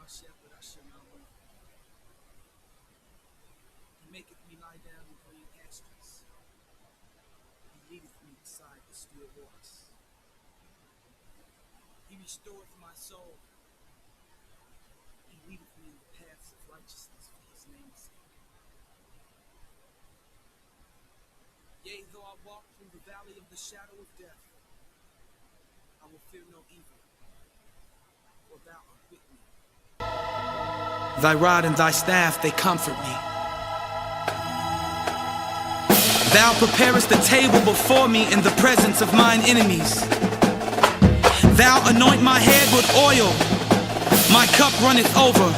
shepherd, I shall not want. He maketh me lie down in green pastures. He leadeth me beside the still waters. He restoreth my soul. He leadeth me in the paths of righteousness for his name's sake. Yea, though I walk through the valley of the shadow of death, I will fear no evil, for thou art with me. Thy rod and thy staff, they comfort me. Thou preparest the table before me in the presence of mine enemies. Thou anoint my head with oil, my cup runneth over.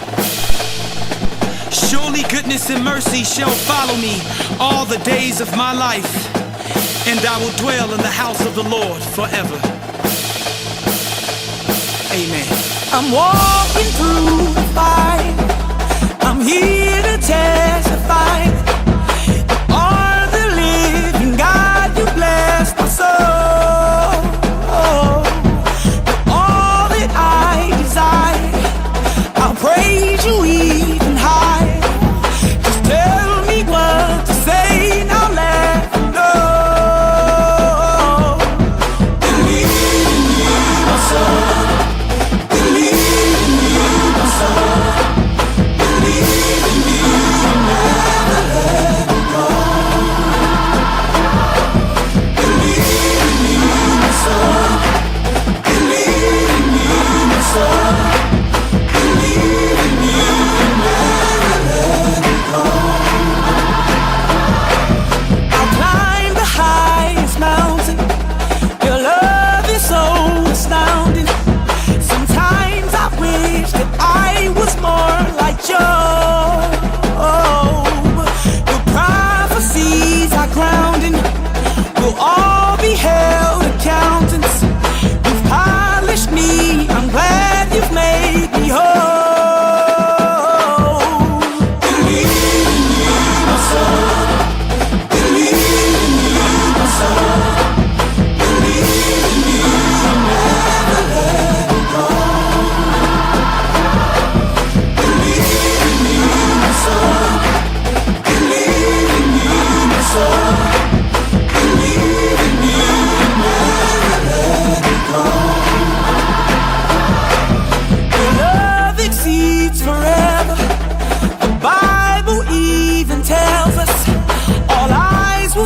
Surely goodness and mercy shall follow me all the days of my life, and I will dwell in the house of the Lord forever. Amen. I'm walking through the fire. I'm here to testify. You are the living God. You bless my soul. You're all that I desire. I'll praise you even higher. Just tell me what to say and I'll let you know. Believe in me, my soul.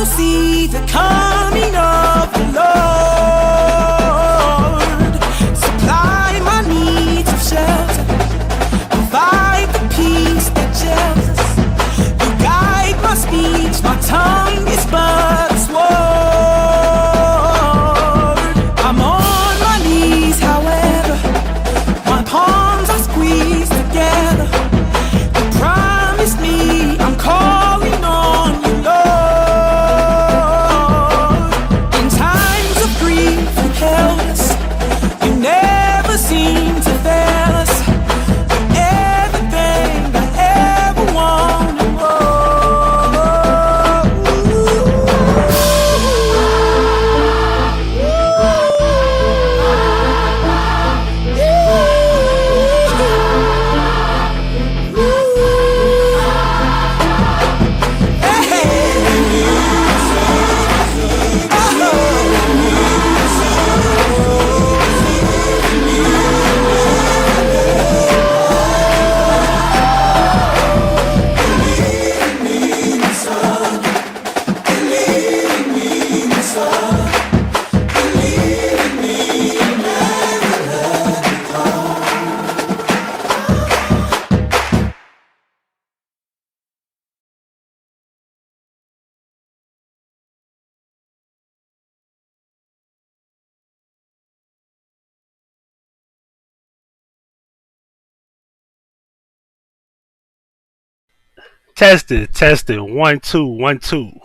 See the coming of the Lord. Supply my needs of shelter. Provide the peace that shelters. You guide my speech. My tongue is but a sword. I'm on my knees, however. My palms are squeezed together. You promised me I'm calling on you, Lord. Seem to fail us. Everything I ever wanted. Tested, tested. 1 2 1 2.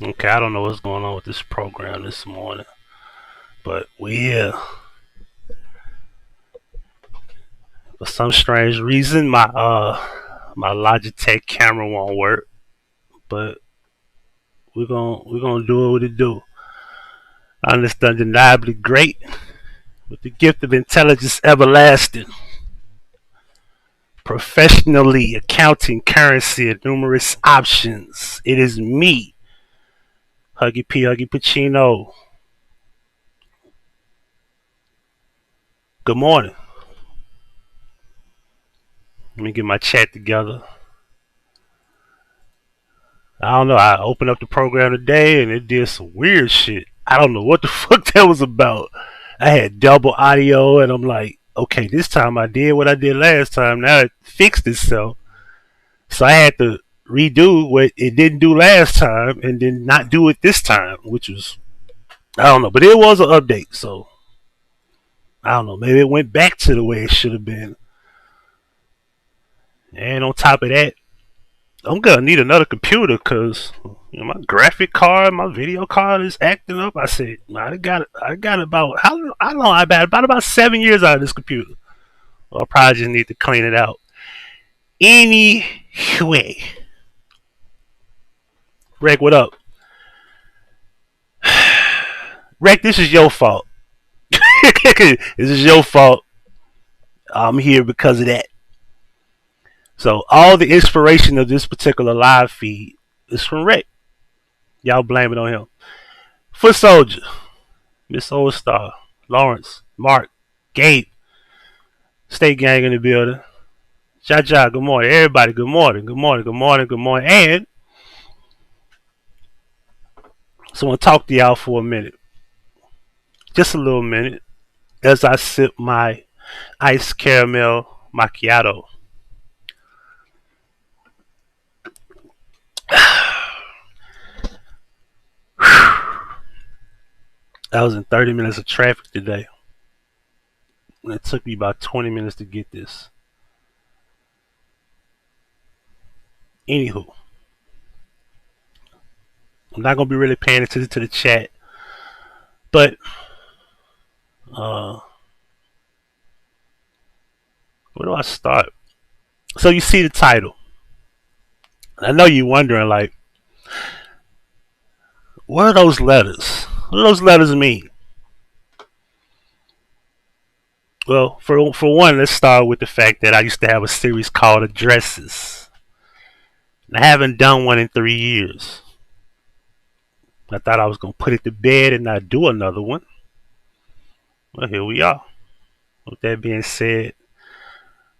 Okay, I don't know what's going on with this program this morning, but we here. For some strange reason, my Logitech camera won't work, but We're gonna do what it do. I'm just undeniably great with the gift of intelligence everlasting. Professionally accounting currency at numerous options. It is me, Huggie Pacino. Good morning. Let me get my chat together. I don't know. I opened up the program today and it did some weird shit. I don't know what the fuck that was about. I had double audio and I'm like, okay, this time I did what I did last time. Now it fixed itself. So I had to redo what it didn't do last time and then not do it this time, which was, I don't know. But it was an update. So I don't know. Maybe it went back to the way it should have been. And on top of that, I'm gonna need another computer because my graphic card, my video card is acting up. I said, I got about I don't know, I bet about 7 years out of this computer. Well, I probably just need to clean it out. Anyway, Reg, what up? Reg, this is your fault. This is your fault. I'm here because of that. So all the inspiration of this particular live feed is from Reg. Y'all blame it on him. Foot Soldier, Miss Old Star, Lawrence, Mark, Gabe, State Gang in the building. Jaja, good morning. Everybody, good morning. Good morning, good morning, good morning. And so I want to talk to y'all for a minute. Just a little minute as I sip my iced caramel macchiato. I was in 30 minutes of traffic today. And it took me about 20 minutes to get this. Anywho, I'm not going to be really paying attention to the chat. But, where do I start? So you see the title. I know you're wondering, like, what are those letters? What do those letters mean? Well, for one, let's start with the fact that I used to have a series called Addresses. And I haven't done one in 3 years. I thought I was going to put it to bed and not do another one. Well, here we are. With that being said,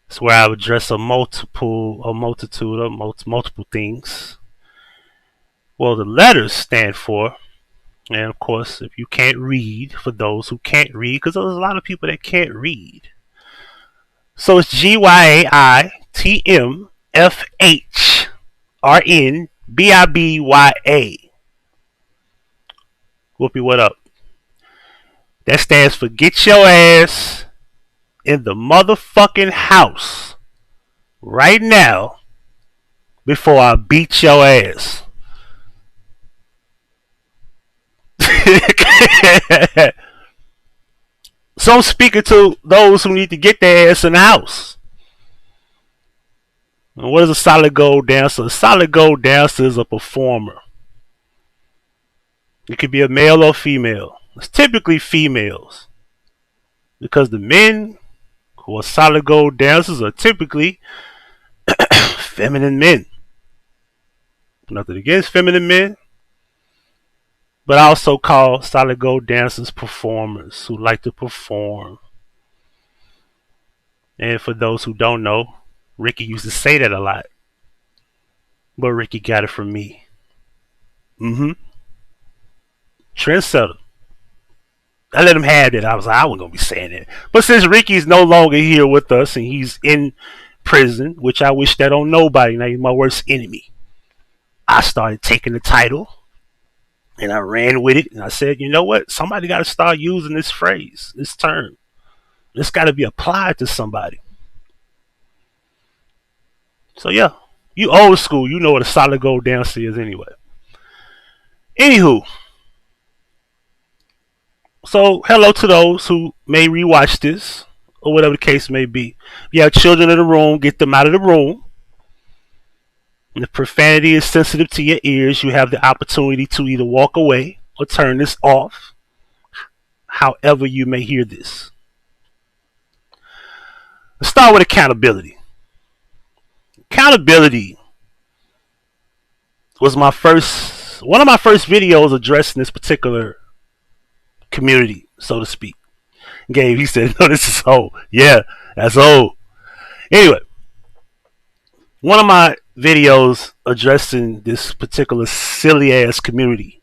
it's where I would address multiple things. Well, the letters stand for, and of course, if you can't read, for those who can't read, because there's a lot of people that can't read. So it's GYAITMFHRNBIBYA. Whoopie, what up? That stands for get your ass in the motherfucking house right now before I beat your ass. So I'm speaking to those who need to get their ass in the house. And what is a solid gold dancer? A solid gold dancer is a performer. It could be a male or female. It's typically females. Because the men who are solid gold dancers are typically feminine men. Nothing against feminine men. But I also call solid gold dancers performers who like to perform. And for those who don't know, Ricky used to say that a lot. But Ricky got it from me. Trendsetter. I let him have it. I was like, I wasn't going to be saying it. But since Ricky's no longer here with us and he's in prison, which I wish that on nobody, now he's my worst enemy, I started taking the title. And I ran with it, and I said, you know what? Somebody got to start using this phrase, this term. It's got to be applied to somebody. So, yeah, you old school. You know what a solid gold dancer is anyway. Anywho. So, hello to those who may rewatch this, or whatever the case may be. If you have children in the room, get them out of the room. And if profanity is sensitive to your ears, you have the opportunity to either walk away or turn this off, however you may hear this. Let's start with accountability. Accountability was one of my first videos addressing this particular community, so to speak. Gabe, he said, no, this is old. Yeah, that's old. Anyway, one of my videos addressing this particular silly ass community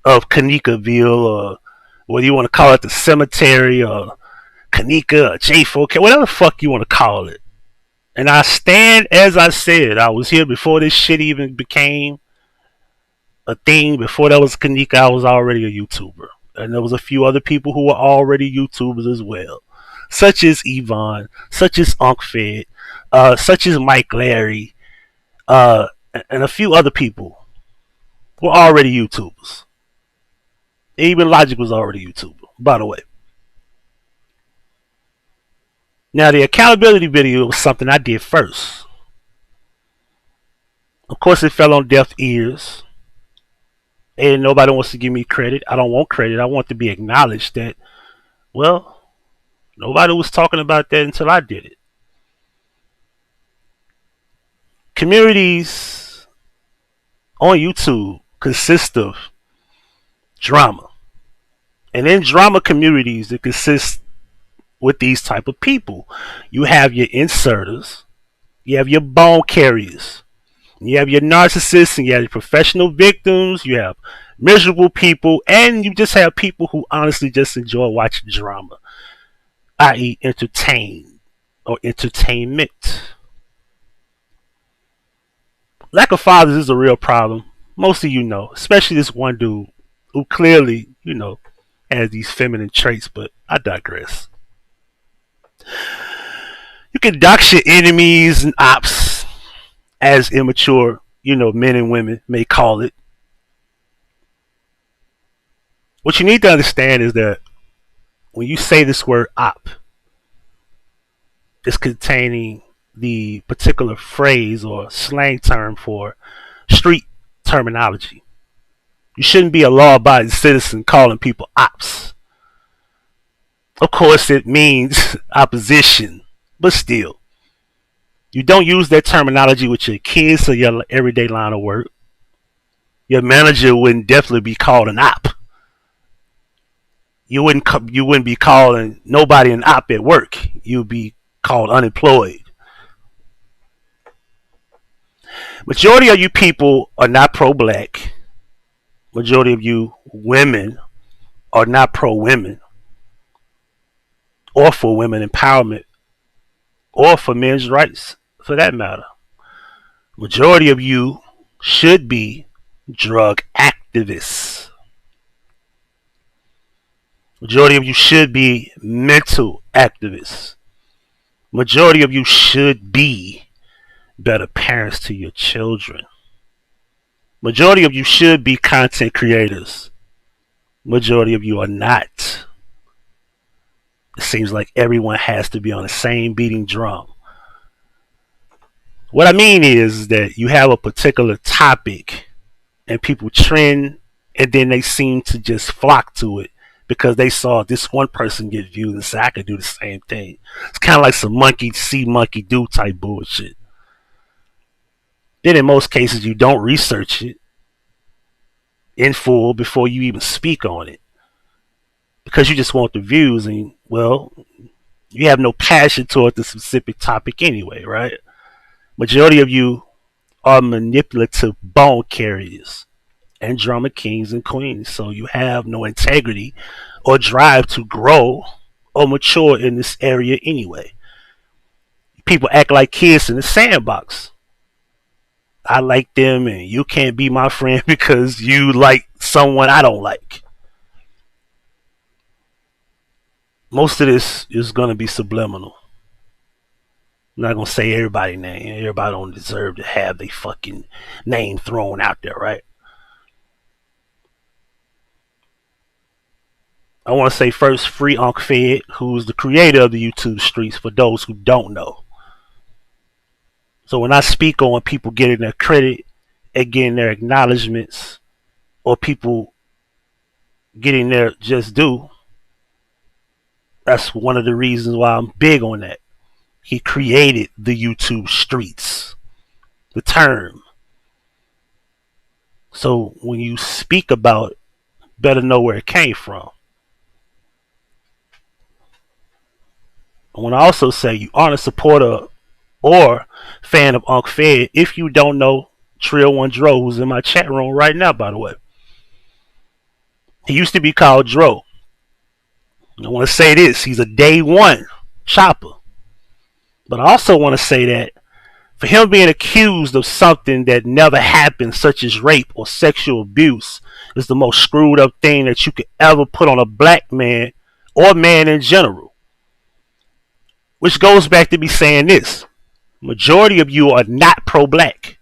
of Kanikaville, or whether you want to call it the cemetery or Kanika or J4K, whatever the fuck you want to call it. And I stand as I said. I was here before this shit even became a thing. Before that was Kanika, I was already a YouTuber. And there was a few other people who were already YouTubers as well. Such as Yvonne, such as Unc Fed, such as Mike Larry, and a few other people were already YouTubers. Even Logic was already a YouTuber, by the way. Now, the accountability video was something I did first. Of course, it fell on deaf ears. And nobody wants to give me credit. I don't want credit. I want to be acknowledged that, well, nobody was talking about that until I did it. Communities on YouTube consist of drama. And in drama communities, it consists with these type of people. You have your inserters, you have your bone carriers, you have your narcissists, and you have your professional victims, you have miserable people, and you just have people who honestly just enjoy watching drama, i.e. entertain or entertainment. Lack of fathers is a real problem. Most of you know, especially this one dude who clearly, has these feminine traits, but I digress. You can dox your enemies and ops, as immature, men and women may call it. What you need to understand is that when you say this word op, it's containing the particular phrase or slang term for street terminology. You shouldn't be a law-abiding citizen calling people ops. Of course, it means opposition, but still. You don't use that terminology with your kids or your everyday line of work. Your manager wouldn't definitely be called an op. You wouldn't be calling nobody an op at work. You'd be called unemployed. Majority of you people are not pro-black. Majority of you women are not pro-women, or for women empowerment, or for men's rights, for that matter. Majority of you should be drug activists. Majority of you should be mental activists. Majority of you should be better parents to your children. Majority of you should be content creators. Majority of you are not. It seems like everyone has to be on the same beating drum. What I mean is that you have a particular topic and people trend, and then they seem to just flock to it because they saw this one person get viewed and say, I could do the same thing. It's kind of like some monkey see, monkey do type bullshit. Then in most cases, you don't research it in full before you even speak on it, because you just want the views, and, well, you have no passion toward the specific topic anyway, right? Majority of you are manipulative bone carriers and drama kings and queens, so you have no integrity or drive to grow or mature in this area anyway. People act like kids in the sandbox. I like them and you can't be my friend because you like someone I don't like. Most of this is going to be subliminal. I'm not going to say everybody's name. Everybody don't deserve to have their fucking name thrown out there, right? I want to say first, free Unc Fed, who's the creator of the YouTube streets, for those who don't know. So when I speak on people getting their credit and getting their acknowledgments, or people getting their just due, that's one of the reasons why I'm big on that. He created the YouTube streets, the term. So when you speak about it, better know where it came from. I want to also say you aren't a supporter or fan of Unc Fed if you don't know Trill One Dro, who's in my chat room right now, by the way. He used to be called Dro. I want to say this, he's a day one chopper. But I also want to say that for him being accused of something that never happened, such as rape or sexual abuse, is the most screwed up thing that you could ever put on a black man or man in general. Which goes back to me saying this. Majority of you are not pro-black.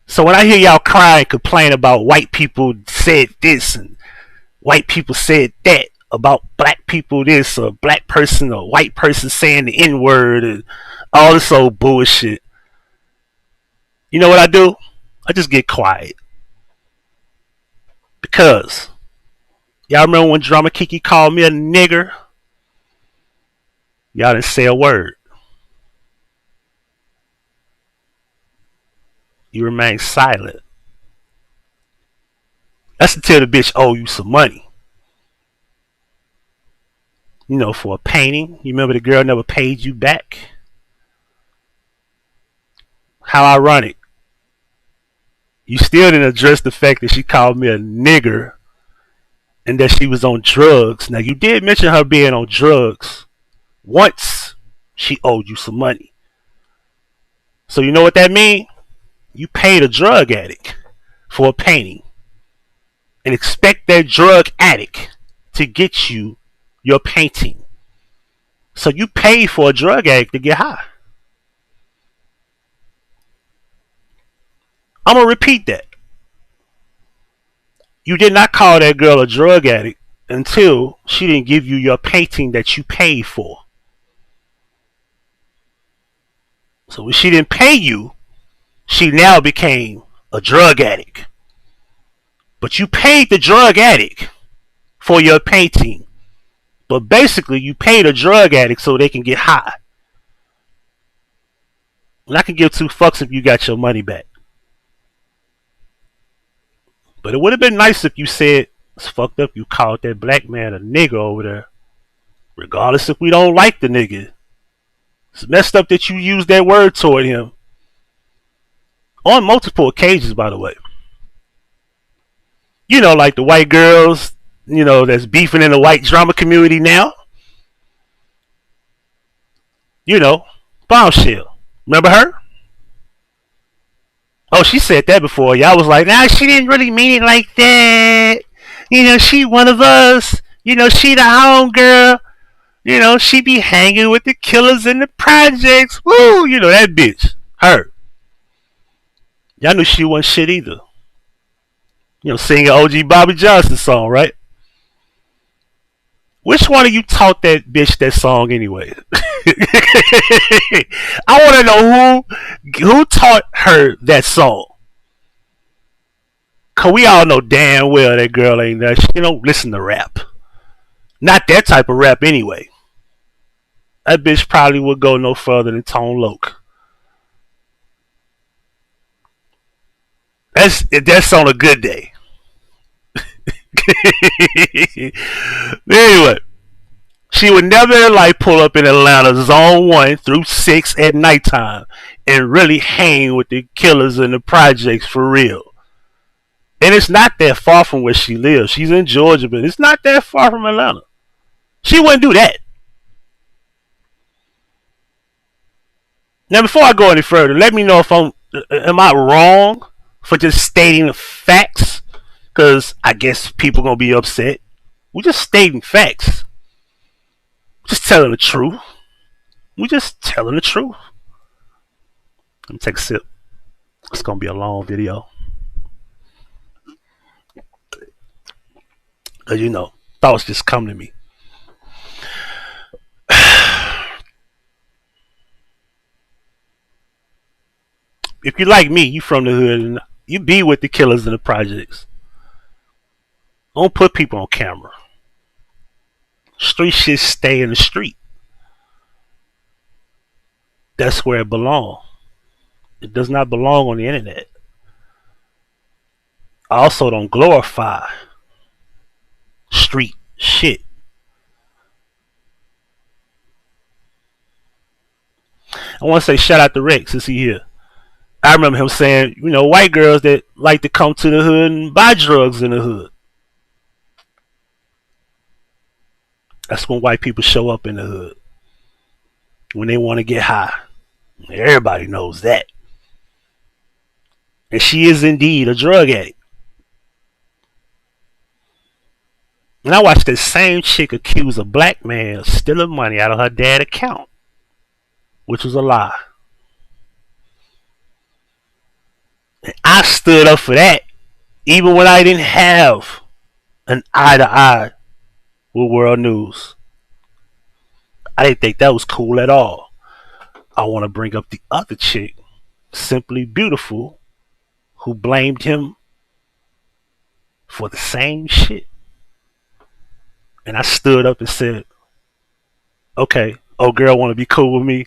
So when I hear y'all cry and complain about white people said this and white people said that about black people this or black person or white person saying the N-word and all this old bullshit, you know what I do? I just get quiet. Because y'all remember when Drama Kiki called me a nigger? Y'all didn't say a word. You remain silent. That's until the bitch owe you some money. You know, for a painting. You remember the girl never paid you back? How ironic. You still didn't address the fact that she called me a nigger and that she was on drugs. Now, you did mention her being on drugs. Once she owed you some money. So you know what that means? You paid a drug addict for a painting and expect that drug addict to get you your painting. So you paid for a drug addict to get high. I'm going to repeat that. You did not call that girl a drug addict until she didn't give you your painting that you paid for. So when she didn't pay you, she now became a drug addict. But you paid the drug addict for your painting. But basically, you paid a drug addict so they can get high. And I can give two fucks if you got your money back. But it would have been nice if you said, it's fucked up, you called that black man a nigger over there. Regardless if we don't like the nigga. It's messed up that you used that word toward him. On multiple occasions, by the way. You know, like the white girls, you know, that's beefing in the white drama community now. You know, Bombshell. Remember her? Oh, she said that before. Y'all was like, nah, she didn't really mean it like that. You know, she one of us. You know, she the home girl. You know, she be hanging with the killers in the projects. Woo! You know, that bitch. Her. Y'all knew she wasn't shit either. You know, singing OG Bobby Johnson song, right? Which one of you taught that bitch that song anyway? I want to know who taught her that song. Cause we all know damn well that girl ain't that. She don't listen to rap. Not that type of rap anyway. That bitch probably would go no further than Tone Loc. That's on a good day. Anyway, she would never in life pull up in Atlanta zone 1 through 6 at nighttime and really hang with the killers in the projects for real. And it's not that far from where she lives. She's in Georgia, but it's not that far from Atlanta. She wouldn't do that. Now, before I go any further, let me know if am I wrong for just stating the facts? Because I guess people going to be upset. We're just stating facts. Just telling the truth. We're just telling the truth. Let me take a sip. It's going to be a long video. Because, you know, thoughts just come to me. if you like me, you from the hood, and you be with the killers in the projects. Don't put people on camera. Street shit stay in the street. That's where it belongs. It does not belong on the internet. I also don't glorify street shit. I want to say shout out to Rex since he here. I remember him saying, you know, white girls that like to come to the hood and buy drugs in the hood. That's when white people show up in the hood. When they want to get high. Everybody knows that. And she is indeed a drug addict. And I watched this same chick accuse a black man of stealing money out of her dad's account, which was a lie. And I stood up for that, even when I didn't have an eye-to-eye with world news. I didn't think that was cool at all. I want to bring up the other chick, Simply Beautiful, who blamed him for the same shit. And I stood up and said, okay, oh girl want to be cool with me.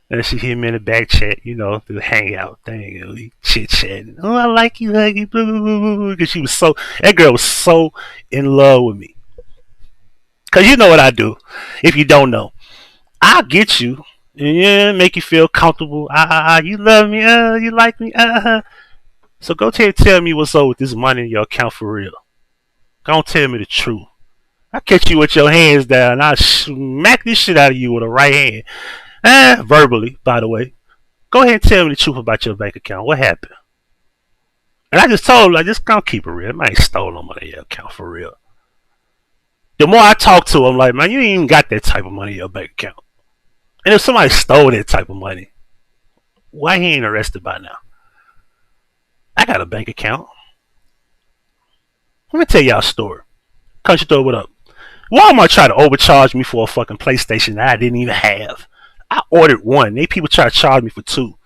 And she hit me in the back chat, you know, the hangout thing, you know, chit chatting. Oh, I like you, Huggie, blah, blah, blah, blah. Because she was so, that girl was so in love with me. Because you know what I do, if you don't know. I'll get you, and yeah, make you feel comfortable. You love me, you like me, So go tell me what's up with this money in your account for real. Don't tell me the truth. I catch you with your hands down, and I smack this shit out of you with a right hand. Verbally, by the way. Go ahead and tell me the truth about your bank account. What happened? And I just told her, I just can't keep it real. I ain't stole no money in your account for real. The more I talk to him, like, man, you ain't even got that type of money in your bank account. And if somebody stole that type of money, why he ain't arrested by now? I got a bank account. Let me tell y'all a story. Country Throw, what up? Walmart tried to overcharge me for a fucking PlayStation that I didn't even have. I ordered one. They people tried to charge me for two.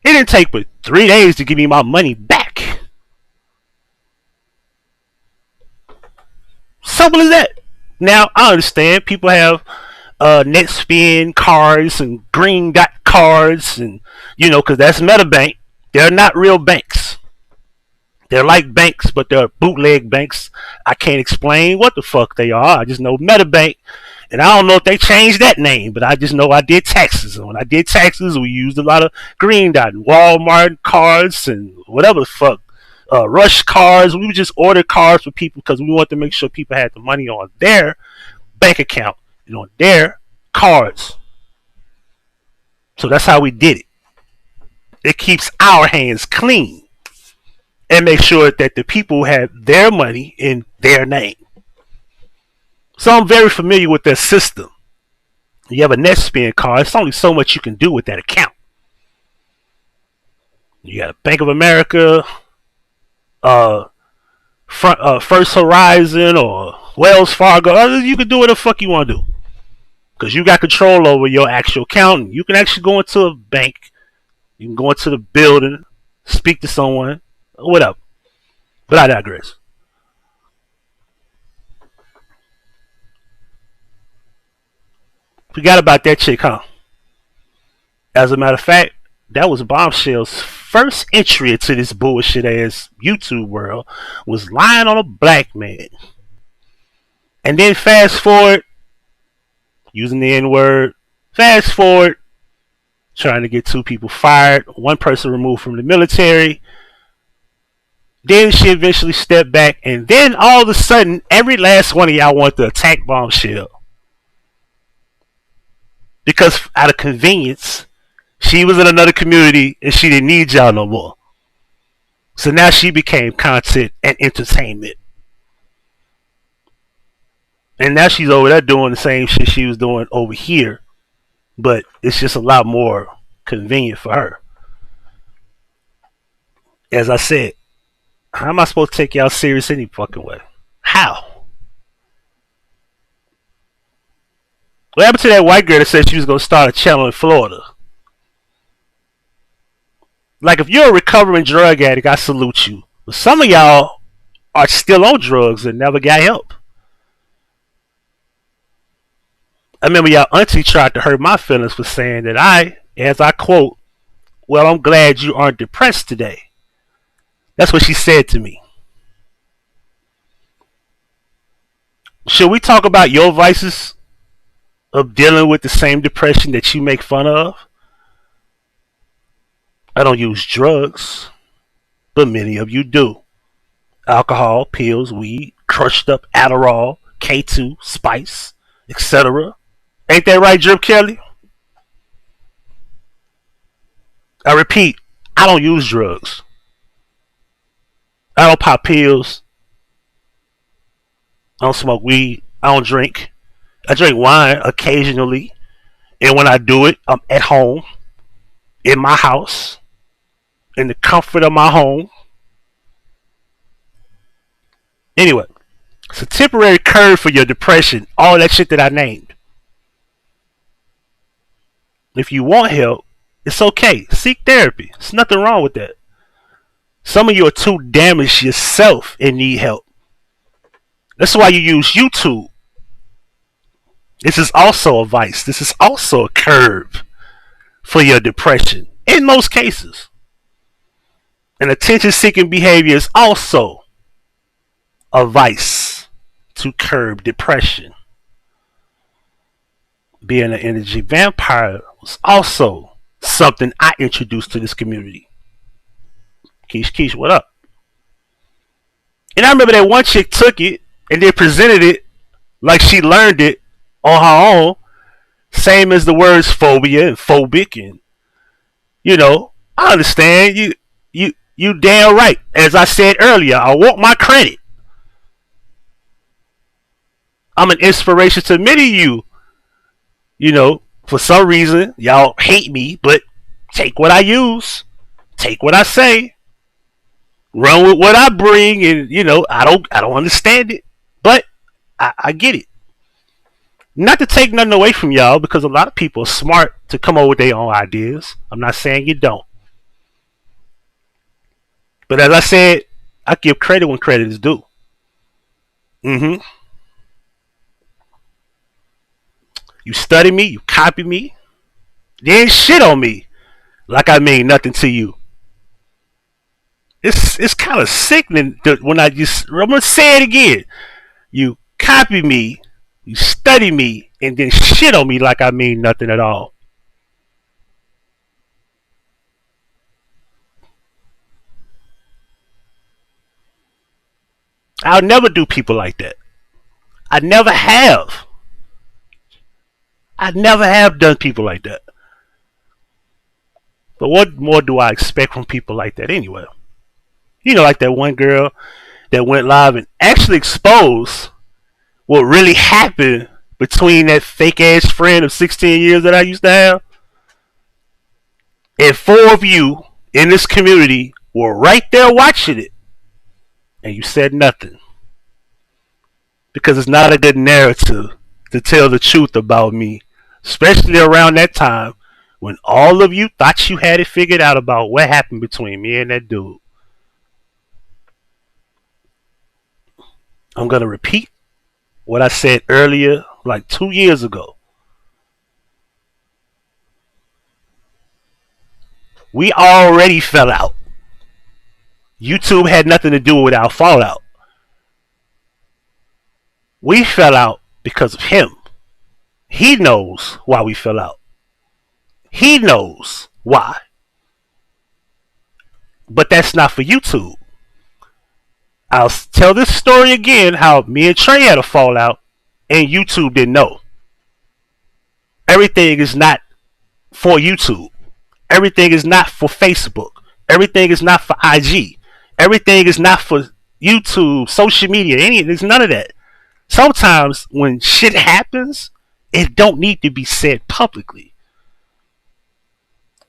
It didn't take but 3 days to give me my money back. Simple as that. Now, I understand people have net spin cards and green dot cards, and you know, because that's MetaBank. They're not real banks. They're like banks, but they're bootleg banks. I can't explain what the fuck they are. I just know MetaBank, and I don't know if they changed that name, but I just know I did taxes. And when I did taxes, we used a lot of green dot and Walmart cards and whatever the fuck. Rush cards. We would just order cards for people because we wanted to make sure people had the money on their bank account and on their cards. So that's how we did it. It keeps our hands clean and make sure that the people have their money in their name. So I'm very familiar with their system. You have a net spin card. It's only so much you can do with that account. You got a Bank of America, First Horizon, or Wells Fargo. You can do what the fuck you want to do. Because you got control over your actual account. You can actually go into a bank. You can go into the building, speak to someone, or whatever. But I digress. Forgot about that chick, huh? As a matter of fact, that was Bombshell's first entry into this bullshit ass YouTube world, was lying on a black man. And then fast forward, using the N-word, fast forward, trying to get 2 people fired, 1 person removed from the military. Then she eventually stepped back, and then all of a sudden, every last one of y'all want to attack Bombshell. Because out of convenience, she was in another community and she didn't need y'all no more. So now she became content and entertainment. And now she's over there doing the same shit she was doing over here. But it's just a lot more convenient for her. As I said, how am I supposed to take y'all serious any fucking way? How? What happened to that white girl that said she was going to start a channel in Florida? Like if you're a recovering drug addict, I salute you. But some of y'all are still on drugs and never got help. I remember y'all auntie tried to hurt my feelings for saying that as I quote, well, I'm glad you aren't depressed today. That's what she said to me. Should we talk about your vices of dealing with the same depression that you make fun of? I don't use drugs, but many of you do. Alcohol, pills, weed, crushed up Adderall, K2, Spice, etc. Ain't that right, Drip Kelly? I repeat, I don't use drugs. I don't pop pills. I don't smoke weed. I don't drink. I drink wine occasionally. And when I do it, I'm at home, in my house, in the comfort of my home. Anyway, it's a temporary curve for your depression. All that shit that I named. If you want help, it's okay. Seek therapy. There's nothing wrong with that. Some of you are too damaged yourself and need help. That's why you use YouTube. This is also a vice. This is also a curve for your depression in most cases. And attention-seeking behavior is also a vice to curb depression. Being an energy vampire was also something I introduced to this community. Keish, what up? And I remember that one chick took it and then presented it like she learned it on her own. Same as the words phobia and phobic, and I understand you damn right. As I said earlier, I want my credit. I'm an inspiration to many of you. For some reason, y'all hate me, but take what I use, take what I say, run with what I bring, and I don't understand it, but I get it. Not to take nothing away from y'all, because a lot of people are smart to come up with their own ideas. I'm not saying you don't. But as I said, I give credit when credit is due. You study me, you copy me, then shit on me like I mean nothing to you. It's kind of sickening when I'm gonna say it again. You copy me, you study me, and then shit on me like I mean nothing at all. I'll never do people like that. I never have. I never have done people like that. But what more do I expect from people like that anyway? Like that one girl that went live and actually exposed what really happened between that fake ass friend of 16 years that I used to have. And 4 of you in this community were right there watching it. And you said nothing. Because it's not a good narrative to tell the truth about me. Especially around that time when all of you thought you had it figured out about what happened between me and that dude. I'm going to repeat what I said earlier, like 2 years ago. We already fell out. YouTube had nothing to do with our fallout. We fell out because of him. He knows why we fell out. He knows why. But that's not for YouTube. I'll tell this story again, how me and Trey had a fallout and YouTube didn't know. Everything is not for YouTube. Everything is not for Facebook. Everything is not for IG. Everything is not for YouTube, social media, there's none of that. Sometimes when shit happens, it don't need to be said publicly.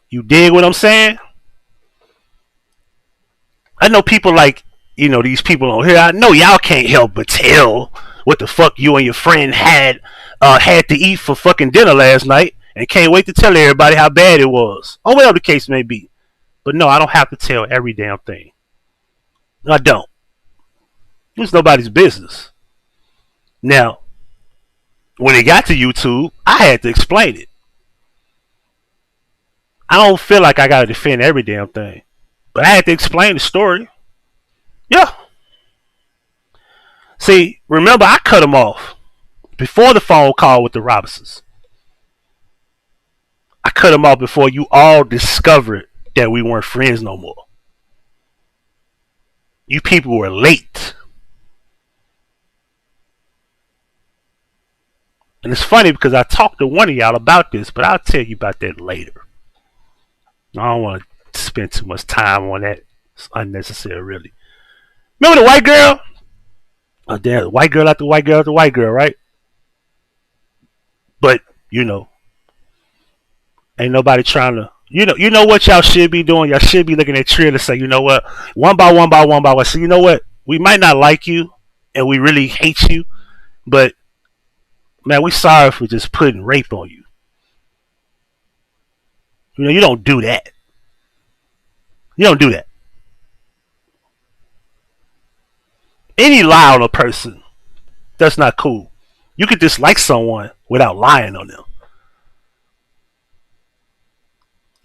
You dig what I'm saying? I know people like, these people on here. I know y'all can't help but tell what the fuck you and your friend had to eat for fucking dinner last night, and can't wait to tell everybody how bad it was, or whatever the case may be. But no, I don't have to tell every damn thing. No, I don't. It's nobody's business. Now, when it got to YouTube, I had to explain it. I don't feel like I gotta defend every damn thing. But I had to explain the story. Yeah. See, remember I cut him off before the phone call with the Robinsons. I cut him off before you all discovered that we weren't friends no more. You people were late. And it's funny because I talked to one of y'all about this, but I'll tell you about that later. I don't want to spend too much time on that. It's unnecessary, really. Remember the white girl? Oh, damn, the white girl after white girl after white girl, right? But, you know, ain't nobody trying to, you know what y'all should be doing? Y'all should be looking at Trill and say, you know what? One by one by one by one. So, you know what? We might not like you and we really hate you, but, man, we sorry for just putting rape on you. You know, you don't do that. You don't do that. Any lie on a person, that's not cool. You could dislike someone without lying on them.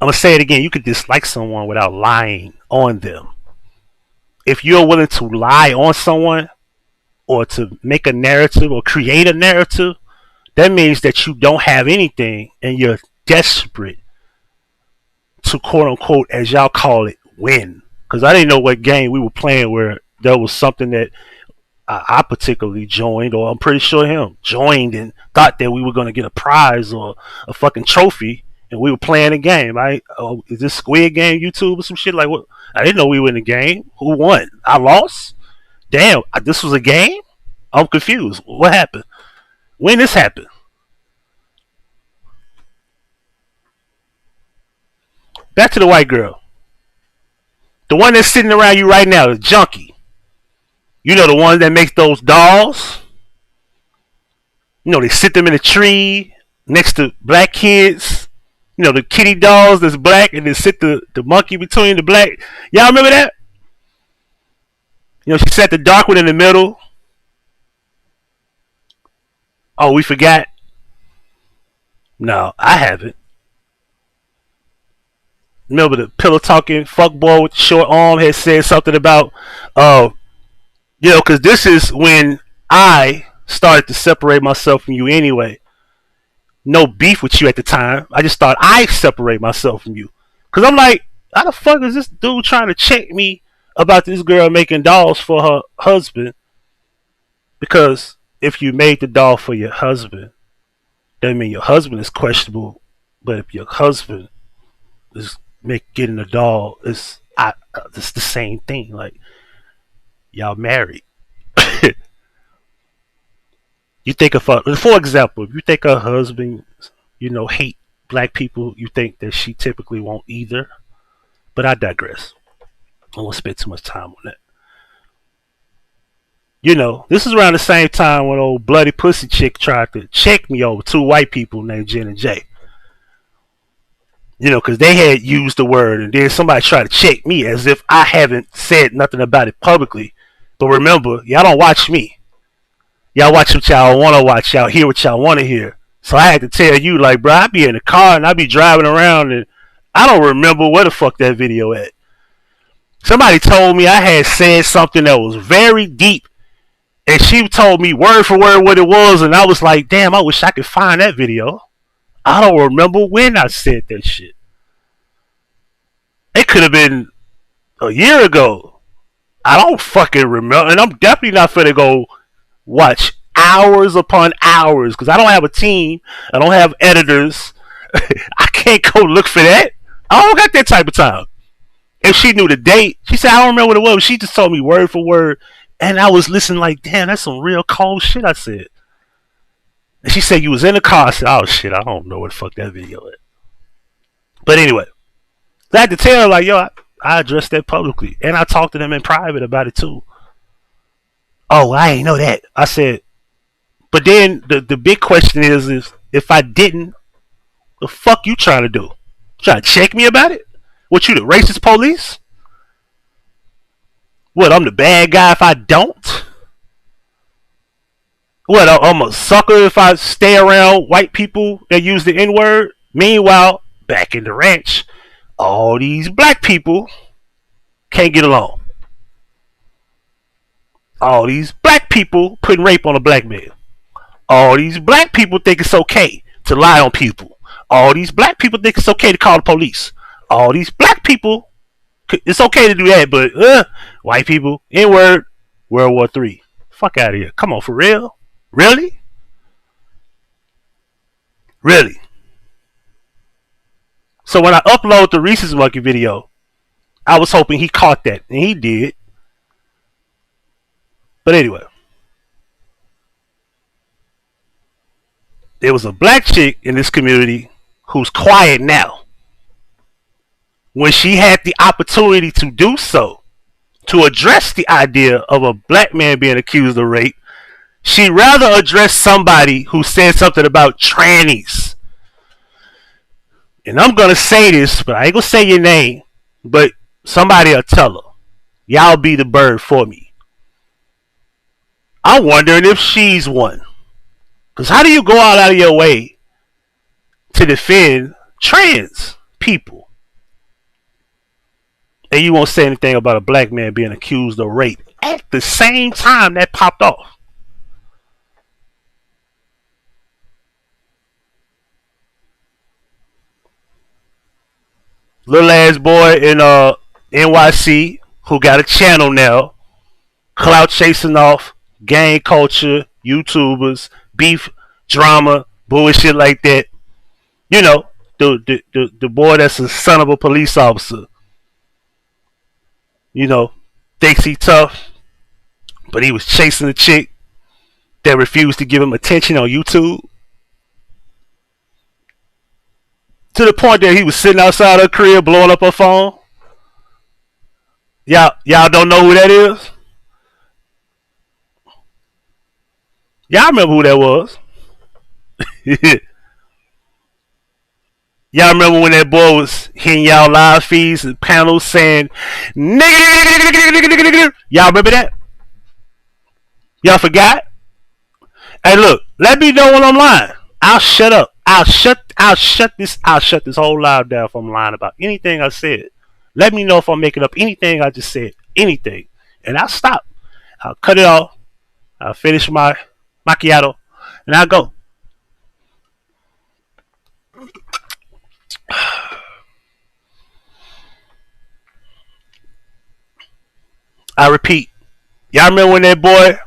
I'm going to say it again. You could dislike someone without lying on them. If you're willing to lie on someone or to make a narrative or create a narrative, that means that you don't have anything and you're desperate to, quote unquote, as y'all call it, win. Because I didn't know what game we were playing where there was something that I particularly joined, or I'm pretty sure him joined and thought that we were going to get a prize or a fucking trophy, and we were playing a game. Oh, is this Squid Game YouTube or some shit? Like, what? I didn't know we were in the game. Who won? I lost? Damn, this was a game? I'm confused. What happened? When this happened? Back to the white girl. The one that's sitting around you right now, the junkie. You know, the one that makes those dolls? You know, they sit them in a tree next to black kids. You know, the kitty dolls that's black, and they sit the monkey between the black. Y'all remember that? You know, she sat the dark one in the middle. Oh, we forgot? No, I haven't. Remember the pillow talking fuckboy with the short arm had said something about, you know, because this is when I started to separate myself from you anyway. No beef with you at the time. I just thought I'd separate myself from you. Because I'm like, how the fuck is this dude trying to check me about this girl making dolls for her husband? Because if you made the doll for your husband, that means your husband is questionable. But if your husband is getting a doll, it's the same thing. Like, y'all married. You think of for example, if you think her husband, you know, hate black people, you think that she typically won't either. But I digress. I won't spend too much time on that. You know, this is around the same time when old bloody pussy chick tried to check me over two white people named Jen and Jay. You know, because they had used the word, and then somebody tried to check me as if I haven't said nothing about it publicly. But remember, y'all don't watch me. Y'all watch what y'all want to watch. Y'all hear what y'all want to hear. So I had to tell you, like, bro, I be in the car and I be driving around and I don't remember where the fuck that video at. Somebody told me I had said something that was very deep, and she told me word for word what it was, and I was like, damn, I wish I could find that video. I don't remember when I said that shit. It could have been a year ago. I don't fucking remember, and I'm definitely not finna go watch hours upon hours because I don't have a team. I don't have editors. I can't go look for that. I don't got that type of time. If she knew the date, she said, I don't remember what it was. She just told me word for word, and I was listening like, damn, that's some real cold shit I said. And she said, you was in the car. I said, oh shit, I don't know what the fuck that video is. But anyway, I had to tell her, like, yo, I addressed that publicly, and I talked to them in private about it too. Oh, I ain't know that. I said, but then the big question is if I didn't, the fuck you trying to do? Trying to check me about it? What, you the racist police? What, I'm the bad guy if I don't? What, I'm a sucker if I stay around white people that use the N-word? Meanwhile, back in the ranch, all these black people can't get along. All these black people putting rape on a black man. All these black people think it's okay to lie on people. All these black people think it's okay to call the police. All these black people, it's okay to do that, but white people, N-word, World War III. Fuck out of here. Come on, for real? Really? Really? So when I upload the Reese's Monkey video, I was hoping he caught that, and he did. But anyway, there was a black chick in this community who's quiet now. When she had the opportunity to do so, to address the idea of a black man being accused of rape, she'd rather address somebody who said something about trannies. And I'm going to say this, but I ain't going to say your name, but somebody will tell her. Y'all be the bird for me. I'm wondering if she's one. Because how do you go out of your way to defend trans people? And you won't say anything about a black man being accused of rape at the same time that popped off. Little ass boy in NYC who got a channel now, clout chasing off gang culture, YouTubers, beef, drama, bullshit like that. You know, the boy that's a son of a police officer. You know, thinks he tough, but he was chasing a chick that refused to give him attention on YouTube. To the point that he was sitting outside her crib blowing up her phone. Y'all don't know who that is? Y'all remember who that was? Y'all remember when that boy was hitting y'all live feeds and panels saying, nigga. Y'all remember that? Y'all forgot? Hey, look, let me know when I'm lying. I'll shut up. I'll shut this whole live down if I'm lying about anything I said. Let me know if I'm making up anything I just said. Anything. And I'll stop. I'll cut it off. I'll finish my macchiato. And I'll go. I repeat. Y'all remember when that boy,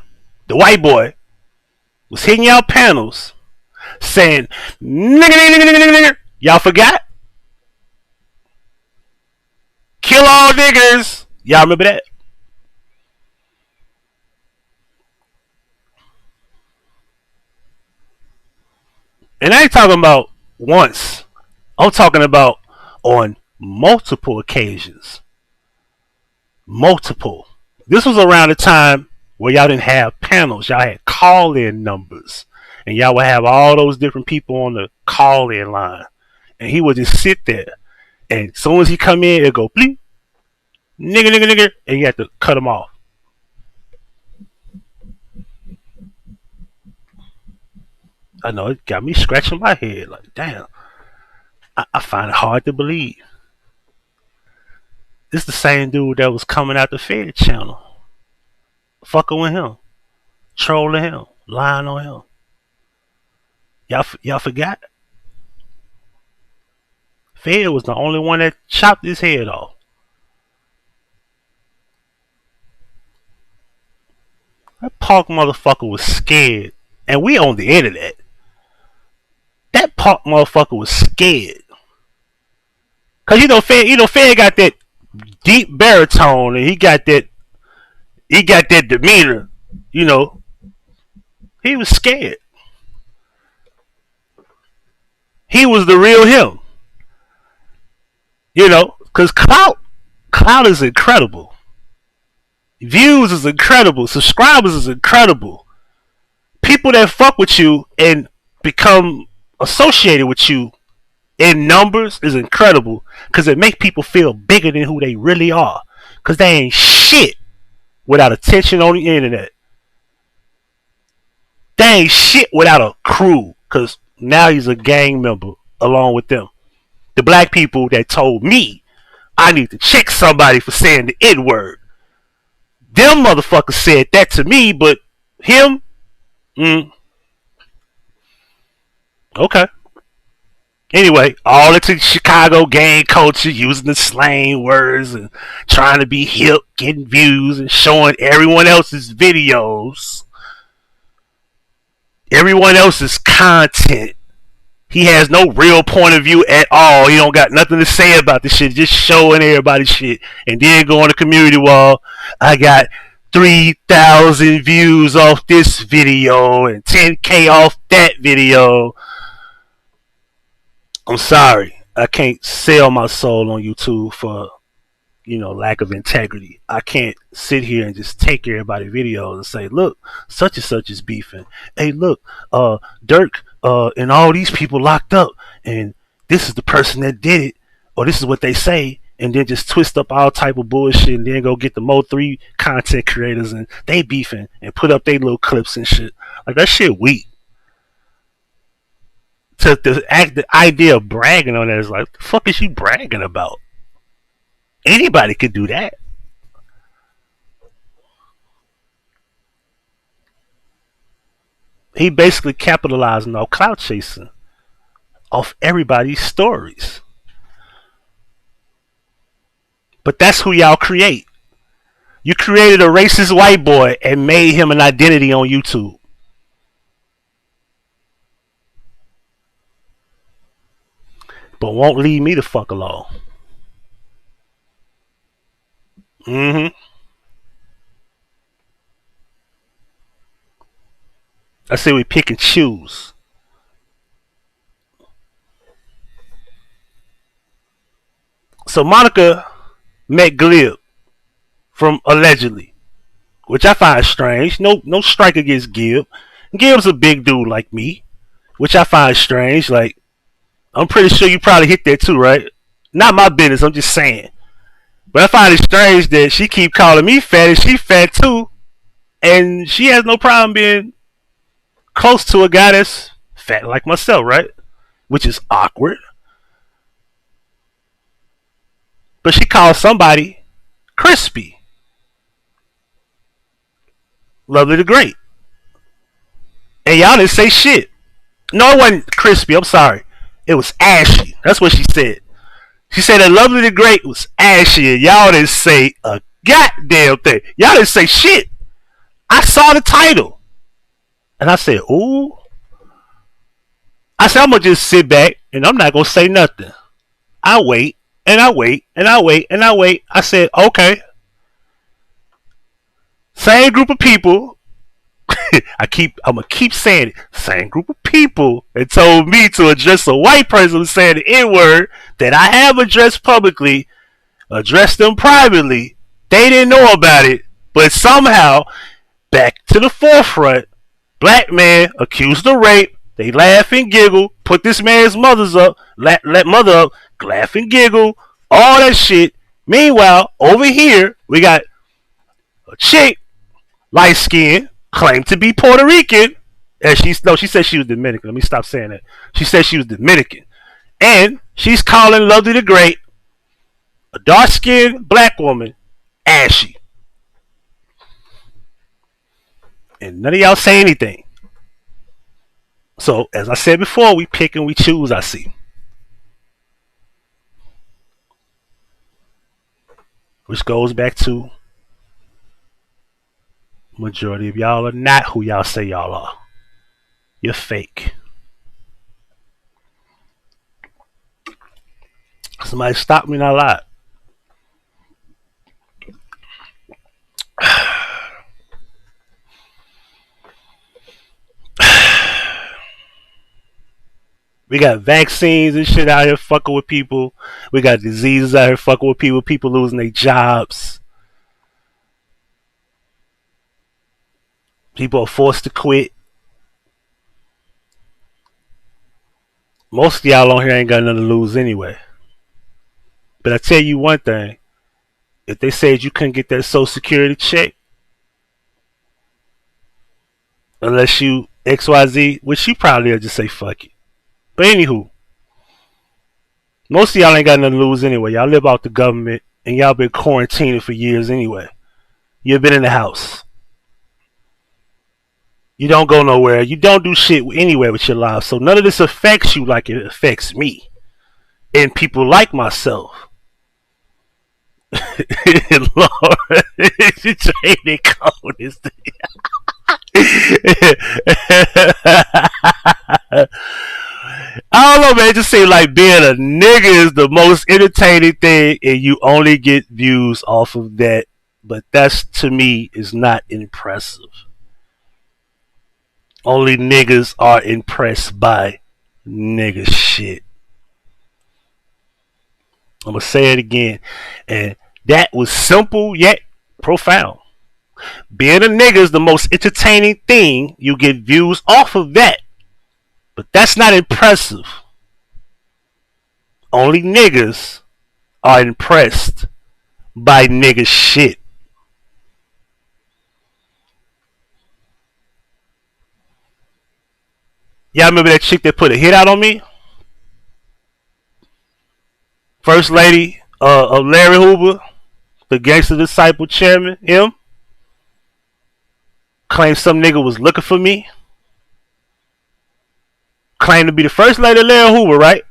the white boy, was hitting y'all panels saying, nigga. Y'all forgot? Kill all niggers. Y'all remember that? And I ain't talking about once. I'm talking about on multiple occasions. Multiple. This was around the time where y'all didn't have panels. Y'all had call-in numbers. And y'all would have all those different people on the call-in line. And he would just sit there. And as soon as he come in, it'd go, bleep, nigga. And you have to cut him off. I know, it got me scratching my head. Like, damn. I find it hard to believe. This the same dude that was coming out the Fed channel. Fucking with him. Trolling him. Lying on him. Y'all forgot? Fed was the only one that chopped his head off. That punk motherfucker was scared. And we on the internet. That punk motherfucker was scared. Cause Fed got that deep baritone and he got that demeanor. You know. He was scared. He was the real him. You know, cause clout is incredible. Views is incredible. Subscribers is incredible. People that fuck with you and become associated with you in numbers is incredible because it makes people feel bigger than who they really are. Because they ain't shit without attention on the internet. They ain't shit without a crew. Because now he's a gang member along with them. The black people that told me I need to check somebody for saying the N word. Them motherfuckers said that to me, but him, okay. Anyway, all into Chicago gang culture, using the slang words and trying to be hip, getting views and showing everyone else's videos, everyone else's content. He has no real point of view at all. He don't got nothing to say about this shit, just showing everybody shit. And then go on the community wall. I got 3,000 views off this video and 10K off that video. I'm sorry. I can't sell my soul on YouTube for, lack of integrity. I can't sit here and just take everybody's videos and say, look, such and such is beefing. Hey, look, Dirk and all these people locked up, and this is the person that did it, or this is what they say, and then just twist up all type of bullshit and then go get the Mo3 content creators and they beefing and put up their little clips and shit. Like, that shit weak. The idea of bragging on that is like, what the fuck is you bragging about? Anybody could do that. He basically capitalizing off clout chasing off everybody's stories. But that's who y'all create. You created a racist white boy and made him an identity on YouTube. But won't leave me the fuck alone. I say we pick and choose. So Monica met Glib from allegedly, which I find strange. No strike against Gib. Gib's a big dude like me, which I find strange. Like, I'm pretty sure you probably hit that too, right? Not my business, I'm just saying. But I find it strange that she keep calling me fat and she fat too. And she has no problem being close to a guy that's fat like myself, right? Which is awkward. But she calls somebody crispy. Lovely the Great. And y'all didn't say shit. No, it wasn't crispy, I'm sorry. It was ashy. That's what she said. She said that Lovely the Great was ashy and y'all didn't say a goddamn thing. Y'all didn't say shit. I saw the title. And I said, ooh. I said, I'm going to just sit back and I'm not going to say nothing. I wait and I wait and I wait and I wait. I said, okay. Same group of people. I'm going to keep saying it. Same group of people that told me to address a white person who's saying the N-word that I have addressed publicly, addressed them privately. They didn't know about it, but somehow, back to the forefront, black man accused of rape. They laugh and giggle, put this man's mother's up, let mother up, laugh and giggle, all that shit. Meanwhile, over here, we got a chick, light skin, claimed to be Puerto Rican. And she said she was Dominican. Let me stop saying that. She said she was Dominican. And she's calling Lovely the Great, a dark-skinned black woman, ashy. And none of y'all say anything. So, as I said before, we pick and we choose, I see. Which goes back to majority of y'all are not who y'all say y'all are. You're fake. Somebody stop me and I lied. We got vaccines and shit out here fucking with people. We got diseases out here fucking with people. People losing their jobs. People are forced to quit. Most of y'all on here ain't got nothing to lose anyway. But I tell you one thing. If they said you couldn't get that Social Security check unless you XYZ, which you probably will just say fuck it. But anywho, most of y'all ain't got nothing to lose anyway. Y'all live out the government and y'all been quarantined for years anyway. You've been in the house. You don't go nowhere. You don't do shit anywhere with your life. So none of this affects you like it affects me and people like myself. Lord, you trading code this thing. I don't know, man. It just seems like being a nigga is the most entertaining thing, and you only get views off of that. But that's, to me, is not impressive. Only niggas are impressed by nigga shit. I'm gonna say it again, and that was simple yet profound. Being a nigga is the most entertaining thing. You get views off of that. But that's not impressive. Only niggas are impressed by nigga shit. Y'all remember that chick that put a hit out on me? First lady of Larry Hoover, the Gangster Disciple chairman, him, claimed some nigga was looking for me. Claimed to be the first lady of Larry Hoover, right?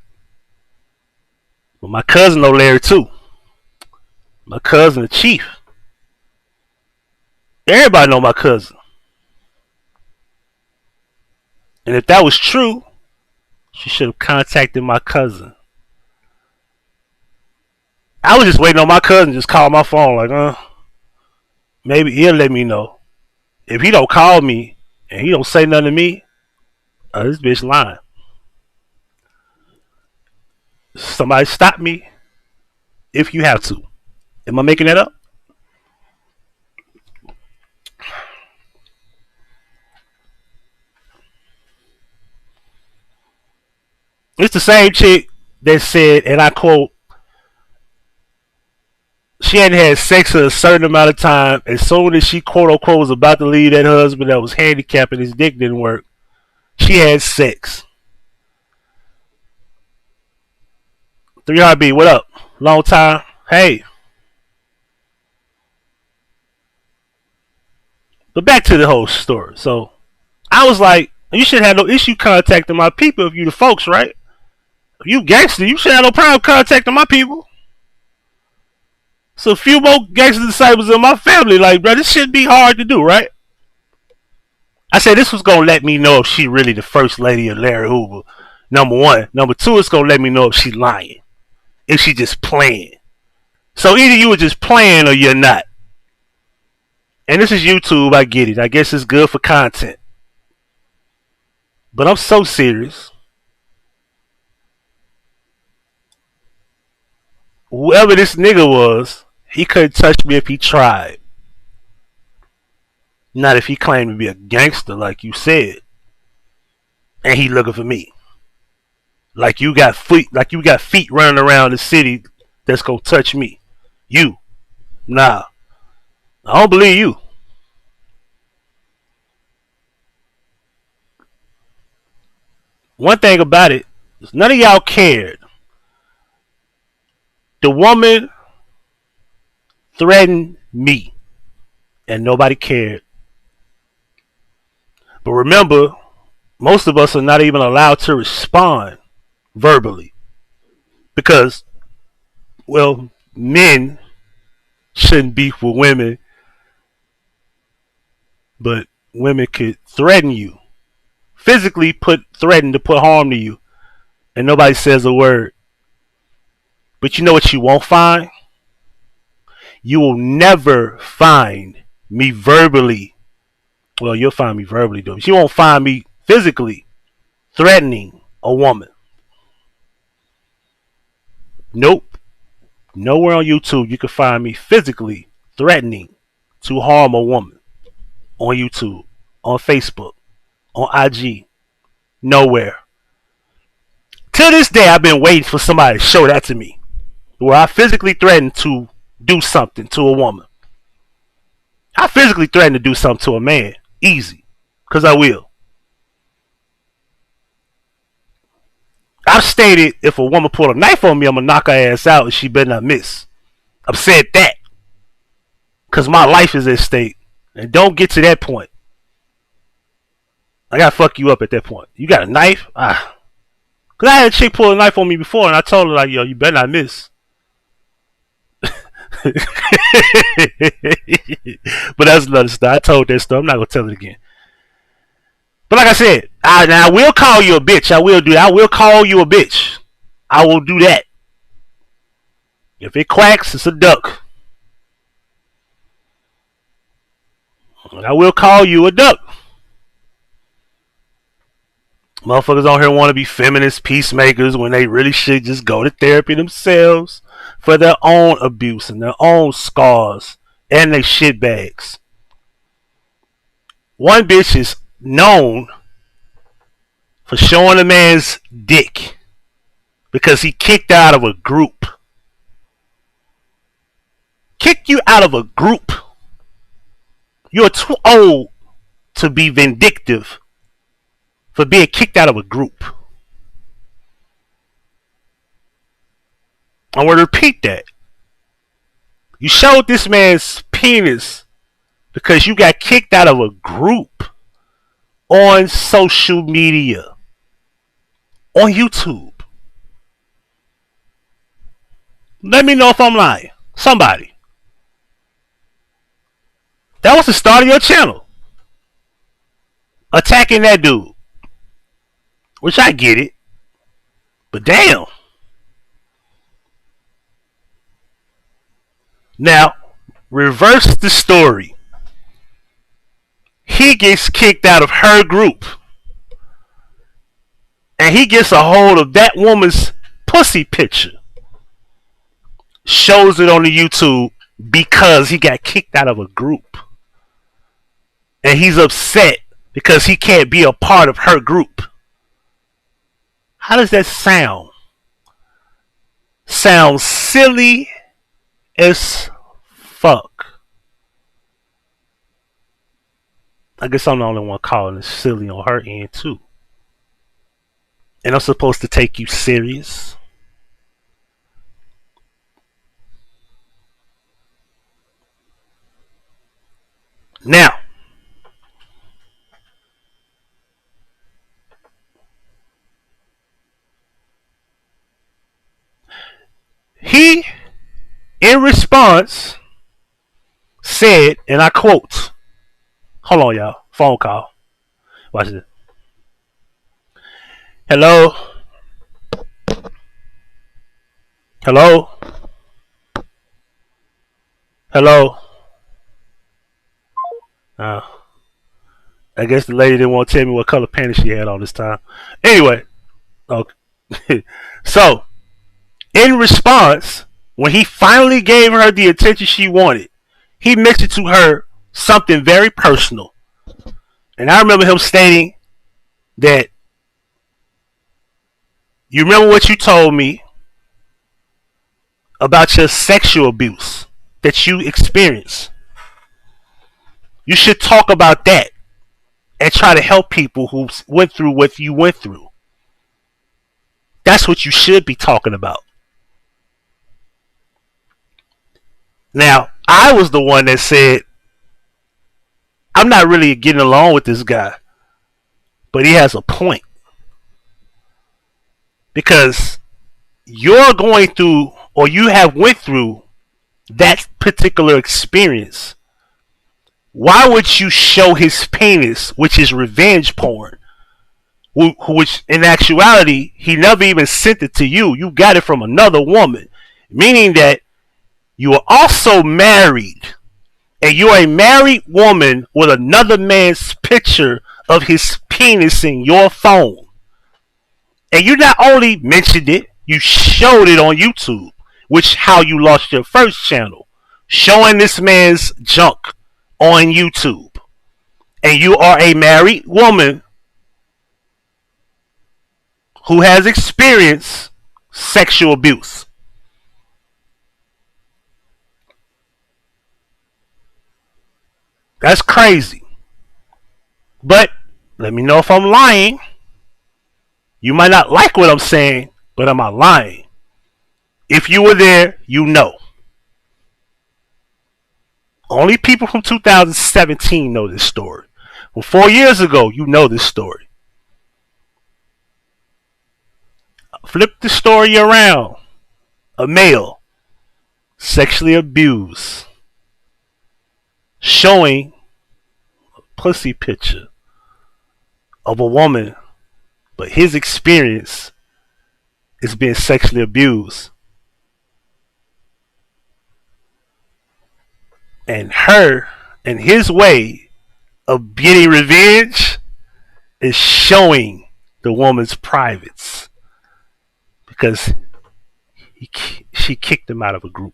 But my cousin know Larry too. My cousin, the chief. Everybody know my cousin. And if that was true, she should have contacted my cousin. I was just waiting on my cousin just call my phone like, maybe he'll let me know. If he don't call me and he don't say nothing to me, this bitch lying. Somebody stop me if you have to. Am I making that up? It's the same chick that said, and I quote, she hadn't had sex in a certain amount of time. As soon as she, quote unquote, was about to leave that husband that was handicapped and his dick didn't work, she had sex. 3RB, what up? Long time. Hey. But back to the whole story. So, I was like, you should have no issue contacting my people if you the folks, right? If you gangster, you should have no problem contacting my people. So a few more gangster disciples in my family, like, bro, this shouldn't be hard to do, right? I said this was gonna let me know if she really the first lady of Larry Hoover. Number one. Number two, it's gonna let me know if she lying. If she just playing. So either you were just playing or you're not. And this is YouTube, I get it. I guess it's good for content. But I'm so serious. Whoever this nigga was, he couldn't touch me if he tried. Not if he claimed to be a gangster like you said. And he looking for me. Like you got feet running around the city that's gonna touch me. You. Nah. I don't believe you. One thing about it is none of y'all cared. The woman threatened me and nobody cared. But remember, most of us are not even allowed to respond verbally because, well, men shouldn't beef with women, but women could threaten you, physically threaten to put harm to you, and nobody says a word. But you know what you won't find? You will never find me verbally. Well, you'll find me verbally, though. But you won't find me physically threatening a woman. Nope. Nowhere on YouTube you can find me physically threatening to harm a woman. On YouTube, on Facebook, on IG. Nowhere. To this day, I've been waiting for somebody to show that to me, where I physically threatened to do something to a woman. I physically threatened to do something to a man. Easy. Because I will. I've stated if a woman pulled a knife on me, I'm going to knock her ass out and she better not miss. I've said that. Because my life is at stake. And don't get to that point. I got to fuck you up at that point. You got a knife? Because I had a chick pull a knife on me before and I told her, like, yo, you better not miss. But that's another story. I told that story. I'm not going to tell it again. But like I said, I will call you a bitch. I will do that. I will call you a bitch. I will do that. If it quacks, it's a duck. I will call you a duck. Motherfuckers on here want to be feminist peacemakers when they really should just go to therapy themselves for their own abuse and their own scars and their shitbags. One bitch is known for showing a man's dick because he kicked out of a group. Kicked you out of a group. You're too old to be vindictive for being kicked out of a group. I want to repeat that. You showed this man's penis because you got kicked out of a group on social media, on YouTube. Let me know if I'm lying. Somebody. That was the start of your channel. Attacking that dude. Which I get it. But damn. Now, reverse the story. He gets kicked out of her group. And he gets a hold of that woman's pussy picture. Shows it on the YouTube because he got kicked out of a group. And he's upset because he can't be a part of her group. How does that sound? Sounds silly as fuck. I guess I'm the only one calling it silly on her end too. And I'm supposed to take you serious? Now, he, in response, said, and I quote, hold on, y'all, phone call. Watch this. Hello? Hello? Hello? I guess the lady didn't want to tell me what color panties she had on this time. Anyway, okay. So, in response, when he finally gave her the attention she wanted, he mentioned to her something very personal. And I remember him stating that, you remember what you told me about your sexual abuse that you experienced? You should talk about that and try to help people who went through what you went through. That's what you should be talking about. Now, I was the one that said, I'm not really getting along with this guy, but he has a point. Because you're going through, or you have went through that particular experience. Why would you show his penis, which is revenge porn? Which in actuality, he never even sent it to you. You got it from another woman. Meaning that you are also married. And you're a married woman with another man's picture of his penis in your phone. And you not only mentioned it, you showed it on YouTube. Which how you lost your first channel. Showing this man's junk on YouTube. And you are a married woman who has experienced sexual abuse. That's crazy. But let me know if I'm lying. You might not like what I'm saying, but am I lying? If you were there, you know. Only people from 2017 know this story. Well, 4 years ago, you know this story. Flip the story around. A male sexually abused, showing a pussy picture of a woman, but his experience is being sexually abused. And his way of getting revenge is showing the woman's privates because she kicked him out of a group.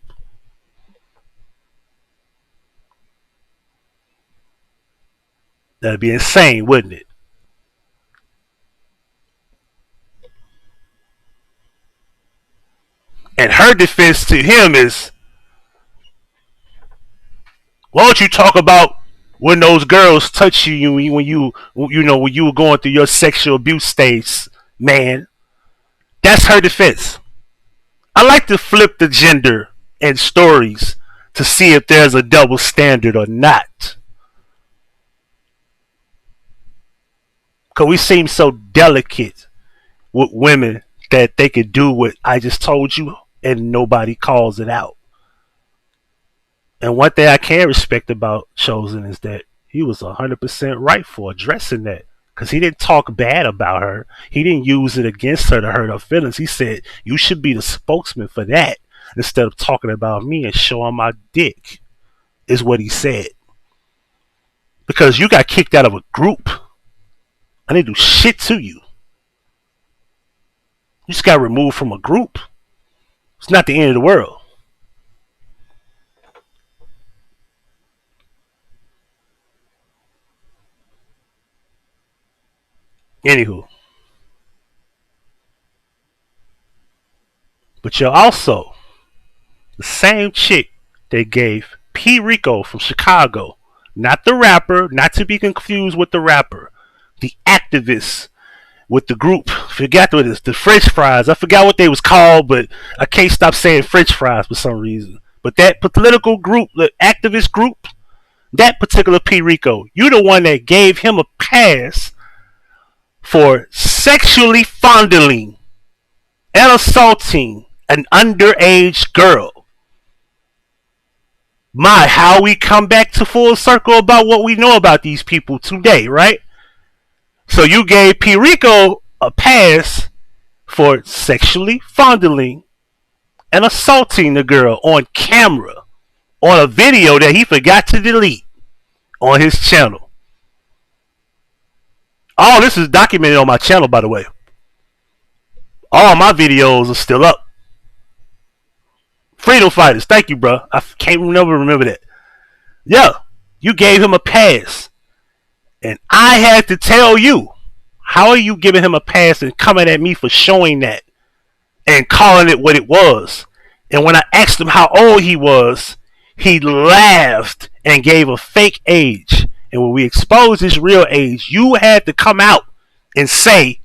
That'd be insane, wouldn't it? And her defense to him is, why don't you talk about when those girls touch you when you were going through your sexual abuse stage, man? That's her defense. I like to flip the gender and stories to see if there's a double standard or not. Because we seem so delicate with women that they could do what I just told you and nobody calls it out. And one thing I can respect about Chosen is that he was 100% right for addressing that. Because he didn't talk bad about her. He didn't use it against her to hurt her feelings. He said, you should be the spokesman for that instead of talking about me and showing my dick, is what he said. Because you got kicked out of a group. I didn't do shit to you. You just got removed from a group. It's not the end of the world. Anywho. But you're also the same chick they gave P. Rico from Chicago. Not the rapper, not to be confused with the rapper. The activist with the group. Forgot what it is. The French fries. I forgot what they was called, but I can't stop saying French fries for some reason. But that political group, the activist group, that particular P. Rico, you the one that gave him a pass for sexually fondling and assaulting an underage girl. My, how we come back to full circle about what we know about these people today, right? So you gave P. Rico a pass for sexually fondling and assaulting the girl on camera on a video that he forgot to delete on his channel. All this is documented on my channel, by the way. All my videos are still up. Freedom fighters, thank you, bro. I can't remember that. Yeah, you gave him a pass. And I had to tell you, how are you giving him a pass and coming at me for showing that and calling it what it was? And when I asked him how old he was, he laughed and gave a fake age. And when we exposed his real age, you had to come out and say,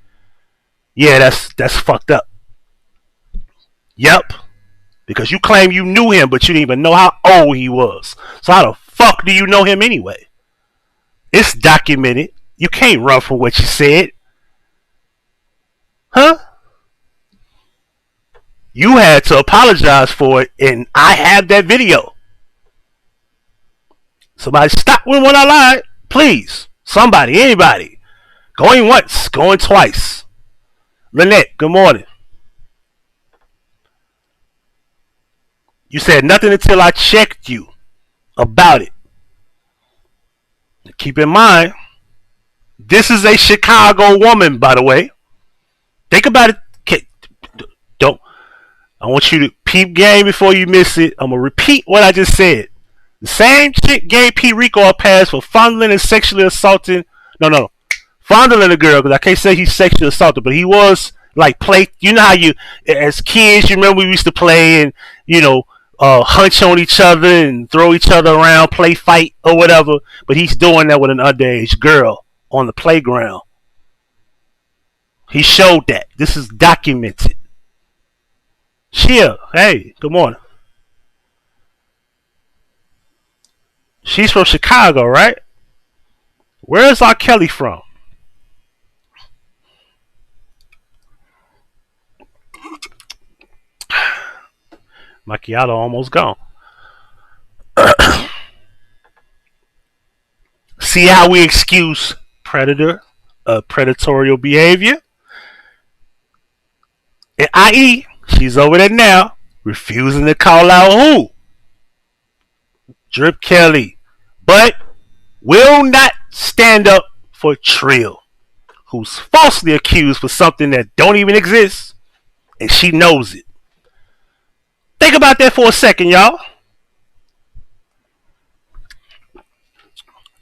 yeah, that's fucked up. Yep. Because you claim you knew him, but you didn't even know how old he was. So how the fuck do you know him anyway? It's documented. You can't run from what you said. Huh? You had to apologize for it, and I have that video. Somebody stop me when I lied. Please. Somebody, anybody. Going once, going twice. Lynette, good morning. You said nothing until I checked you about it. Keep in mind, this is a Chicago woman, by the way. Think about it. Don't. I want you to peep game before you miss it. I'm going to repeat what I just said. The same chick gave P. Rico a pass for fondling and sexually assaulting. No. Fondling a girl, because I can't say he's sexually assaulted, but he was Like play, you know how you, as kids, you remember we used to play and, you know, hunch on each other and throw each other around, play fight or whatever. But he's doing that with an underage girl on the playground. He showed that. This is documented. Shia, hey, good morning. She's from Chicago, right? Where is R. Kelly from? Macchiato almost gone. See how we excuse predatorial behavior? And i.e., she's over there now, refusing to call out who? Drip Kelly. But will not stand up for Trill, who's falsely accused for something that don't even exist, and she knows it. Think about that for a second, y'all.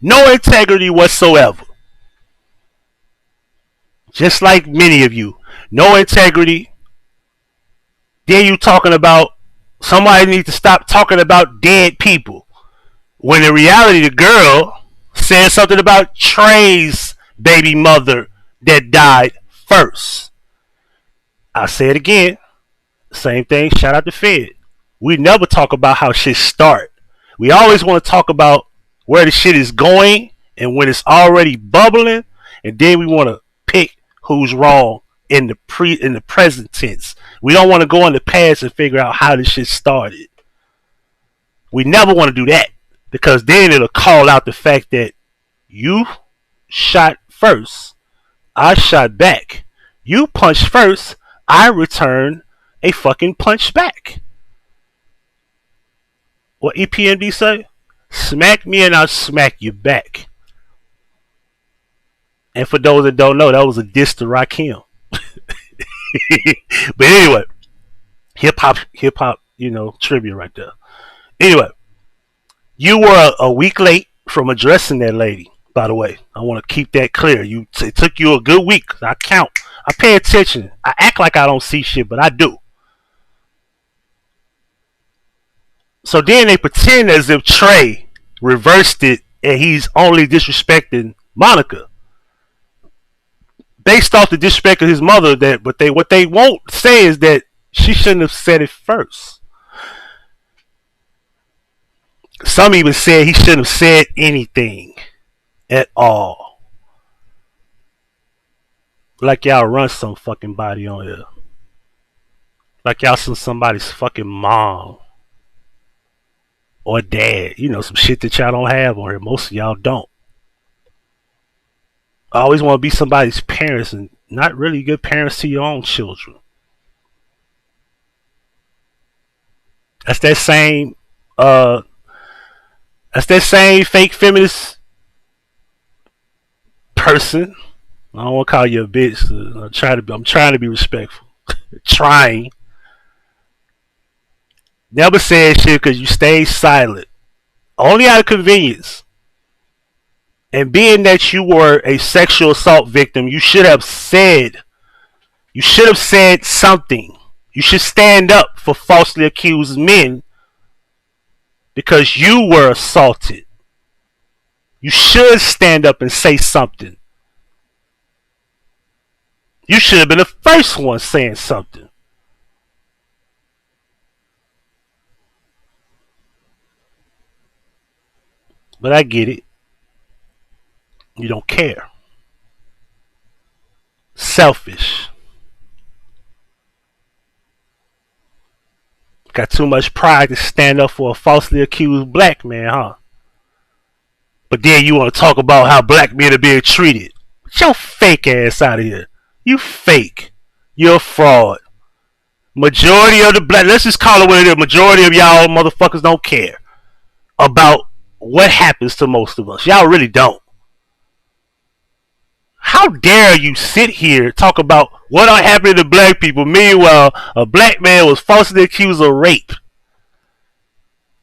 No integrity whatsoever. Just like many of you. No integrity. Then you talking about somebody needs to stop talking about dead people. When in reality, the girl said something about Trey's baby mother that died first. I say it again. Same thing. Shout out to Fed. We never talk about how shit start. We always want to talk about where the shit is going and when it's already bubbling, and then we want to pick who's wrong in the present tense. We don't want to go in the past and figure out how this shit started. We never want to do that, because then it'll call out the fact that you shot first, I shot back. You punched first, I returned a fucking punch back. What EPMD say? Smack me and I'll smack you back. And for those that don't know, that was a diss to Rakim. But anyway, hip hop, you know, trivia right there. Anyway, you were a week late from addressing that lady. By the way, I want to keep that clear. It took you a good week. I count. I pay attention. I act like I don't see shit, but I do. So then they pretend as if Trey reversed it and he's only disrespecting Monica based off the disrespect of his mother. But what they won't say is that she shouldn't have said it first. Some even said he shouldn't have said anything at all. Like y'all run some fucking body on here. Like y'all somebody's fucking mom or dad. You know, some shit that y'all don't have on here. Most of y'all don't. I always want to be somebody's parents and not really good parents to your own children. That's that same fake feminist person. I don't want to call you a bitch. I'm trying to be respectful. Trying. Never said shit because you stayed silent. Only out of convenience. And being that you were a sexual assault victim, you should have said something. You should stand up for falsely accused men because you were assaulted. You should stand up and say something. You should have been the first one saying something. But I get it. You don't care. Selfish. Got too much pride to stand up for a falsely accused black man, huh? But then you want to talk about how black men are being treated. Get your fake ass out of here. You fake. You're a fraud. Majority of the black, let's just call it what it is. Majority of y'all motherfuckers don't care about what happens to most of us. Y'all really don't. How dare you sit here talk about what happened to black people? Meanwhile, a black man was falsely accused of rape.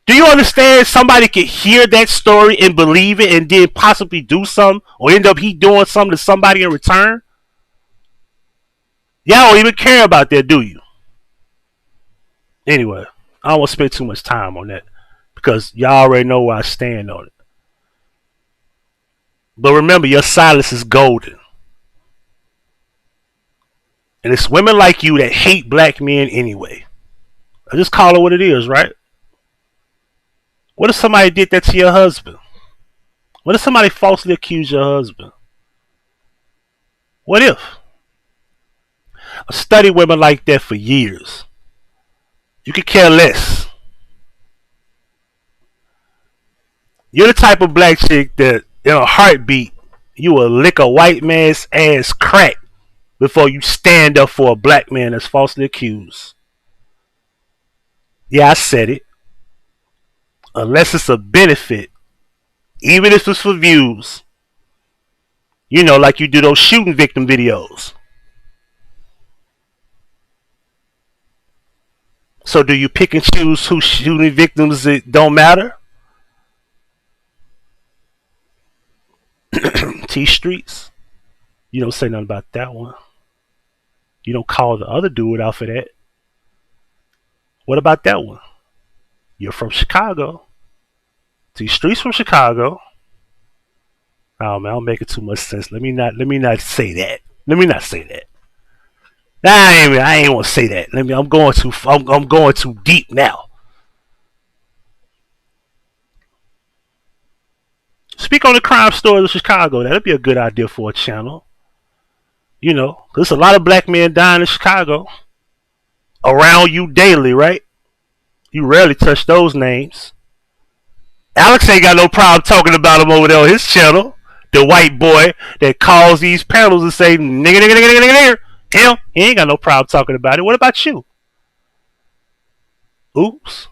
Do you understand somebody could hear that story and believe it and then possibly do something or end up he doing something to somebody in return? Y'all don't even care about that, do you? Anyway, I don't want to spend too much time on that because y'all already know where I stand on it. But remember, your silence is golden. And it's women like you that hate black men anyway. I just call it what it is, right? What if somebody did that to your husband? What if somebody falsely accused your husband? What if? I studied women like that for years. You could care less. You're the type of black chick that in a heartbeat you will lick a white man's ass crack before you stand up for a black man that's falsely accused. Yeah, I said it. Unless it's a benefit, even if it's for views. You know, like you do those shooting victim videos. So do you pick and choose who shooting victims that don't matter? T Streets. You don't say nothing about that one. You don't call the other dude out for that. What about that one? You're from Chicago. T Streets from Chicago. Oh man, I'm making too much sense. Let me not say that. Let me not say that. I ain't want to say that. I'm going too deep now. Speak on the crime stories of Chicago. That'd be a good idea for a channel. You know, there's a lot of black men dying in Chicago. Around you daily, right? You rarely touch those names. Alex ain't got no problem talking about him over there on his channel. The white boy that calls these panels and say nigga nigga nigga nigga nigga. Him, he ain't got no problem talking about it. What about you? Oops.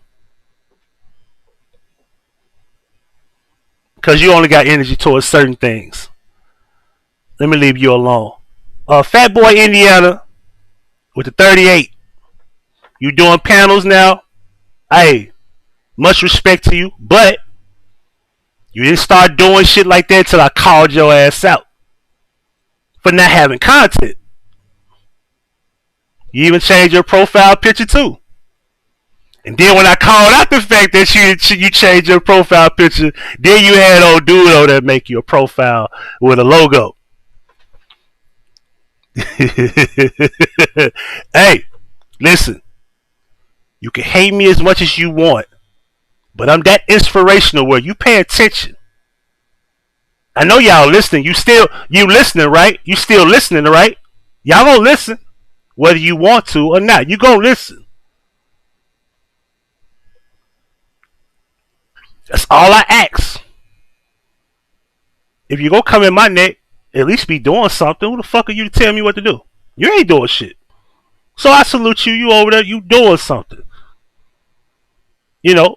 Because you only got energy towards certain things. Let me leave you alone. Fat Boy Indiana with the 38. You doing panels now? Hey, much respect to you, but you didn't start doing shit like that till I called your ass out for not having content. You even changed your profile picture too. And then when I called out the fact that you changed your profile picture, then you had old dude over there make you a profile with a logo. Hey, listen. You can hate me as much as you want, but I'm that inspirational where you pay attention. I know y'all listening. You listening, right? You still listening, right? Y'all gonna listen, whether you want to or not. You gonna listen. That's all I ask. If you gonna come in my neck, at least be doing something. Who the fuck are you to tell me what to do? You ain't doing shit. So I salute you. You over there, you doing something. You know,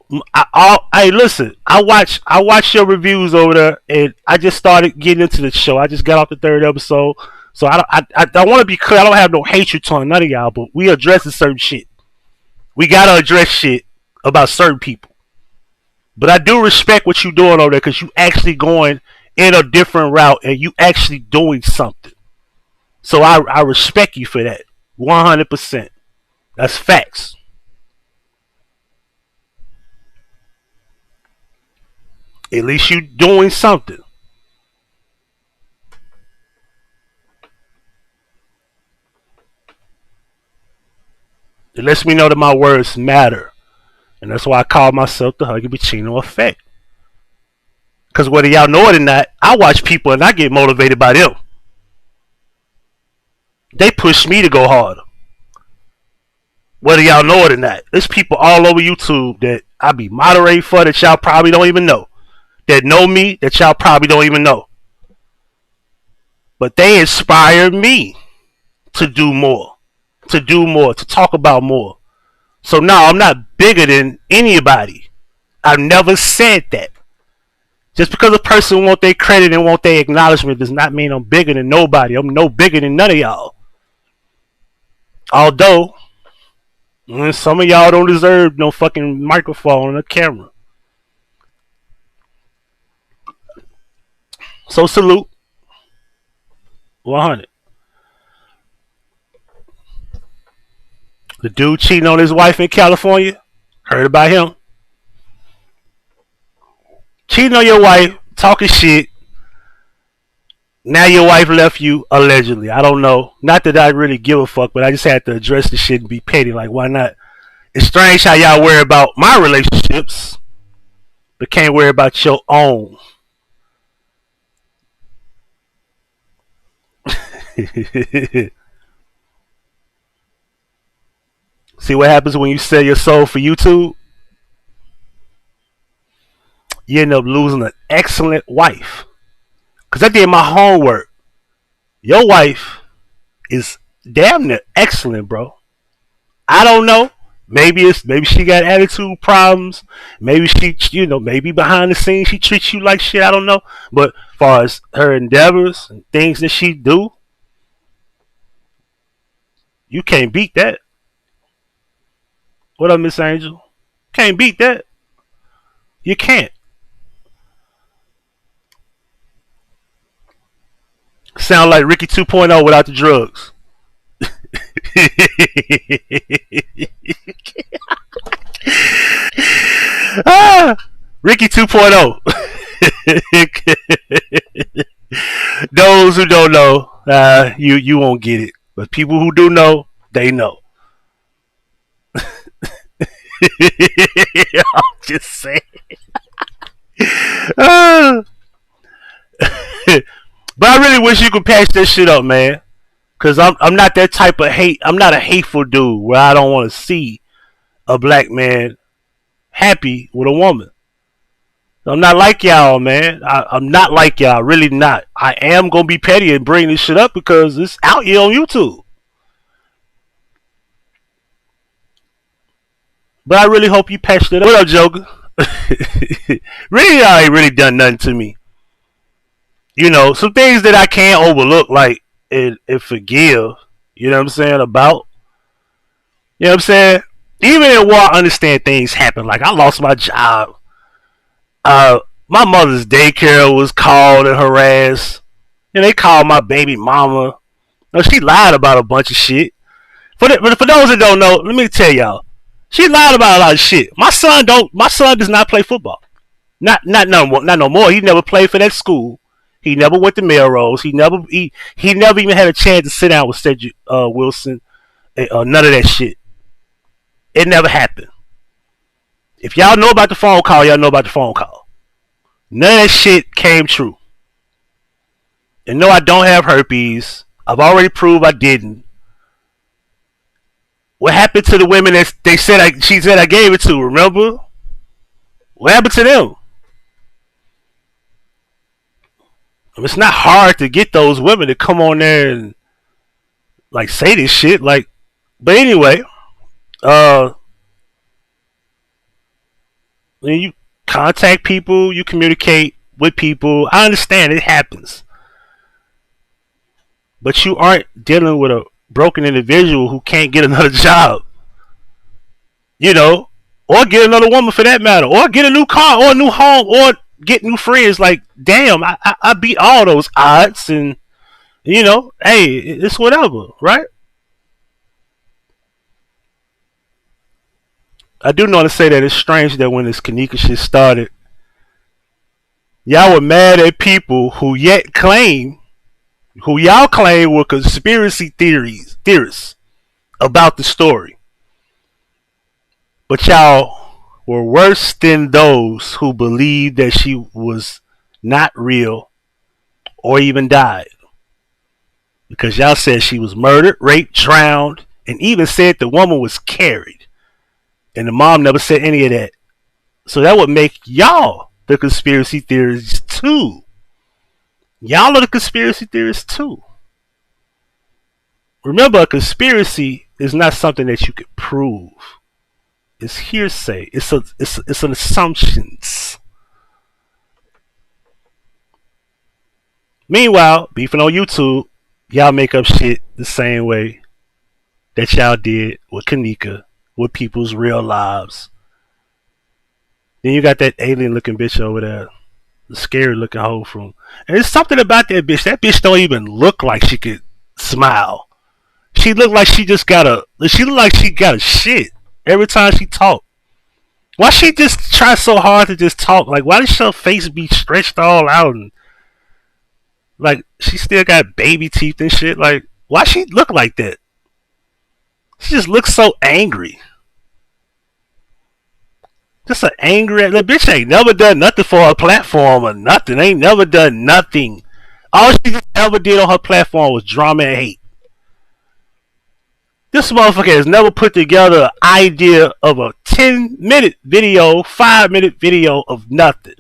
listen. I watch your reviews over there, and I just started getting into the show. I just got off the 3rd episode, so I want to be clear. I don't have no hatred toward none of y'all, but we addressing certain shit. We gotta address shit about certain people. But I do respect what you doing over there because you actually going in a different route and you actually doing something. So I respect you for that, 100%. That's facts. At least you doing something. It lets me know that my words matter. And that's why I call myself the Huggie Pacino effect. Because whether y'all know it or not, I watch people and I get motivated by them. They push me to go harder. Whether y'all know it or not. There's people all over YouTube that I be moderating for that y'all probably don't even know. That know me that y'all probably don't even know. But they inspire me to do more. To talk about more. So now I'm not bigger than anybody. I've never said that. Just because a person want their credit and want their acknowledgement does not mean I'm bigger than nobody. I'm no bigger than none of y'all. Although, some of y'all don't deserve no fucking microphone or camera. So salute. 100. The dude cheating on his wife in California. Heard about him? Cheating on your wife, talking shit. Now your wife left you allegedly. I don't know. Not that I really give a fuck, but I just had to address the shit and be petty. Like, why not? It's strange how y'all worry about my relationships, but can't worry about your own. See what happens when you sell your soul for YouTube? You end up losing an excellent wife. Because I did my homework. Your wife is damn near excellent, bro. I don't know. Maybe she got attitude problems. Maybe maybe behind the scenes she treats you like shit. I don't know. But as far as her endeavors and things that she do, you can't beat that. What up, Miss Angel? Can't beat that. You can't. Sound like Ricky 2.0 without the drugs. Ricky 2.0. Those who don't know, you won't get it. But people who do know, they know. I'm just saying. But I really wish you could patch that shit up, man. Cause I'm not that type of hate. I'm not a hateful dude where I don't want to see a black man happy with a woman. I'm not like y'all, man. I'm not like y'all. Really not. I am gonna be petty and bring this shit up because it's out here on YouTube. But I really hope you patched it up. What up, Joker? Really, y'all ain't really done nothing to me. You know, some things that I can't overlook, like and forgive. You know what I'm saying? About. You know what I'm saying? Even in war, I understand things happen. Like I lost my job. My mother's daycare was called and harassed. And they called my baby mama. No, she lied about a bunch of shit. For those that don't know, let me tell y'all. She lied about a lot of shit. My son does not play football. Not no more. He never played for that school. He never went to Melrose. He never even had a chance to sit down with Cedric Wilson. None of that shit. It never happened. If y'all know about the phone call, y'all know about the phone call. None of that shit came true. And no, I don't have herpes. I've already proved I didn't. What happened to the women that she said I gave it to? Remember? What happened to them? It's not hard to get those women to come on there and like say this shit. Like, but anyway, when you contact people, you communicate with people. I understand it happens, but you aren't dealing with a broken individual who can't get another job. You know, or get another woman for that matter, or get a new car, or a new home, or get new friends. Like, damn, I beat all those odds, and you know, hey, it's whatever, right? I do want to say that it's strange that when this Kanika shit started, y'all were mad at people who y'all claim were conspiracy theorists about the story. But y'all were worse than those who believed that she was not real or even died. Because y'all said she was murdered, raped, drowned, and even said the woman was carried. And the mom never said any of that. So that would make y'all the conspiracy theorists too. Y'all are the conspiracy theorists too. Remember, a conspiracy is not something that you could prove. It's hearsay. It's an assumptions. Meanwhile, beefing on YouTube, y'all make up shit the same way that y'all did with Kanika, with people's real lives. Then you got that alien looking bitch over there, the scary looking hoe from. And there's something about that bitch. That bitch don't even look like she could smile. She looked like she just got a. She looked like she got a shit every time she talked. Why she just try so hard to just talk? Like, why does her face be stretched all out and like she still got baby teeth and shit? Like, why she look like that? She just looks so angry. Just an angry. The bitch ain't never done nothing for her platform or nothing. Ain't never done nothing. All she ever did on her platform was drama and hate. This motherfucker has never put together an idea of a 10-minute video, 5-minute video of nothing.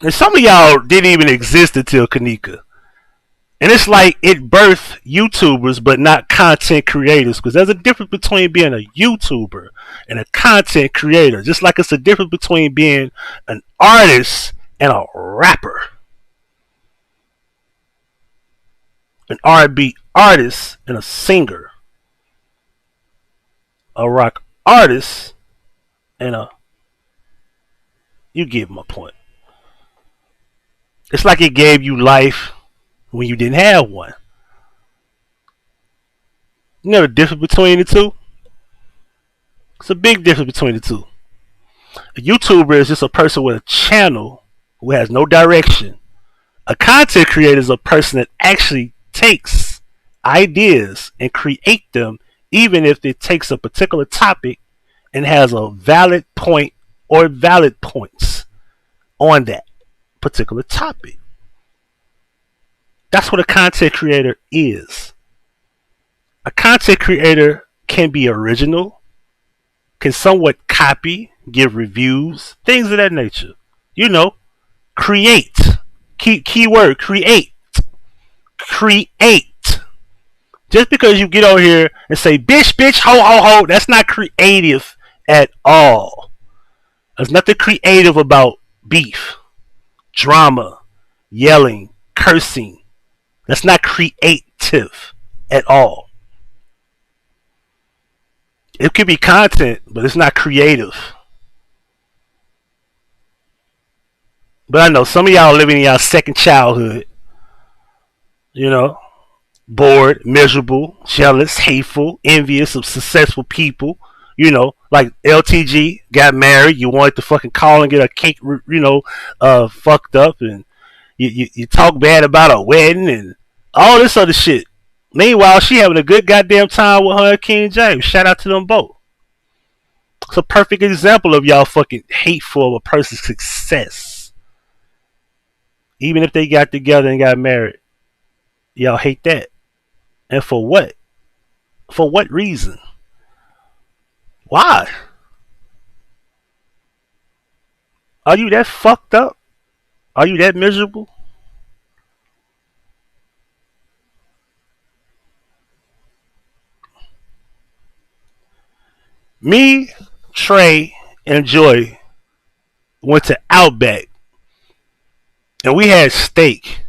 And some of y'all didn't even exist until Kanika. And it's like it birthed YouTubers, but not content creators. Because there's a difference between being a YouTuber and a content creator. Just like it's a difference between being an artist and a rapper. An R&B artist and a singer. A rock artist and a... You get my point. It's like it gave you life when you didn't have one. You know the difference between the two? It's a big difference between the two. A YouTuber is just a person with a channel who has no direction. A content creator is a person that actually takes ideas and create them, even if it takes a particular topic and has a valid point or valid points on that particular topic. That's what a content creator is. A content creator can be original, can somewhat copy, give reviews, things of that nature. You know, create. Keyword, create. Create. Just because you get over here and say, bitch, bitch, ho, ho, ho, that's not creative at all. There's nothing creative about beef, drama, yelling, cursing. That's not creative at all. It could be content, but it's not creative. But I know some of y'all living in y'all second childhood. You know, bored, miserable, jealous, hateful, envious of successful people. You know, like LTG got married. You wanted to fucking call and get a cake, you know, fucked up, and you talk bad about a wedding and all this other shit. Meanwhile, she having a good goddamn time with her and King James. Shout out to them both. It's a perfect example of y'all fucking hateful of a person's success. Even if they got together and got married, y'all hate that. And for what? For what reason? Why? Are you that fucked up? Are you that miserable? Me, Trey, and Joy went to Outback and we had steak.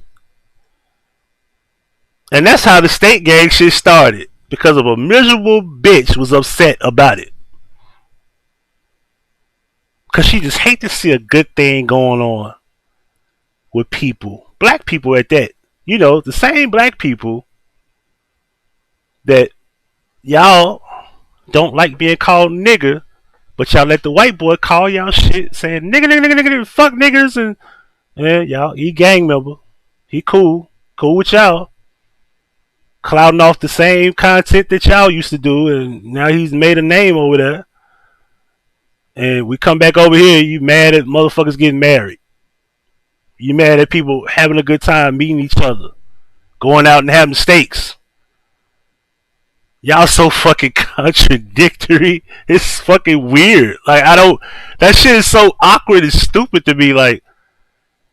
And that's how the steak gang shit started. Because of a miserable bitch was upset about it. Because she just hate to see a good thing going on with people. Black people at that. You know, the same black people that y'all don't like being called nigger, but y'all let the white boy call y'all shit, saying nigga, nigga, nigga, nigga, fuck niggers, and y'all, he gang member. He cool with y'all. Clouding off the same content that y'all used to do, and now he's made a name over there. And we come back over here, you mad at motherfuckers getting married. You mad at people having a good time meeting each other, going out and having steaks. Y'all so fucking contradictory. It's fucking weird. Like, that shit is so awkward and stupid to me. Like,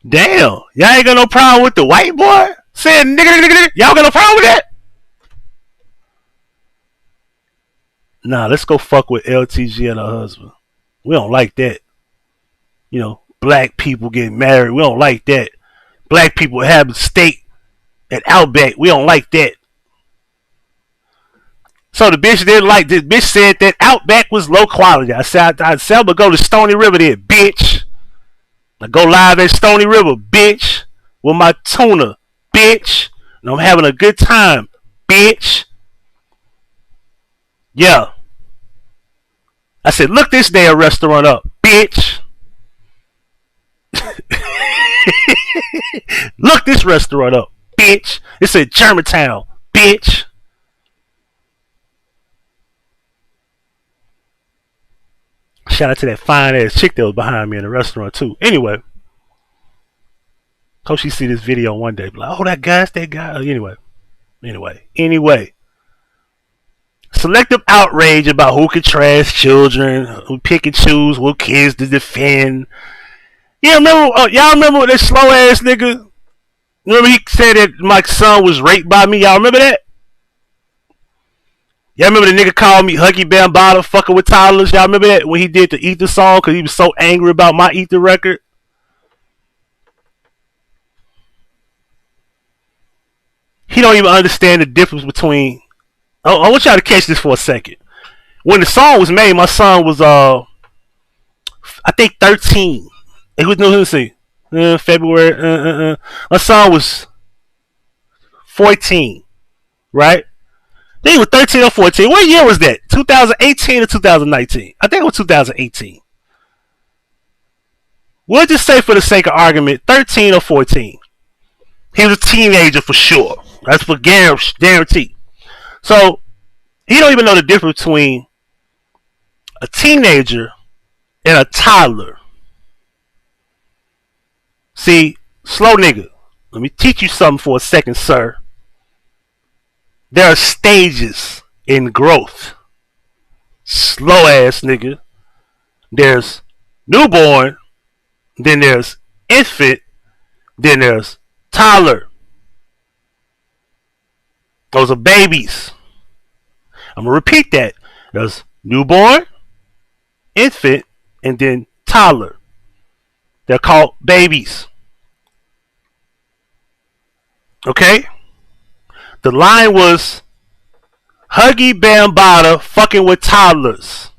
damn, y'all ain't got no problem with the white boy saying nigga, nigga, nigga. Y'all got no problem with that? Nah, let's go fuck with LTG and her husband. We don't like that. You know, black people getting married. We don't like that. Black people having steak at Outback. We don't like that. So the bitch didn't like this. Bitch said that Outback was low quality. I said, I'm gonna go to Stony River there, bitch. I go live at Stony River, bitch, with my tuna, bitch. and I'm having a good time, bitch. Yeah. I said, look this damn restaurant up, bitch. Look this restaurant up, bitch. It said Germantown, bitch. Shout out to that fine ass chick that was behind me in the restaurant too. Anyway, hope she see this video one day. Be like, oh, that guy's that guy. Anyway. Selective outrage about who can trash children, who pick and choose what kids to defend. Yeah, y'all remember that slow ass nigga? Remember he said that my son was raped by me? Y'all remember that? Y'all remember the nigga called me Huggie Bambada fucking with toddlers? Y'all remember that when he did the Ether song because he was so angry about my Ether record? He don't even understand the difference between... I want y'all to catch this for a second. When the song was made, my son was I think 13. It was, let's see, February. My son was 14, right? Then he was 13 or 14. What year was that? 2018 or 2019? I think it was 2018. We'll just say for the sake of argument, 13 or 14. He was a teenager for sure. That's for guarantee. So he don't even know the difference between a teenager and a toddler. See, slow nigga, let me teach you something for a second, sir. There are stages in growth. Slow ass nigga. There's newborn, then there's infant, then there's toddler. Those are babies. I'm going to repeat that. There's newborn, infant, and then toddler. They're called babies. Okay? The line was Huggie Bambada fucking with toddlers.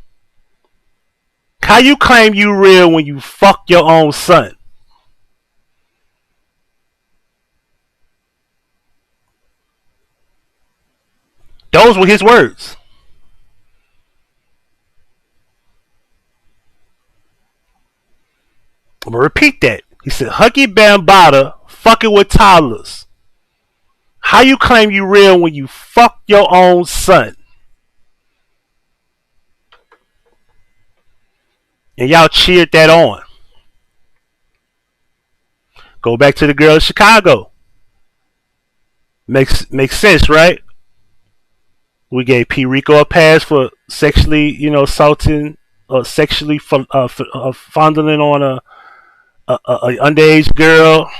How you claim you real when you fuck your own son? Those were his words. I'm going to repeat that. He said, Huggie Bambada fucking with toddlers. How you claim you real when you fuck your own son? And y'all cheered that on. Go back to the girl in Chicago. Makes sense, right? We gave P. Rico a pass for sexually, assaulting or sexually fondling on a underage girl.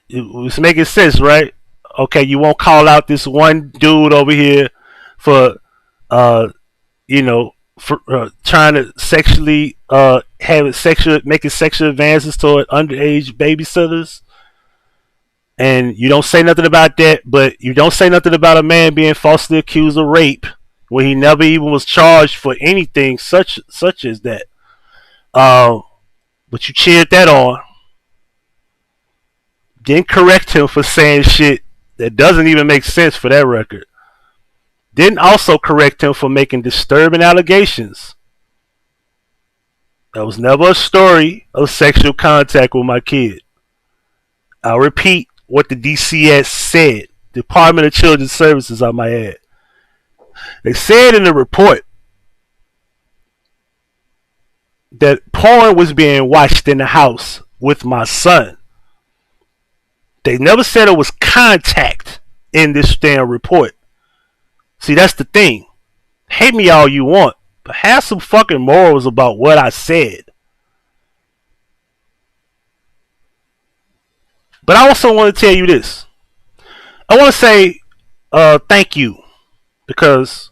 It was making sense, right? Okay, you won't call out this one dude over here for, trying to sexually making sexual advances toward underage babysitters. And you don't say nothing about that, but you don't say nothing about a man being falsely accused of rape when he never even was charged for anything such as that. But you cheered that on. Didn't correct him for saying shit that doesn't even make sense for that record. Didn't also correct him for making disturbing allegations. That was never a story of sexual contact with my kid. I'll repeat what the DCS said. Department of Children's Services, I might add. They said in the report that porn was being watched in the house with my son. They never said it was contact in this damn report. See, that's the thing. Hate me all you want, but have some fucking morals about what I said. But I also want to tell you this. I want to say thank you because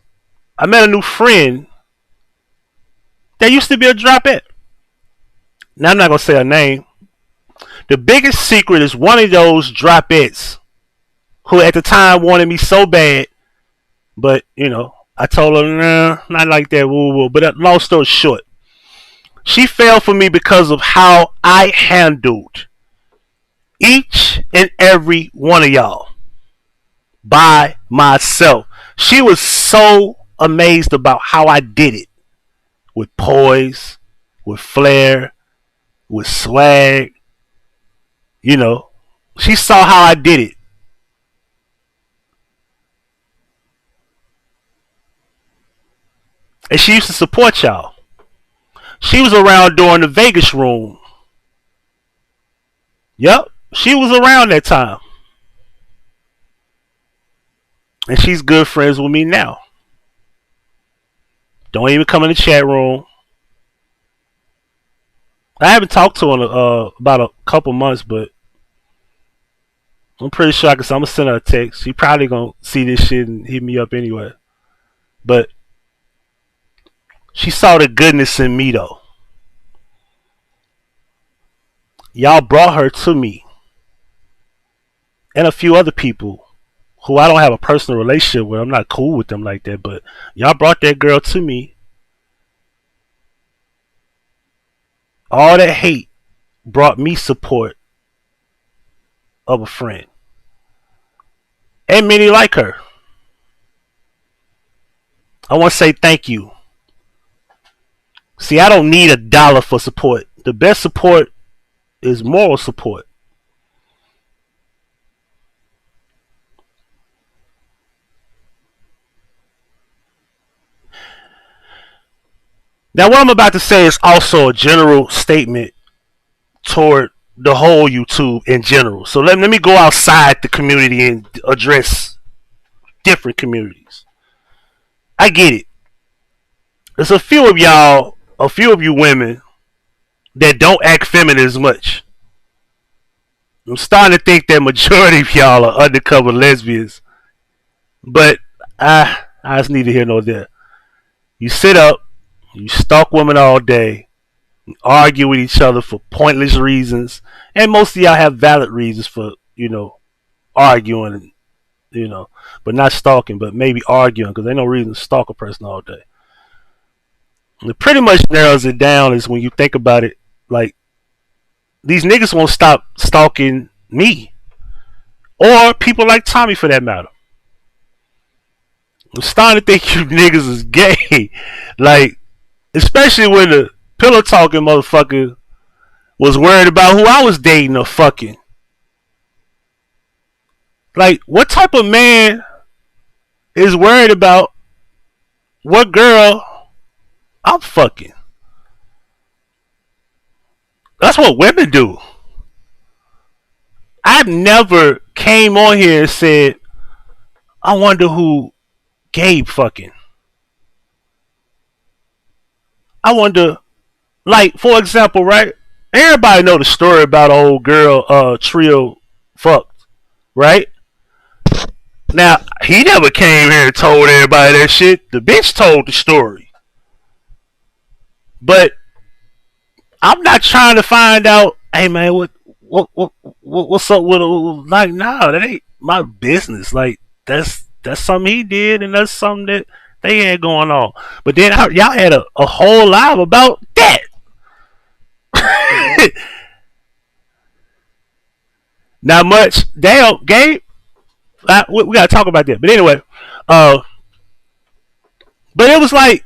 I met a new friend that used to be a dropette. Now I'm not going to say her name. The biggest secret is one of those dropettes who at the time wanted me so bad, but I told her, nah, not like that, woo. But long story short, she fell for me because of how I handled Each and every one of y'all by myself. She was so amazed about how I did it with poise, with flair, with swag. You know, she saw how I did it. And she used to support y'all. She was around during the Vegas room. Yep, she was around that time. And she's good friends with me now. Don't even come in the chat room. I haven't talked to her in about a couple months, but I'm pretty sure I'm going to send her a text. She probably going to see this shit and hit me up anyway. But she saw the goodness in me, though. Y'all brought her to me. And a few other people who I don't have a personal relationship with. I'm not cool with them like that. But y'all brought that girl to me. All that hate brought me support of a friend. And many like her. I want to say thank you. See, I don't need $1 for support. The best support is moral support. Now, what I'm about to say is also a general statement toward the whole YouTube in general. So let me go outside the community and address different communities. I get it. There's a few of y'all, a few of you women that don't act feminine as much. I'm starting to think that majority of y'all are undercover lesbians. But I just need to hear no there. You sit up, you stalk women all day, you argue with each other for pointless reasons, and most of y'all have valid reasons for, arguing, but not stalking, but maybe arguing, because ain't no reason to stalk a person all day. And it pretty much narrows it down is when you think about it, like, these niggas won't stop stalking me. Or people like Tommy for that matter. I'm starting to think you niggas is gay. Like, especially when the pillow talking motherfucker was worried about who I was dating or fucking. Like, what type of man is worried about what girl I'm fucking? That's what women do. I've never came on here and said, I wonder who Gabe fucking. I wonder, like, for example, right? Everybody know the story about old girl Trio fucked, right? Now, he never came here and told everybody that shit. The bitch told the story. But I'm not trying to find out, hey man, what's up with, like, nah, that ain't my business. Like, that's something he did, and that's something that they had going on. But then y'all had a whole live about that. Not much. Damn, Gabe. We gotta talk about that. But anyway, but it was like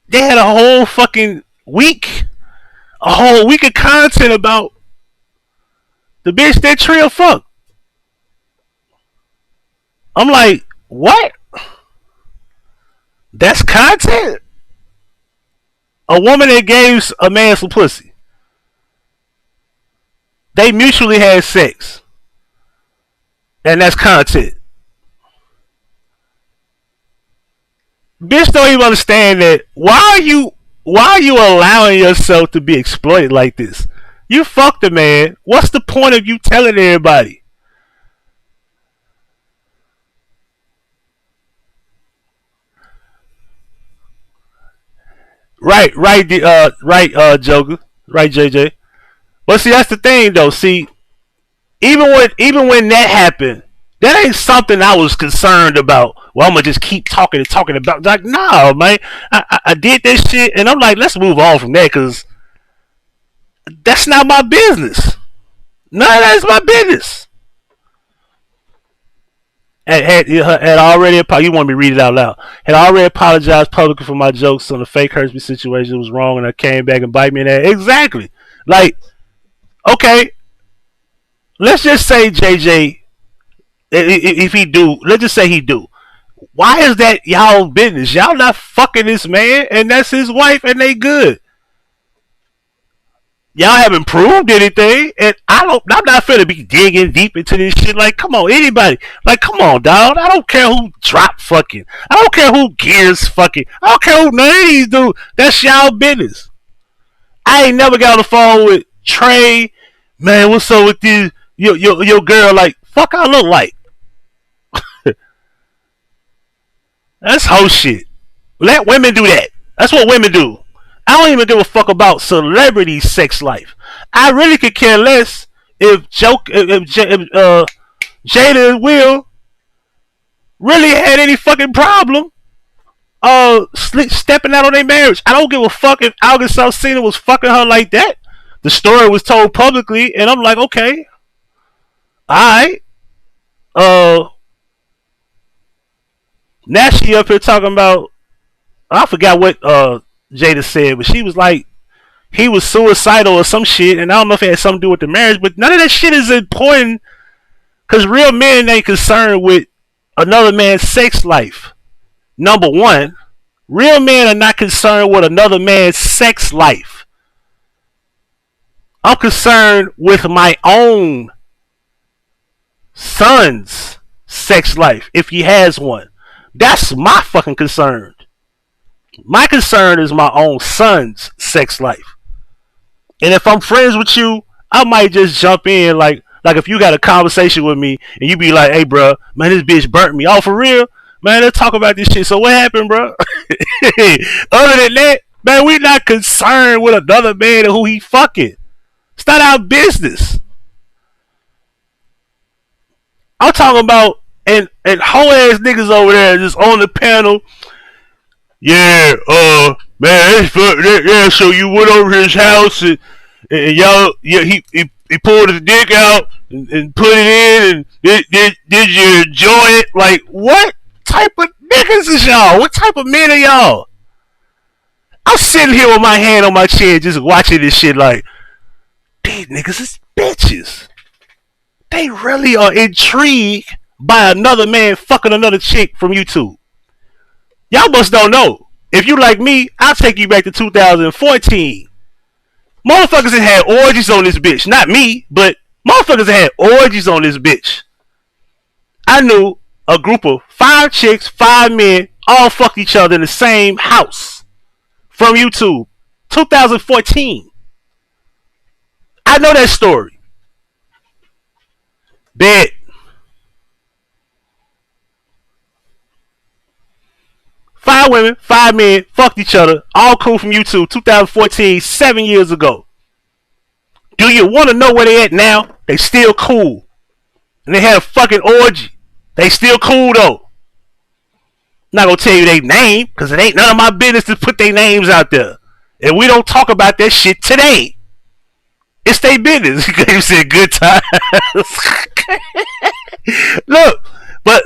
they had a whole fucking week, a whole week of content about the bitch that Trio fucked. I'm like, what? That's content? A woman that gave a man some pussy. They mutually had sex. And that's content. Bitch don't even understand that. Why are you allowing yourself to be exploited like this? You fucked a man. What's the point of you telling everybody? Right, Joker. Right, JJ. But see, that's the thing though. See, even when that happened, that ain't something I was concerned about. Well, I'm gonna just keep talking about. Like, nah, man, I did this shit, and I'm like, let's move on from that, cause that's not my business. None of that is my business. Had already you want me to read it out loud? Had already apologized publicly for my jokes on the fake Hersby situation. It was wrong, and I came back and bite me in that. Exactly. Like, okay, let's just say JJ, if he do, let's just say he do. Why is that y'all business? Y'all not fucking this man, and that's his wife, and they good. Y'all haven't proved anything, and I'm not finna be digging deep into this shit. Like, come on, anybody. Like, come on, dog. I don't care who drop fucking. I don't care who gears fucking. I don't care who none of these do. That's y'all business. I ain't never got on the phone with Trey. Man, what's up with this? Your girl, like, fuck I look like. That's hoe shit. Let women do that. That's what women do. I don't even give a fuck about celebrity sex life. I really could care less if Jada and Will really had any fucking problem stepping out on their marriage. I don't give a fuck if August Alsina was fucking her like that. The story was told publicly, and I'm like, okay, alright. Now she up here talking about, I forgot what Jada said, but she was like, he was suicidal or some shit, and I don't know if it had something to do with the marriage, but none of that shit is important, because real men ain't concerned with another man's sex life. Number one, real men are not concerned with another man's sex life. I'm concerned with my own son's sex life, if he has one. That's my fucking concern. My concern is my own son's sex life. And if I'm friends with you, I might just jump in, like if you got a conversation with me and you be like, hey, bro, man, this bitch burnt me. Oh, for real? Man, let's talk about this shit. So what happened, bro? Other than that, man, we not concerned with another man and who he fucking. It's not our business. I'm talking about and whole ass niggas over there just on the panel. Yeah, man, yeah. So you went over his house and y'all, yeah, he pulled his dick out and put it in, and did you enjoy it? Like, what type of niggas is y'all? What type of men are y'all? I'm sitting here with my hand on my chin, just watching this shit. Like, these niggas is bitches. They really are intrigued by another man fucking another chick from YouTube. Y'all must don't know. If you like me, I'll take you back to 2014. Motherfuckers that had orgies on this bitch. Not me, but motherfuckers that had orgies on this bitch. I knew a group of 5 chicks, 5 men, all fucked each other in the same house. From YouTube. 2014. I know that story. Bet. 5 women, 5 men, fucked each other, all cool from YouTube, 2014, 7 years ago. Do you want to know where they at now? They still cool. And they had a fucking orgy. They still cool though. Not gonna tell you their name, because it ain't none of my business to put their names out there. And we don't talk about that shit today. It's their business. You said good times. Look, but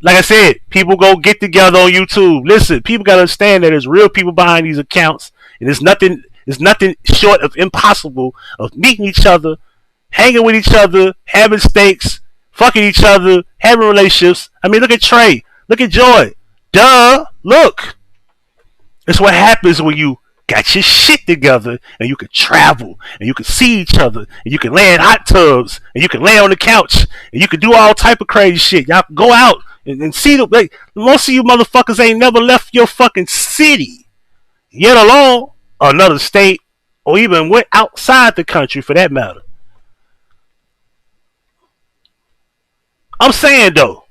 like I said, people go get together on YouTube. Listen, people gotta understand that there's real people behind these accounts, and it's nothing short of impossible of meeting each other, hanging with each other, having steaks, fucking each other, having relationships. I mean, look at Trey, look at Joy. Duh, look. It's what happens when you got your shit together and you can travel and you can see each other and you can lay in hot tubs and you can lay on the couch and you can do all type of crazy shit. Y'all can go out and see the, like, most of you motherfuckers ain't never left your fucking city, yet alone another state, or even went outside the country for that matter. I'm saying though,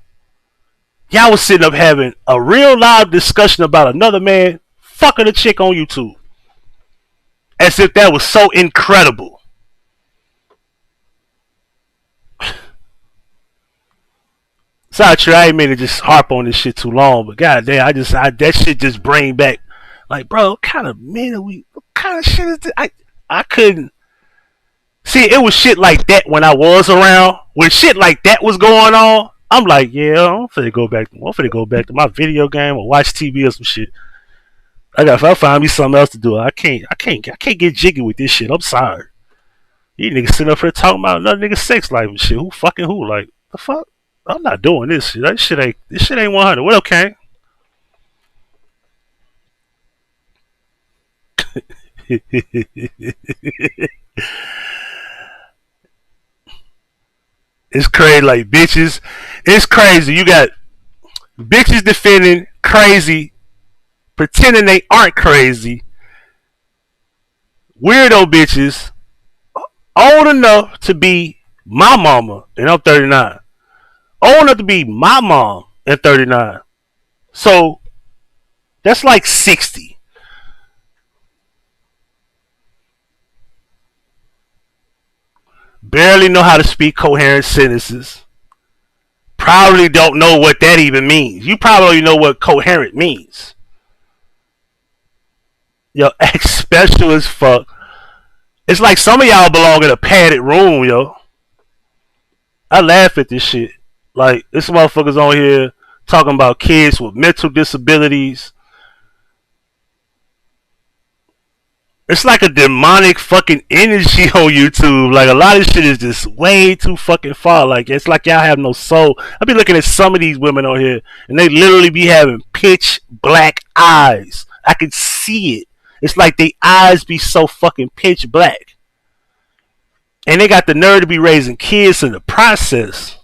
y'all was sitting up having a real live discussion about another man fucking a chick on YouTube. As if that was so incredible. Sorry, Trey, I ain't mean to just harp on this shit too long, but goddamn, that shit just bring back, like, bro, what kind of men are we? What kind of shit is this? I couldn't. See, it was shit like that when I was around. When shit like that was going on, I'm like, yeah, I'm finna go back. I'm finna go back to my video game or watch TV or some shit. I'll find me something else to do. I can't get jiggy with this shit. I'm sorry. You niggas sitting up here talking about another nigga's sex life and shit. Who fucking who? Like the fuck? I'm not doing this shit. This shit ain't 100. Well, okay. It's crazy, like bitches. It's crazy. You got bitches defending crazy, pretending they aren't crazy. Weirdo bitches, old enough to be my mama, and I'm 39. Old enough to be my mom, and 39. So that's like 60. Barely know how to speak coherent sentences. Probably don't know what that even means. You probably know what coherent means. Yo, act special as fuck. It's like some of y'all belong in a padded room, yo. I laugh at this shit. Like, this motherfuckers on here talking about kids with mental disabilities. It's like a demonic fucking energy on YouTube. Like, a lot of shit is just way too fucking far. Like, it's like y'all have no soul. I be looking at some of these women on here, and they literally be having pitch black eyes. I can see it. It's like they eyes be so fucking pitch black. And they got the nerve to be raising kids in the process.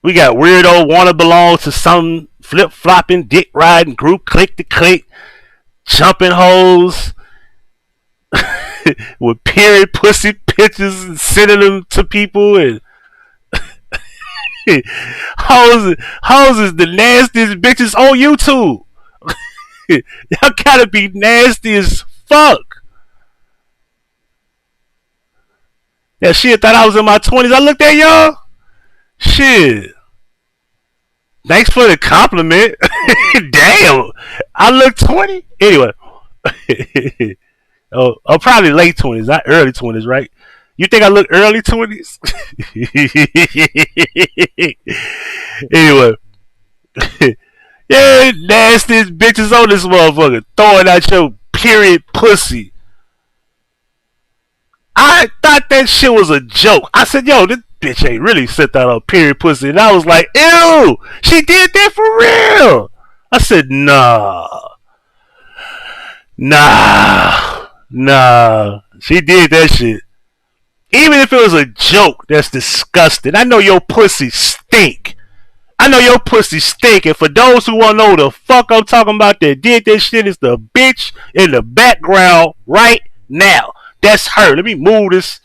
We got weirdo wanna belong to some flip flopping, dick riding group, click to click, jumping hoes with period pussy pictures and sending them to people, and hoes is the nastiest bitches on YouTube. Y'all gotta be nasty as fuck. Yeah, shit, thought I was in my 20s. I looked at y'all. Shit. Thanks for the compliment. Damn. I look 20? Anyway. Oh, probably late 20s, not early 20s, right? You think I look early 20s? Anyway. Yeah, nastiest bitches on this motherfucker. Throwing out your period pussy. I thought that shit was a joke. I said, yo, this bitch ain't really sent out a period pussy. And I was like, ew, she did that for real. I said, nah. She did that shit. Even if it was a joke, that's disgusting. I know your pussy stink. And for those who want to know the fuck I'm talking about that did that shit, is the bitch in the background right now. That's her. Let me move this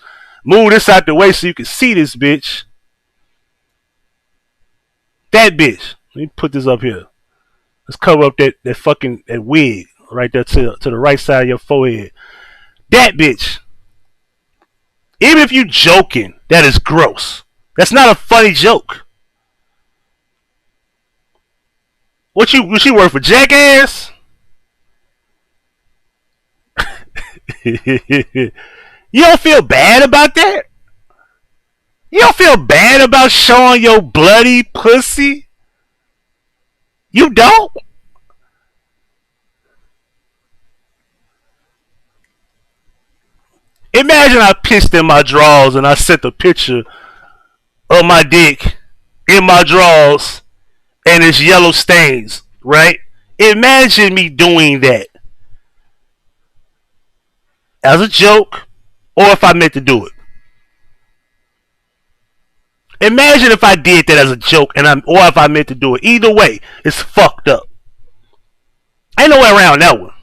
out the way so you can see this bitch. That bitch. Let me put this up here. Let's cover up that fucking that wig right there to the right side of your forehead. That bitch. Even if you joking, that is gross. That's not a funny joke. What she work for, Jackass? You don't feel bad about that? You don't feel bad about showing your bloody pussy? You don't? Imagine I pissed in my drawers and I sent a picture of my dick in my drawers and it's yellow stains, right? Imagine me doing that as a joke, or if I meant to do it. Imagine if I did that as a joke, or if I meant to do it. Either way, it's fucked up. Ain't no way around that one.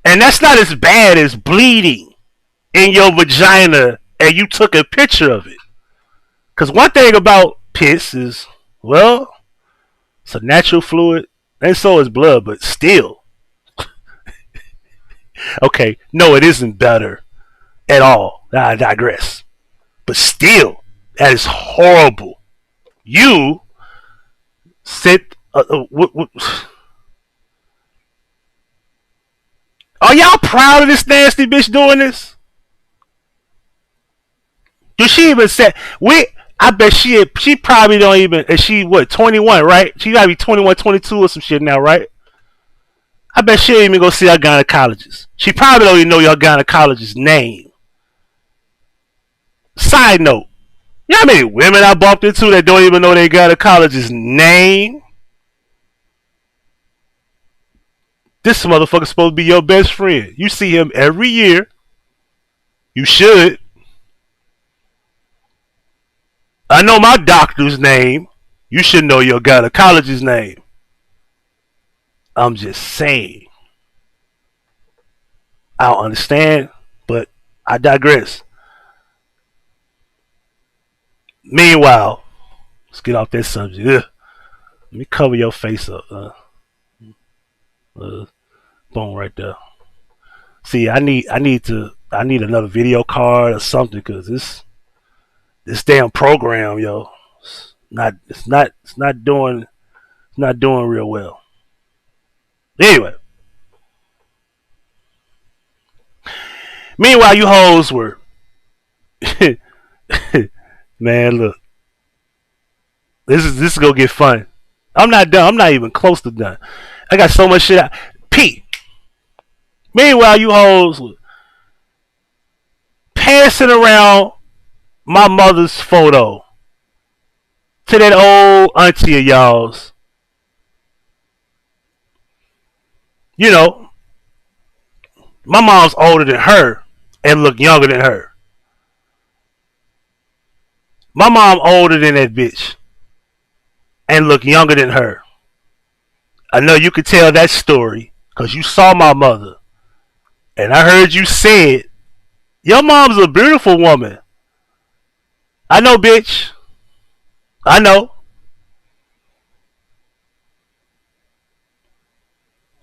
And that's not as bad as bleeding in your vagina and you took a picture of it. Because one thing about piss is, well, it's a natural fluid, and so is blood, but still. Okay, no, it isn't better at all. I digress. But still, that is horrible. You sit. Oh, Are y'all proud of this nasty bitch doing this? Does she even say I bet she probably don't even. And she what 21, right? She gotta be 21, 22 or some shit now, right? I bet she ain't even go see our gynecologist. She probably don't even know your gynecologist's name. Side note, you know how many women I bumped into that don't even know their gynecologist's name? This motherfucker's supposed to be your best friend. You see him every year. You should. I know my doctor's name. You should know your gynecologist's name. I'm just saying. I don't understand, but I digress. Meanwhile, let's get off that subject. Ugh. Let me cover your face up. Boom, right there. See, I need another video card or something because this damn program, yo, it's not doing real well. Anyway, meanwhile, you hoes were, man, look, this is gonna get fun. I'm not done. I'm not even close to done. I got so much shit out. P. Meanwhile, you hoes were passing around my mother's photo to that old auntie of y'all's. You know, my mom's older than her and look younger than her. My mom older than that bitch and look younger than her. I know you could tell that story because you saw my mother. And I heard you say it. Your mom's a beautiful woman. I know, bitch. I know.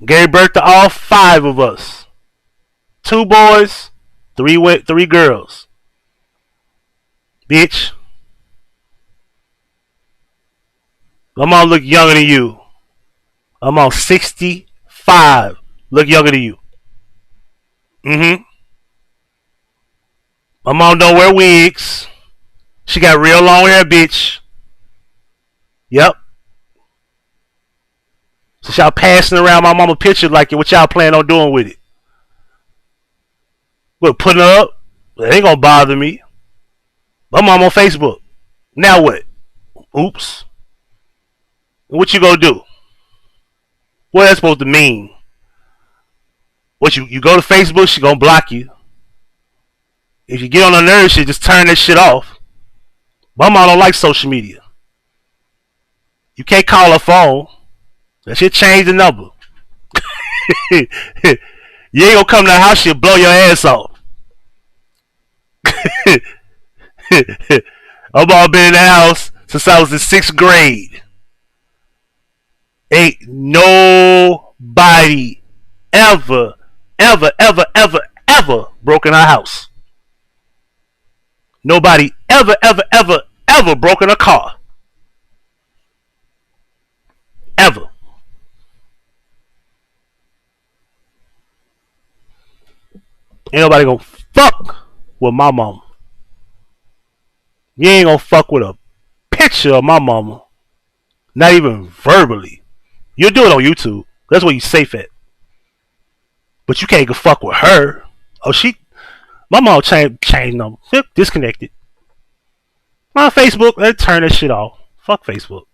Gave birth to all 5 of us. 2 boys, 3 girls. Bitch. My mom look younger than you. I'm on 65. Look younger than you. Mm-hmm. My mom don't wear wigs. She got real long hair, bitch. Yep. So y'all passing around my mama picture like what y'all plan on doing with it? What, putting her up? It ain't gonna bother me. My mom on Facebook. Now what? Oops. What you gonna do? What that's supposed to mean? What you go to Facebook, she gonna block you. If you get on her nerves, she just turn that shit off. My mom don't like social media. You can't call her phone. That shit change the number. You ain't gonna come to the house, she'll blow your ass off. I've all been in the house since I was in 6th grade. Ain't nobody ever broke in our house. Nobody ever broke in a car. Ever. Ain't nobody gonna fuck with my mama. You ain't gonna fuck with a picture of my mama. Not even verbally. You'll do it on YouTube. That's where you safe at. But you can't go fuck with her. Oh, my mom changed number. Disconnected. On Facebook, let's turn that shit off. Fuck Facebook.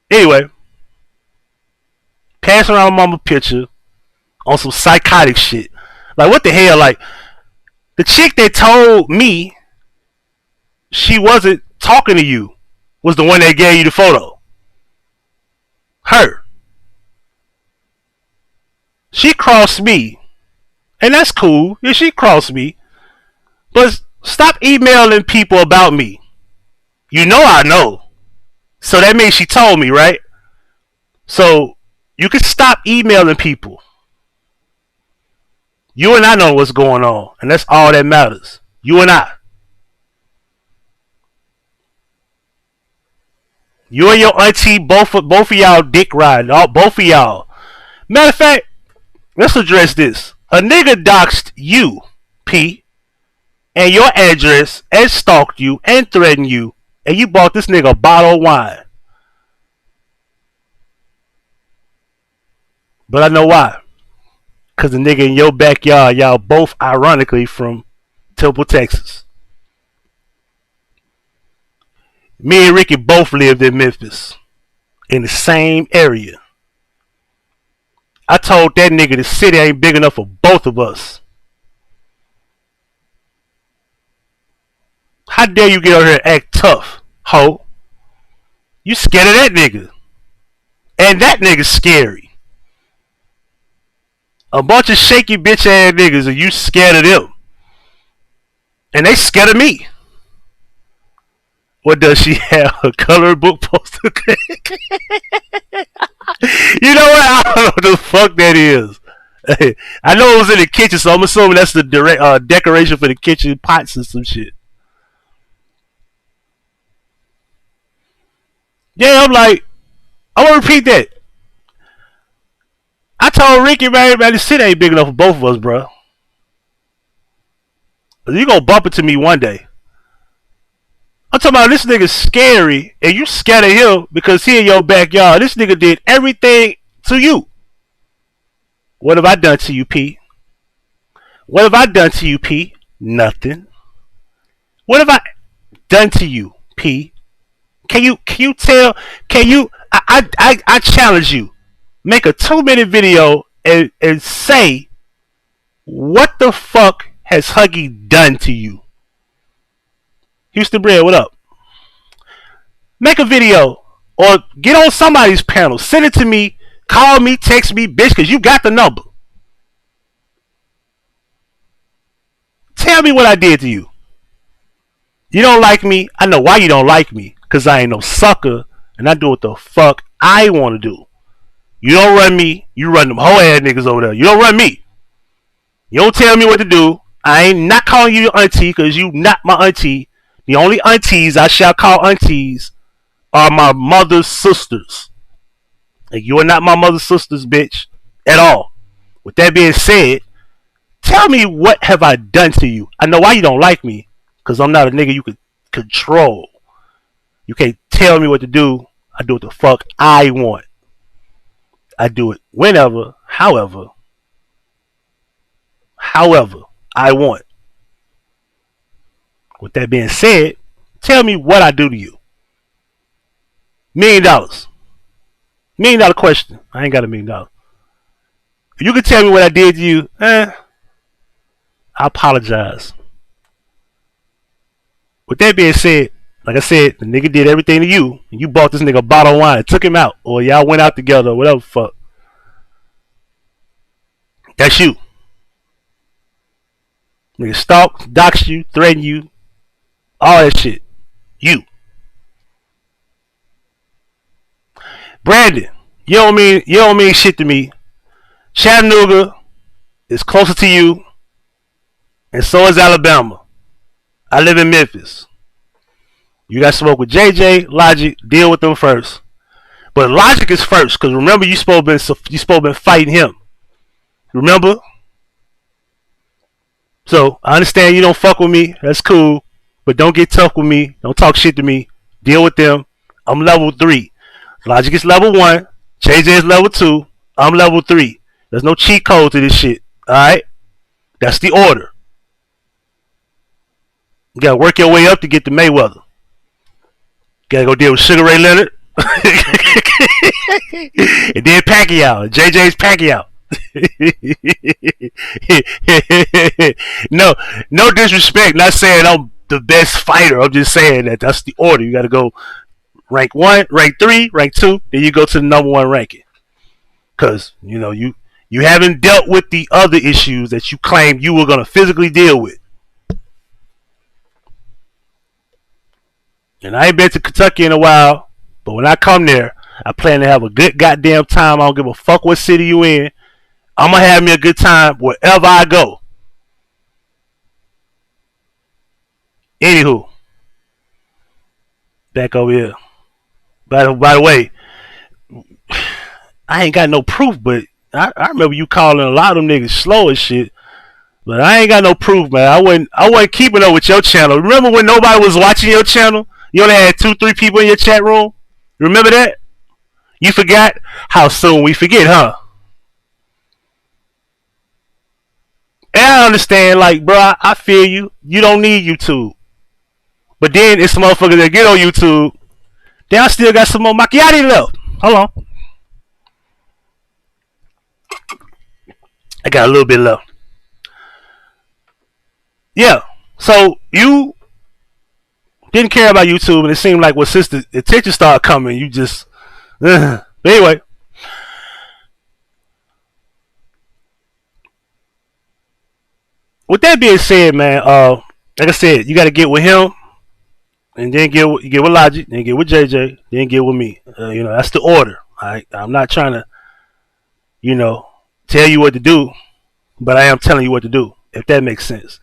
Anyway, pass around my mama picture on some psychotic shit. Like, what the hell? Like, the chick that told me she wasn't talking to you was the one that gave you the photo. Her. She crossed me. And that's cool. Yeah, she crossed me. But stop emailing people about me. You know I know. So that means she told me, right? So you can stop emailing people. You and I know what's going on. And that's all that matters. You and I. You and your auntie, both of y'all dick riding. Both of y'all. Matter of fact, let's address this. A nigga doxed you, P, and your address, and stalked you, and threatened you, and you bought this nigga a bottle of wine. But I know why. Because the nigga in your backyard, y'all both ironically from Temple, Texas. Me and Ricky both lived in Memphis. In the same area. I told that nigga the city ain't big enough for both of us. How dare you get over here and act tough, ho? You scared of that nigga. And that nigga's scary. A bunch of shaky bitch ass niggas and you scared of them. And they scared of me. What does she have? A colored book poster? You know what? I don't know what the fuck that is. I know it was in the kitchen, so I'm assuming that's the decoration for the kitchen pots and some shit. Yeah, I'm like, I want to repeat that. I told Ricky, man, the city ain't big enough for both of us, bro. You gonna bump into me one day. I'm talking about this nigga scary, and you scared of him because he in your backyard. This nigga did everything to you. What have I done to you, P? What have I done to you, P? Nothing. What have I done to you, P? Can you tell? Can you? I challenge you. Make a 2-minute video and say what the fuck has Huggie done to you? Houston Bread, what up? Make a video or get on somebody's panel. Send it to me. Call me, text me, bitch, because you got the number. Tell me what I did to you. You don't like me. I know why you don't like me. Because I ain't no sucker and I do what the fuck I want to do. You don't run me. You run them whole ass niggas over there. You don't run me. You don't tell me what to do. I ain't not calling you your auntie because you not my auntie. The only aunties I shall call aunties are my mother's sisters. And you are not my mother's sisters, bitch, at all. With that being said, tell me what have I done to you. I know why you don't like me. Because I'm not a nigga you could control. You can't tell me what to do. I do what the fuck I want. I do it whenever, however I want. With that being said, tell me what I do to you. $1 million. $1 million question. I ain't got $1 million. If you can tell me what I did to you, I apologize. With that being said, like I said, the nigga did everything to you, and you bought this nigga a bottle of wine, took him out, or y'all went out together, or whatever the fuck. That's you. Nigga stalked, doxed you, threatened you, all that shit. You. Brandon, you don't mean shit to me. Chattanooga is closer to you, and so is Alabama. I live in Memphis. You got to smoke with JJ, Logic, deal with them first. But Logic is first, because remember you supposed been fighting him. Remember? So I understand you don't fuck with me. That's cool. But don't get tough with me. Don't talk shit to me. Deal with them. I'm level 3. Logic is level 1. JJ is level 2. I'm level 3. There's no cheat code to this shit. Alright? That's the order. You gotta work your way up to get to Mayweather. Gotta go deal with Sugar Ray Leonard. And then Pacquiao. JJ's Pacquiao. No disrespect. Not saying I'm the best fighter. I'm just saying that that's the order. You gotta go rank 1, rank 3, rank 2, then you go to the number 1 ranking. Cause you know you haven't dealt with the other issues that you claimed you were gonna physically deal with. And I ain't been to Kentucky in a while, but when I come there, I plan to have a good goddamn time. I don't give a fuck what city you in. I'm gonna have me a good time wherever I go. Anywho, back over here. By the way, I ain't got no proof, but I remember you calling a lot of them niggas slow as shit. But I ain't got no proof, man. I wasn't keeping up with your channel. Remember when nobody was watching your channel? You only had 2-3 people in your chat room. Remember that? You forgot? How soon we forget, huh? And I understand, like, bro, I feel you. You don't need YouTube. But then it's some motherfuckers that get on YouTube. Then I still got some more macchiati left. Hold on. I got a little bit left. Yeah. So you didn't care about YouTube, and it seemed like since the attention started coming, you just. But anyway. With that being said, man, like I said, you got to get with him, and then get with Logic, then get with JJ, then get with me. That's the order. I'm not trying to, tell you what to do, but I am telling you what to do, if that makes sense.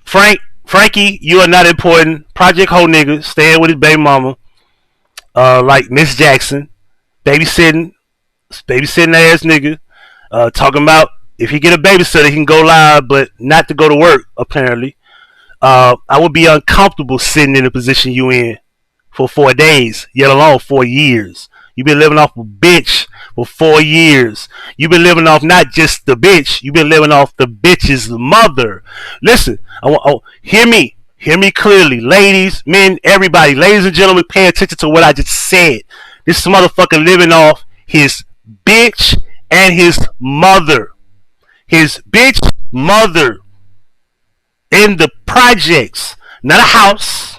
Frankie, you are not important. Project Ho nigga, staying with his baby mama, like Miss Jackson, babysitting ass nigga, talking about if he get a babysitter, he can go live, but not to go to work, apparently. I would be uncomfortable sitting in the position you in for 4 days, yet alone 4 years. You've been living off a bitch for 4 years. You've been living off not just the bitch, you've been living off the bitch's mother. Listen, hear me clearly. Ladies, men, everybody, ladies and gentlemen, pay attention to what I just said. This motherfucker living off his bitch and his mother. His bitch mother in the projects, not a house,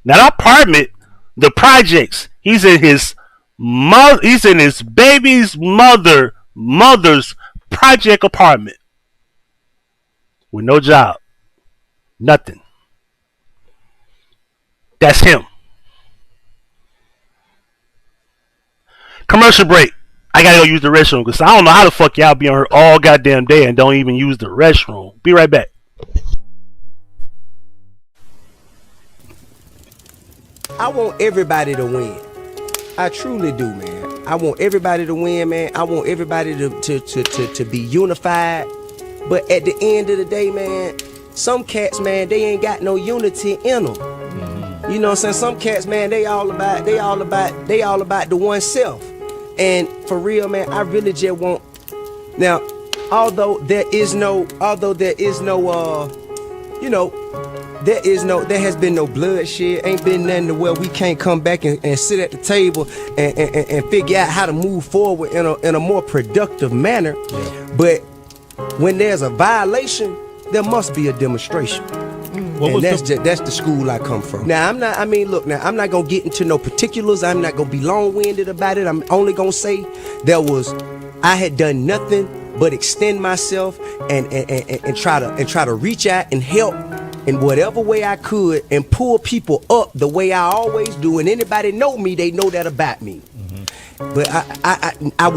not an apartment, the projects. He's in his baby's mother's project apartment with no job, nothing. That's him. Commercial break. I gotta go use the restroom because I don't know how the fuck y'all be on here all goddamn day and don't even use the restroom. Be right back. I want everybody to win. I truly do, man. I want everybody to win, man. I want everybody to be unified. But at the end of the day, man, some cats, man, they ain't got no unity in them. You know what I'm saying? Some cats, man, they all about the oneself. And for real, man, I really just want. Now, although there has been no bloodshed, ain't been nothing to where we can't come back and sit at the table and figure out how to move forward in a more productive manner. Yeah. But when there's a violation, there must be a demonstration. And that's the school I come from. Now, I'm not gonna get into no particulars. I'm not gonna be long-winded about it. I'm only gonna say I had done nothing but extend myself and try to reach out and help in whatever way I could and pull people up the way I always do. And anybody know me, they know that about me. But I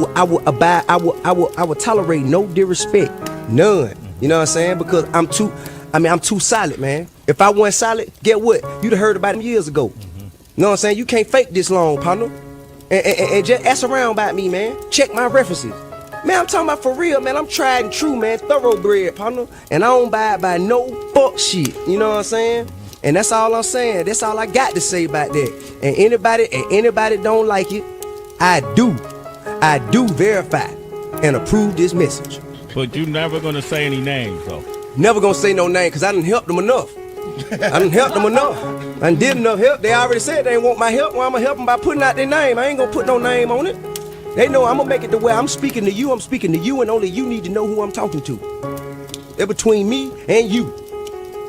would tolerate no disrespect, none. You know what I'm saying? Because I'm too solid, man. If I wasn't solid, get what? You'd have heard about him years ago. You know what I'm saying? You can't fake this long, partner. And just ask around about me, man. Check my references. Man, I'm talking about for real, man. I'm tried and true, man. Thoroughbred, partner. And I don't buy by no fuck shit. You know what I'm saying? And that's all I'm saying. That's all I got to say about that. And anybody don't like it, I do verify and approve this message. But you never gonna say any names, though. Never gonna say no name, because I done helped them enough. I done helped them enough. I done did enough help. They already said they ain't want my help. Well, I'm gonna help them by putting out their name. I ain't gonna put no name on it. They know I'm gonna make it to where I'm speaking to you, and only you need to know who I'm talking to. They're between me and you.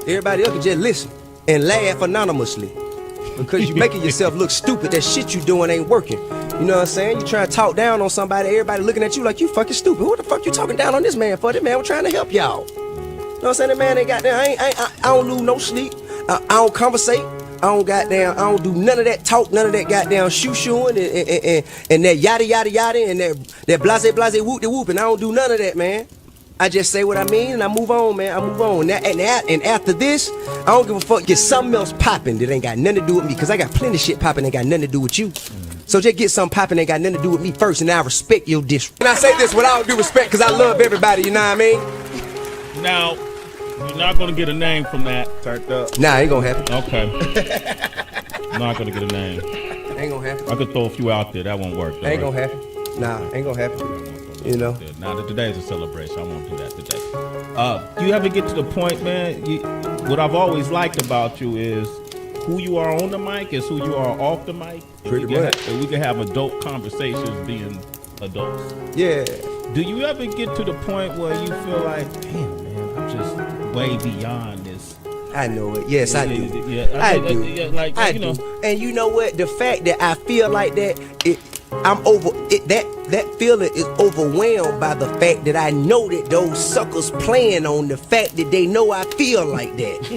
Everybody else can just listen and laugh anonymously. Because you making yourself look stupid. That shit you doing ain't working. You know what I'm saying? You trying to talk down on somebody, everybody looking at you like you fucking stupid. Who the fuck you talking down on this man for? This man was trying to help y'all. You know what I'm saying? That man ain't got there. I don't lose no sleep. I don't conversate. I don't do none of that talk, none of that goddamn shoo-shooing and that yada yada yada and that blase blase whoop de whoop, and I don't do none of that, man. I just say what I mean and I move on, man. I move on. And after this, I don't give a fuck. Get something else popping that ain't got nothing to do with me. Because I got plenty of shit popping that ain't got nothing to do with you. So just get something popping that ain't got nothing to do with me first, and I respect your disrespect. And I say this with all due respect because I love everybody, you know what I mean? Now, you're not going to get a name from that. Turned up. Nah, ain't gonna happen. Okay. I'm not going to get a name. Ain't gonna happen. I could throw a few out there. That won't work. Though, ain't gonna happen. Nah, ain't gonna happen. You know? Now that today's a celebration, I won't do that today. You ever get to the point, man, what I've always liked about you is who you are on the mic is who you are off the mic. Pretty much. And we can have adult conversations being adults. Yeah. Do you ever get to the point where you feel like, damn, man, I'm just way beyond this? I know it. Yes, I do. Yeah, I do. Like, I you know. do. And you know what? The fact that I feel like that, I'm over it. That feeling is overwhelmed by the fact that I know that those suckers playing on the fact that they know I feel like that.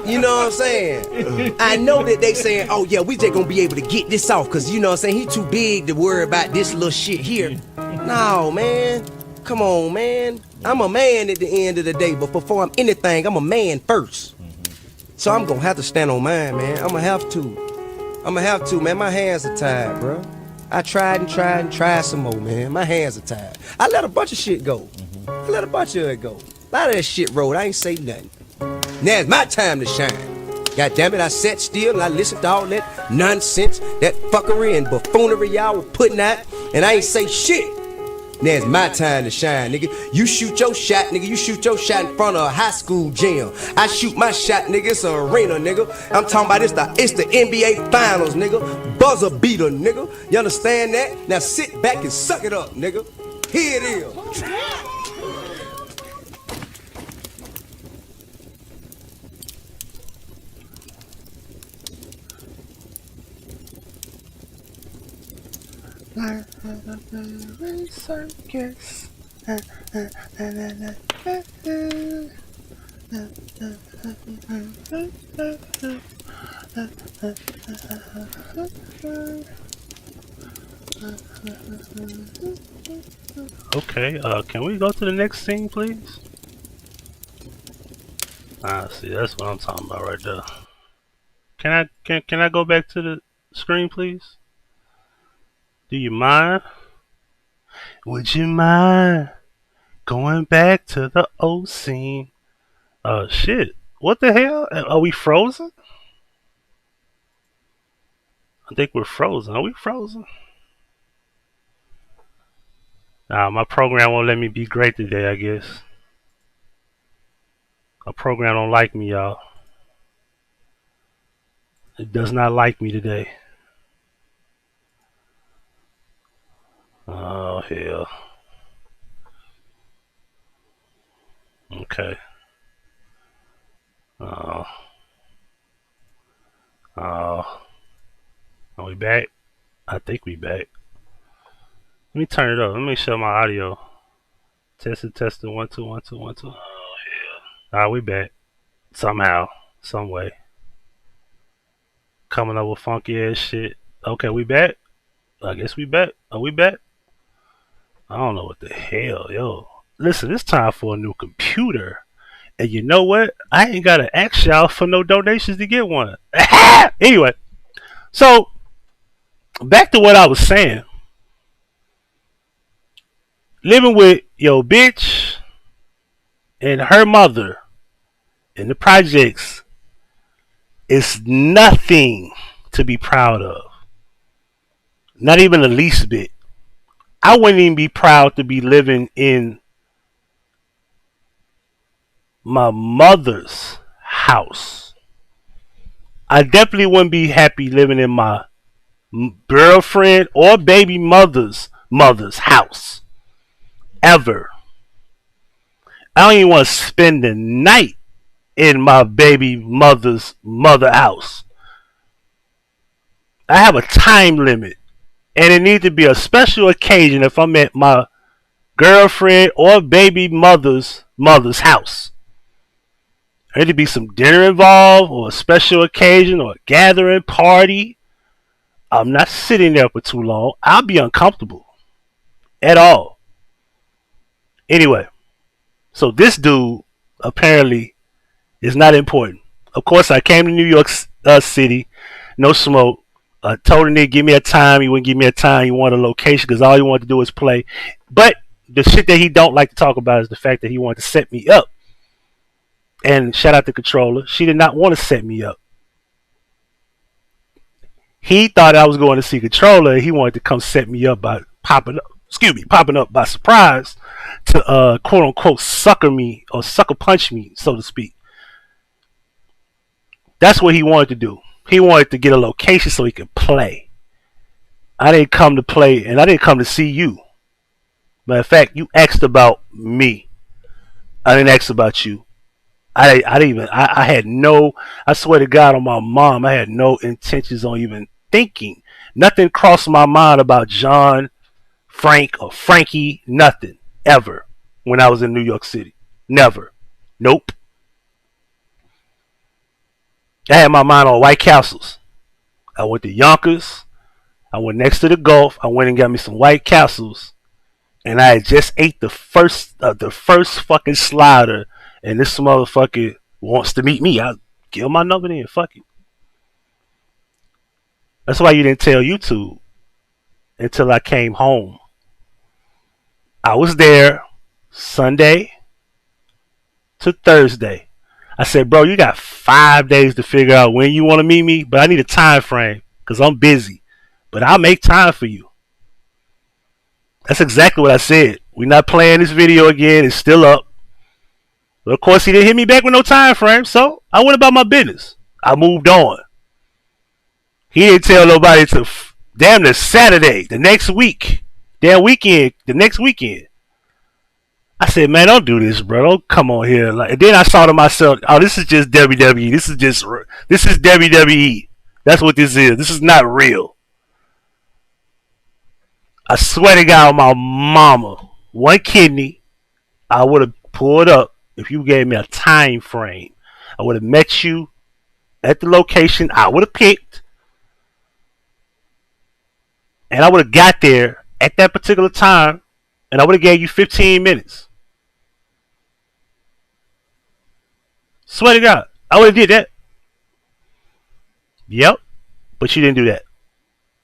You know what I'm saying? I know that they saying, oh yeah, we just gonna be able to get this off because you know what I'm saying, he too big to worry about this little shit here. No, man. Come on, man. I'm a man at the end of the day, but before I'm anything, I'm a man first. So I'm gonna have to stand on mine, man. I'm gonna have to, man. My hands are tied, bro. I tried some more, man. My hands are tied. I let a bunch of shit go. I let a bunch of it go. A lot of that shit rolled. I ain't say nothing. Now it's my time to shine. God damn it, I sat still and I listened to all that nonsense, that fuckery and buffoonery y'all were putting out, and I ain't say shit. Now it's my time to shine, nigga. You shoot your shot, nigga. You shoot your shot in front of a high school gym. I shoot my shot, nigga. It's an arena, nigga. I'm talking about it's the NBA Finals, nigga. Buzzer beater, nigga. You understand that? Now sit back and suck it up, nigga. Here it is. Circus. Okay, can we go to the next scene, please? See, that's what I'm talking about right there. Can I go back to the screen, please? Do you mind? Would you mind going back to the old scene? Shit. What the hell? Are we frozen? I think we're frozen. Are we frozen? Nah, my program won't let me be great today, I guess. My program don't like me, y'all. It does not like me today. Oh, hell. Okay. Oh. Are we back? I think we back. Let me turn it up. Let me show my audio. Testing, 1 2 1 2 1 2. Oh, hell. We back. Somehow. Some way. Coming up with funky ass shit. Okay, we back? I guess we back. Are we back? I don't know what the hell, yo. Listen, it's time for a new computer. And you know what? I ain't gotta ask y'all for no donations to get one. Anyway, so back to what I was saying. Living with your bitch and her mother in the projects is nothing to be proud of. Not even the least bit. I wouldn't even be proud to be living in my mother's house. I definitely wouldn't be happy living in my girlfriend or baby mother's house. Ever. I don't even want to spend the night in my baby mother's house. I have a time limit. And it needs to be a special occasion if I'm at my girlfriend or baby mother's house. There need to be some dinner involved, or a special occasion, or a gathering party. I'm not sitting there for too long. I'll be uncomfortable. At all. Anyway, so this dude apparently is not important. Of course, I came to New York City, no smoke. Told the nigga, give me a time. He wouldn't give me a time. He wanted a location because all he wanted to do was play. But the shit that he don't like to talk about is the fact that he wanted to set me up. And shout out to Controller. She did not want to set me up. He thought I was going to see Controller. And he wanted to come set me up by popping up by surprise to quote unquote sucker me or sucker punch me, so to speak. That's what he wanted to do. He wanted to get a location so he could play. I didn't come to play, and I didn't come to see you. Matter of fact, you asked about me. I didn't ask about you. I had no, I swear to God on my mom, I had no intentions on even thinking. Nothing crossed my mind about John, Frank, or Frankie. Nothing. Ever. When I was in New York City. Never. Nope. I had my mind on White Castles. I went to Yonkers. I went next to the Gulf. I went and got me some White Castles. And I had just ate the first fucking slider. And this motherfucker wants to meet me. I'll give him my number then. Fuck it. That's why you didn't tell YouTube until I came home. I was there Sunday to Thursday. I said, bro, you got 5 days to figure out when you want to meet me, but I need a time frame because I'm busy. But I'll make time for you. That's exactly what I said. We're not playing this video again. It's still up. But of course, he didn't hit me back with no time frame, so I went about my business. I moved on. He didn't tell nobody to damn near Saturday, the next week. Damn weekend, the next weekend. I said, man, don't do this, bro. Don't come on here. And then I saw to myself, oh, this is just WWE. This is WWE. That's what this is. This is not real. I swear to God on my mama, one kidney, I would have pulled up if you gave me a time frame. I would have met you at the location I would have picked. And I would have got there at that particular time. And I would have gave you 15 minutes. Swear to God, I would have did that. Yep, but you didn't do that.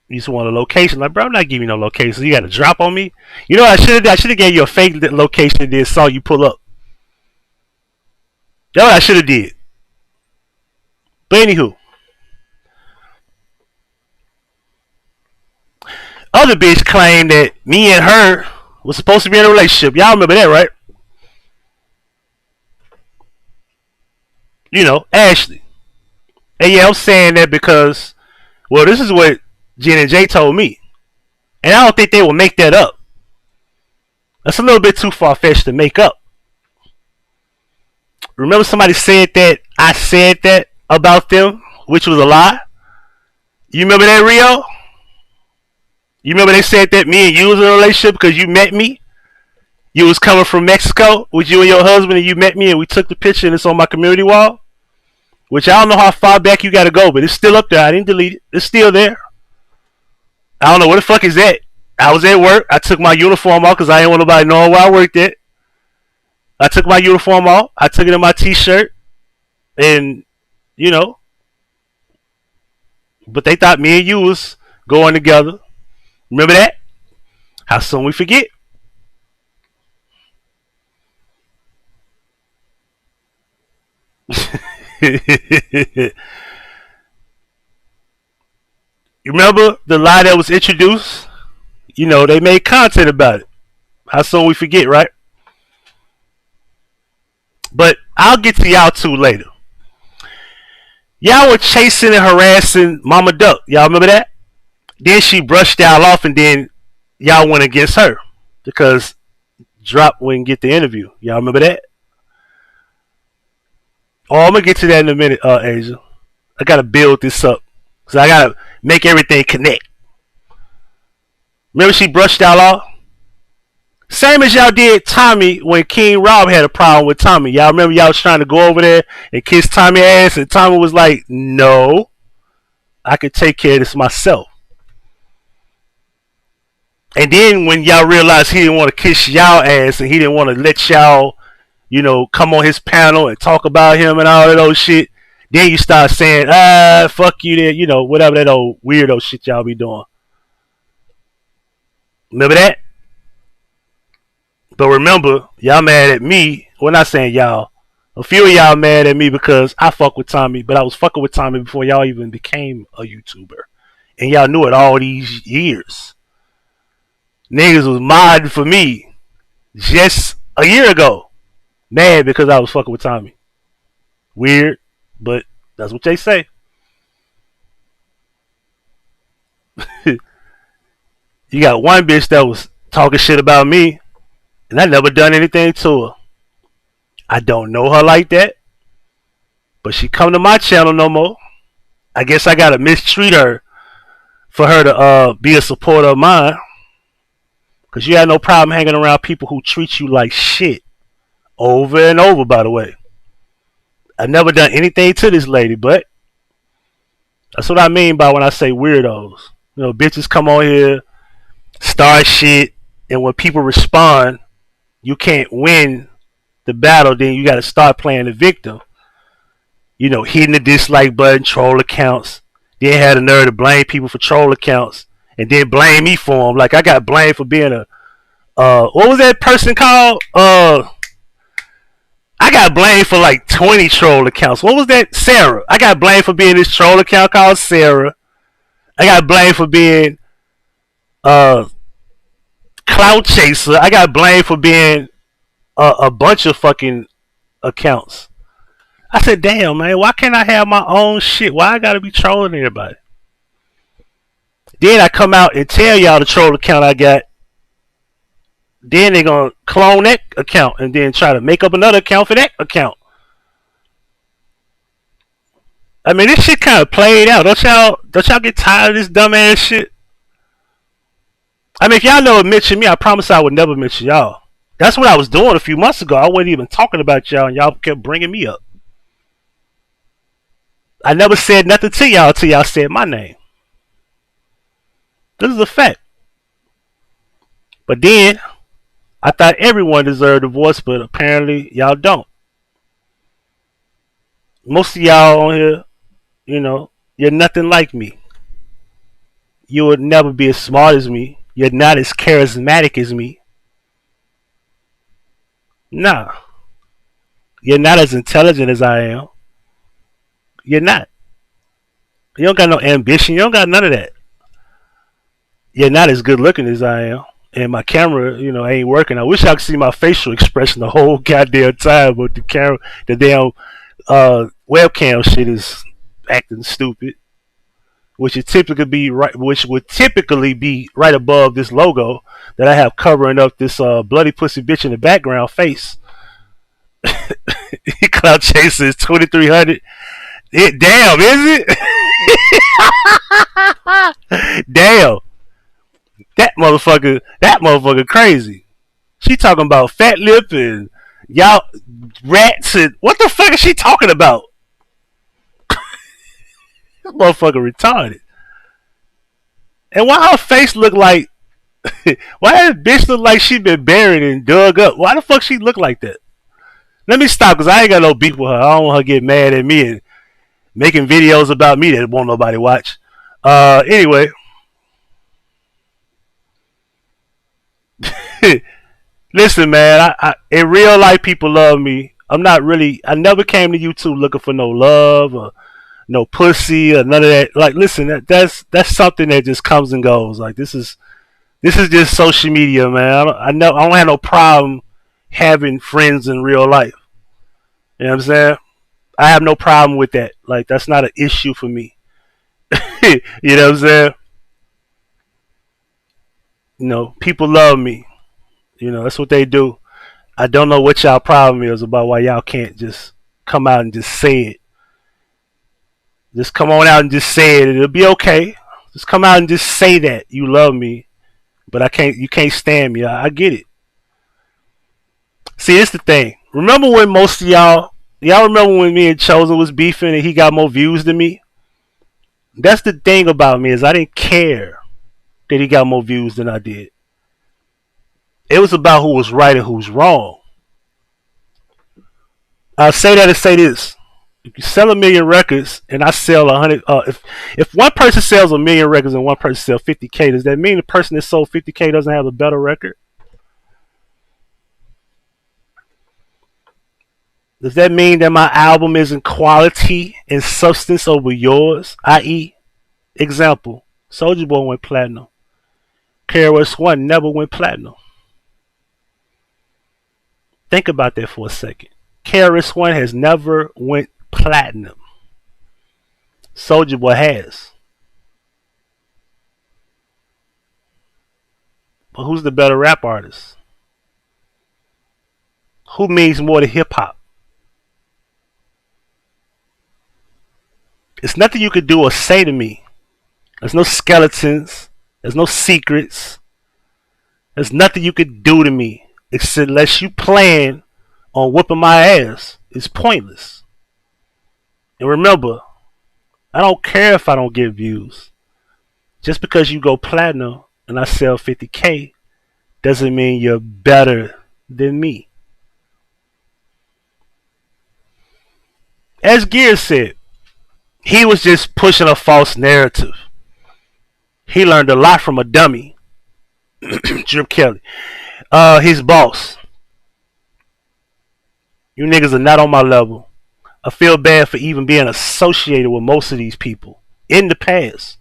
You just want a location. Like, bro, I'm not giving you no location. You got to drop on me. You know what I should have done? I should have gave you a fake location and then saw you pull up. That's what I should have did. But anywho, other bitch claimed that me and her was supposed to be in a relationship. Y'all remember that, right? You know, Ashley. And yeah, I'm saying that because, well, this is what Jen and Jay told me. And I don't think they will make that up. That's a little bit too far-fetched to make up. Remember somebody said that I said that about them, which was a lie? You remember that, Rio? You remember they said that me and you was in a relationship because you met me? You was coming from Mexico with you and your husband and you met me and we took the picture and it's on my community wall? Which I don't know how far back you got to go, but it's still up there. I didn't delete it. It's still there. I don't know where the fuck is that. I was at work. I took my uniform off because I didn't want nobody knowing where I worked at. I took my uniform off. I took it in my t-shirt. And, you know. But they thought me and you was going together. Remember that? How soon we forget? You remember the lie that was introduced? You know, they made content about it. How soon we forget, right? But I'll get to y'all two later. Y'all were chasing and harassing Mama Duck. Y'all remember that? Then she brushed y'all off and then y'all went against her because Drop wouldn't get the interview. Y'all remember that? Oh, I'm going to get to that in a minute, Asia. I got to build this up because I got to make everything connect. Remember she brushed y'all off? Same as y'all did Tommy when King Rob had a problem with Tommy. Y'all remember y'all was trying to go over there and kiss Tommy's ass and Tommy was like, no, I can take care of this myself. And then when y'all realized he didn't want to kiss y'all ass and he didn't want to let y'all, you know, come on his panel and talk about him and all of those shit, then you start saying, fuck you there, you know, whatever that old weirdo shit y'all be doing. Remember that? But remember, y'all mad at me. We're not saying y'all. A few of y'all mad at me because I fuck with Tommy, but I was fucking with Tommy before y'all even became a YouTuber. And y'all knew it all these years. Niggas was modding for me just a year ago. Mad because I was fucking with Tommy. Weird, but that's what they say. You got one bitch that was talking shit about me, and I never done anything to her. I don't know her like that, but she come to my channel no more. I guess I gotta mistreat her for her to be a supporter of mine. Cause you had no problem hanging around people who treat you like shit. Over and over, by the way. I never done anything to this lady, but that's what I mean by when I say weirdos. You know, bitches come on here, start shit, and when people respond, you can't win the battle, then you gotta start playing the victim. You know, hitting the dislike button, troll accounts. Then had the nerve to blame people for troll accounts. And then blame me for them. Like I got blamed for being a what was that person called? I got blamed for like 20 troll accounts. What was that? Sarah. I got blamed for being this troll account called Sarah. I got blamed for being Clout Chaser. I got blamed for being a bunch of fucking accounts. I said, damn man, why can't I have my own shit? Why I gotta be trolling everybody? Then I come out and tell y'all the troll account I got. Then they gonna clone that account and then try to make up another account for that account. I mean, this shit kind of played out. Don't y'all get tired of this dumbass shit? I mean, if y'all never mentioned me, I promise I would never mention y'all. That's what I was doing a few months ago. I wasn't even talking about y'all, and y'all kept bringing me up. I never said nothing to y'all until y'all said my name. This is a fact. But then, I thought everyone deserved a voice, but apparently y'all don't. Most of y'all on here, you know, you're nothing like me. You would never be as smart as me. You're not as charismatic as me. Nah. You're not as intelligent as I am. You're not. You don't got no ambition. You don't got none of that. You're not as good looking as I am. And my camera, you know, ain't working. I wish I could see my facial expression the whole goddamn time, but the camera, the damn webcam shit is acting stupid. Which would typically be right above this logo that I have covering up this bloody pussy bitch in the background face. Cloud Chaser is 2300. Damn, is it? Damn. That motherfucker crazy. She talking about fat lip and y'all rats and what the fuck is she talking about? This motherfucker retarded. And why her face look like why that bitch look like she been buried and dug up? Why the fuck she look like that? Let me stop because I ain't got no beef with her. I don't want her to get mad at me and making videos about me that won't nobody watch. Anyway. Listen, man, I in real life people love me. I never came to YouTube looking for no love or no pussy or none of that. Like, listen, that's something that just comes and goes. Like, this is just social media, man. I don't have no problem having friends in real life. You know what I'm saying? I have no problem with that. Like, that's not an issue for me. You know what I'm saying? You know, people love me. You know, that's what they do. I don't know what y'all problem is about why y'all can't just come out and just say it. Just come on out and just say it. It'll be okay. Just come out and just say that you love me. But you can't stand me. I get it. See, it's the thing. Remember when most of y'all remember when me and Chosen was beefing and he got more views than me? That's the thing about me is I didn't care that he got more views than I did. It was about who was right and who's wrong. I'll say that and say this. If you sell 1,000,000 records and I sell 100, if one person sells 1,000,000 records and one person sells 50K, does that mean the person that sold 50K doesn't have a better record? Does that mean that my album isn't quality and substance over yours? I.e., example, Soulja Boy went platinum. KRS-One never went platinum. Think about that for a second. KRS-One has never went platinum. Soulja Boy has. But who's the better rap artist? Who means more to hip hop? It's nothing you could do or say to me. There's no skeletons. There's no secrets. There's nothing you could do to me unless you plan on whooping my ass. It's pointless. And remember, I don't care if I don't get views. Just because you go platinum and I sell 50K doesn't mean you're better than me. As Gear said, he was just pushing a false narrative. He learned a lot from a dummy, Drip Kelly. His boss. You niggas are not on my level. I feel bad for even being associated with most of these people in the past.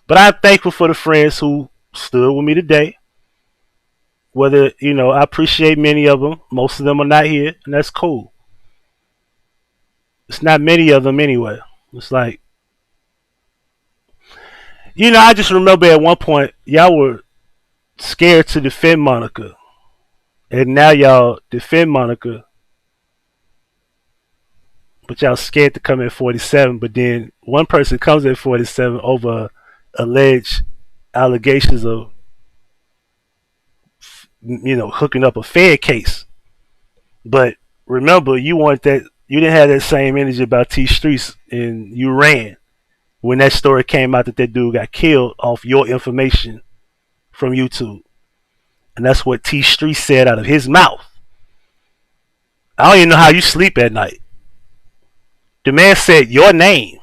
But I'm thankful for the friends who stood with me today. Whether, I appreciate many of them. Most of them are not here, and that's cool. It's not many of them anyway. It's like, I just remember at one point, y'all were scared to defend Monica. And now y'all defend Monica. But y'all scared to come at 47. But then one person comes at 47 over alleged allegations of, hooking up a Fed case. But remember, you didn't have that same energy about T Streets, and you ran when that story came out that dude got killed off your information from YouTube. And that's what T Streets said out of his mouth. I don't even know how you sleep at night. The man said your name.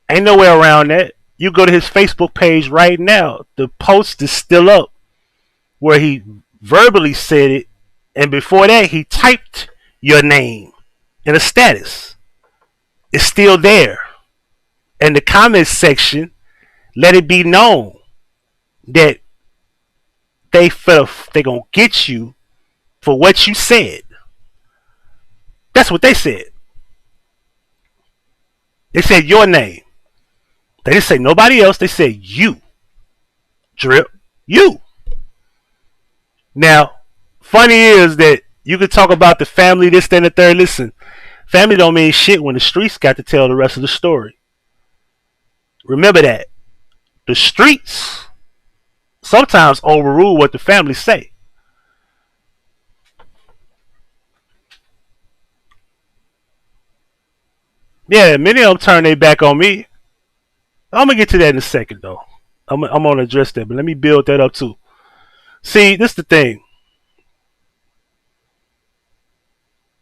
Ain't nowhere around that. You go to his Facebook page right now. The post is still up where he verbally said it, and before that he typed your name in a status. It's still there. And the comments section let it be known that they gonna get you for what you said. That's what they said. They said your name. They didn't say nobody else. They said you. Drip. You. Now, funny is that you could talk about the family, this, that, and the third. Listen, family don't mean shit when the streets got to tell the rest of the story. Remember that. The streets sometimes overrule what the family say. Yeah, many of them turn their back on me. I'm going to get to that in a second, though. I'm going to address that, but let me build that up, too. See, this is the thing.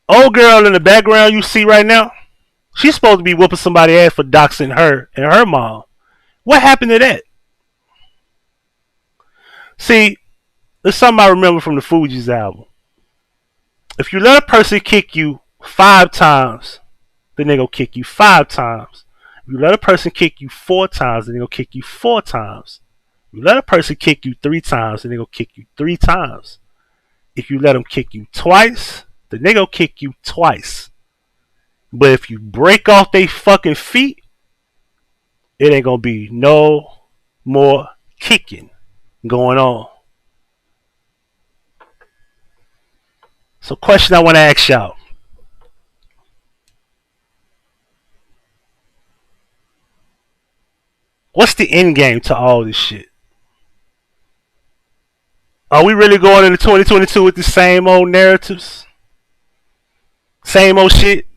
Old girl in the background you see right now, she's supposed to be whooping somebody's ass for doxing her and her mom. What happened to that? See, there's something I remember from the Fugees album. If you let a person kick you 5 times, then they're going to kick you 5 times. If you let a person kick you 4 times, then they're going to kick you 4 times. If you let a person kick you 3 times, then they're going to kick you 3 times. If you let them kick you twice, then they're going to kick you twice. But if you break off their fucking feet, it ain't going to be no more kicking going on. So question I want to ask y'all. What's the end game to all this shit? Are we really going into 2022 with the same old narratives? Same old shit?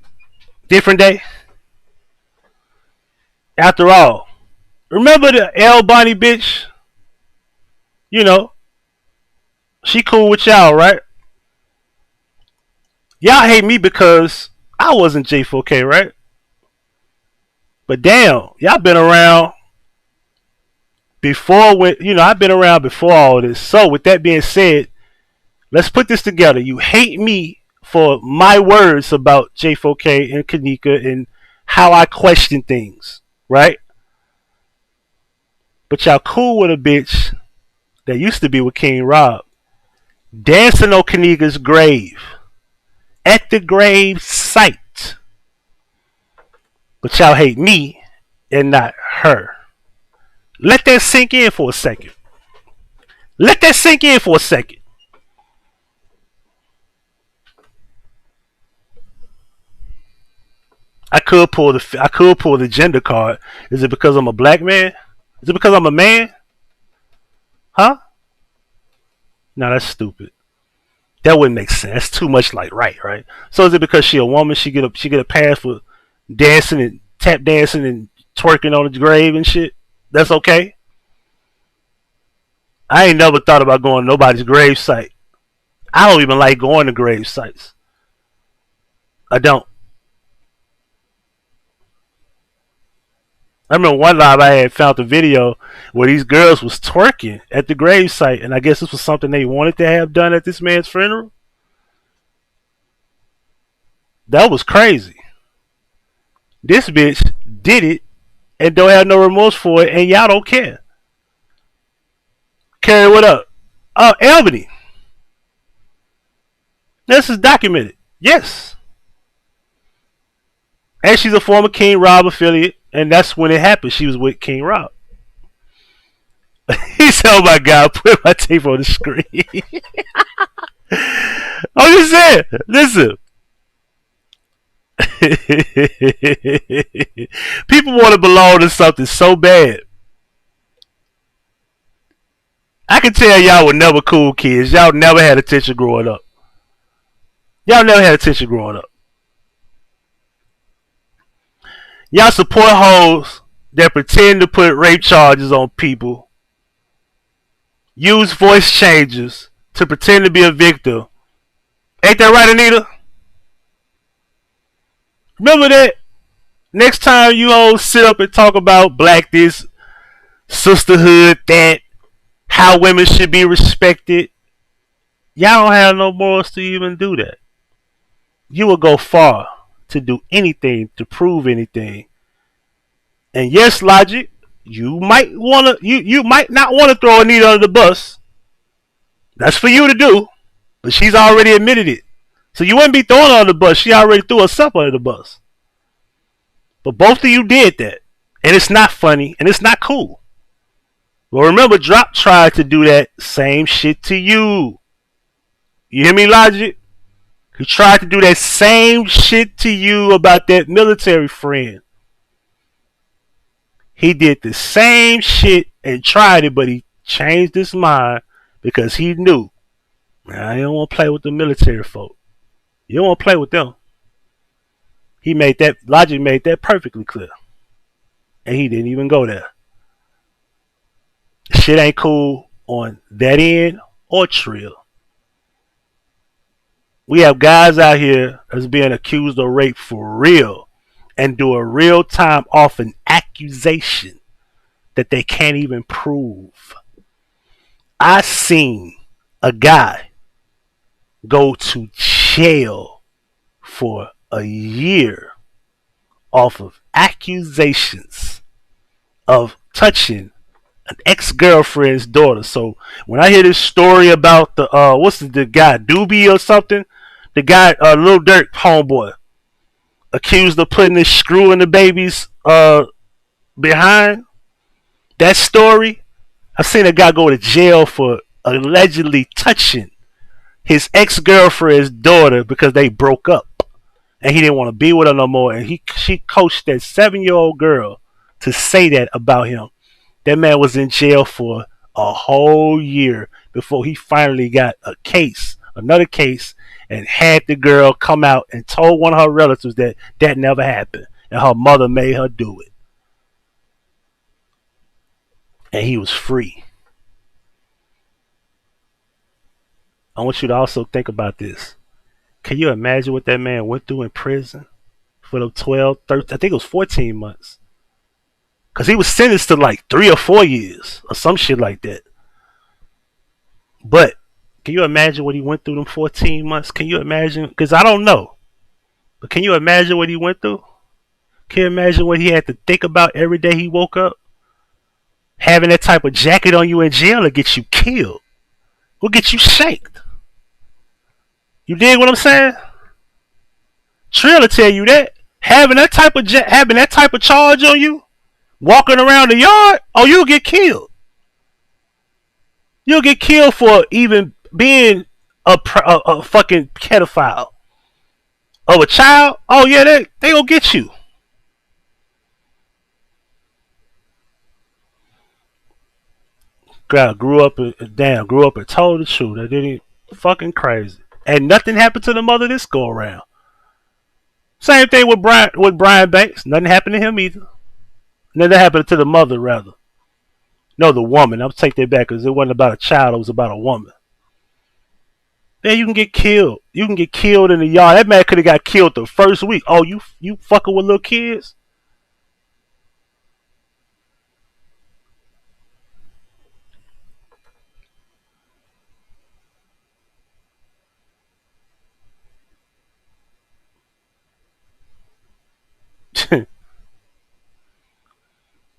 Different day? After all, remember the L Bonnie bitch? She cool with y'all, right? Y'all hate me because I wasn't J4K, right? But damn, y'all been around before when I've been around before all this. So with that being said, let's put this together. You hate me for my words about J4K and Kanika and how I question things, right? But y'all cool with a bitch that used to be with King Rob, dancing on Kanika's grave, at the grave site. But y'all hate me and not her. Let that sink in for a second. Let that sink in for a second. I could pull the gender card. Is it because I'm a black man? Is it because I'm a man? Huh? No, that's stupid. That wouldn't make sense. That's too much like right? So is it because she a woman? She get a pass for dancing and tap dancing and twerking on the grave and shit? That's okay. I ain't never thought about going to nobody's grave site. I don't even like going to grave sites. I don't. I remember one live I had found a video where these girls was twerking at the grave site, and I guess this was something they wanted to have done at this man's funeral. That was crazy. This bitch did it and don't have no remorse for it, and y'all don't care. Carrie, what up? Albany. This is documented. Yes. And she's a former King Rob affiliate, and that's when it happened. She was with King Rob. He said, oh my God, put my tape on the screen. I'm just saying, listen. People want to belong to something so bad. I can tell y'all were never cool kids. Y'all never had attention growing up. Y'all never had attention growing up. Y'all support hoes that pretend to put rape charges on people, use voice changes to pretend to be a victim. Ain't that right, Anita? Remember that? Next time you all sit up and talk about black this, sisterhood that, how women should be respected, y'all don't have no morals to even do that. You will go far to do anything to prove anything. And yes, Logic, you might not want to throw Anita under the bus. That's for you to do, but she's already admitted it. So you wouldn't be throwing her under the bus. She already threw herself under the bus. But both of you did that, and it's not funny and it's not cool. Well, remember, Drop tried to do that same shit to you. You hear me, Logic? He tried to do that same shit to you about that military friend. He did the same shit and tried it, but he changed his mind because he knew, man, I don't want to play with the military folk. You don't want to play with them. Logic made that perfectly clear. And he didn't even go there. Shit ain't cool on that end or Trill. We have guys out here that's being accused of rape for real and do a real time off an accusation that they can't even prove. I seen a guy go to jail for a year off of accusations of touching an ex-girlfriend's daughter. So when I hear this story about the the guy, Doobie or something, the guy, Lil Durk homeboy, accused of putting this screw in the baby's behind, that story, I've seen a guy go to jail for allegedly touching his ex-girlfriend's daughter because they broke up and he didn't want to be with her no more, and she coached that 7-year-old girl to say that about him. That man was in jail for a whole year before he finally got another case, and had the girl come out and told one of her relatives that that never happened, and her mother made her do it. And he was free. I want you to also think about this. Can you imagine what that man went through in prison for the 12, 13, I think it was 14 months? Because he was sentenced to like 3 or 4 years or some shit like that. But can you imagine what he went through them 14 months? Can you imagine? Because I don't know. But can you imagine what he went through? Can you imagine what he had to think about every day he woke up? Having that type of jacket on you in jail will get you killed. Will get you shanked. You dig what I'm saying? Trill will tell you that. Having that type of charge on you, walking around the yard, oh, you'll get killed. You'll get killed for even being a fucking pedophile of a child. Oh yeah, they gonna get you. God grew up and told the truth. That didn't fucking crazy. And nothing happened to the mother this go around. Same thing with Brian Banks. Nothing happened to him either. Nothing happened to the mother, rather. No, the woman. I'll take that back because it wasn't about a child. It was about a woman. Yeah, you can get killed. You can get killed in the yard. That man could have got killed the first week. Oh, you fucking with little kids?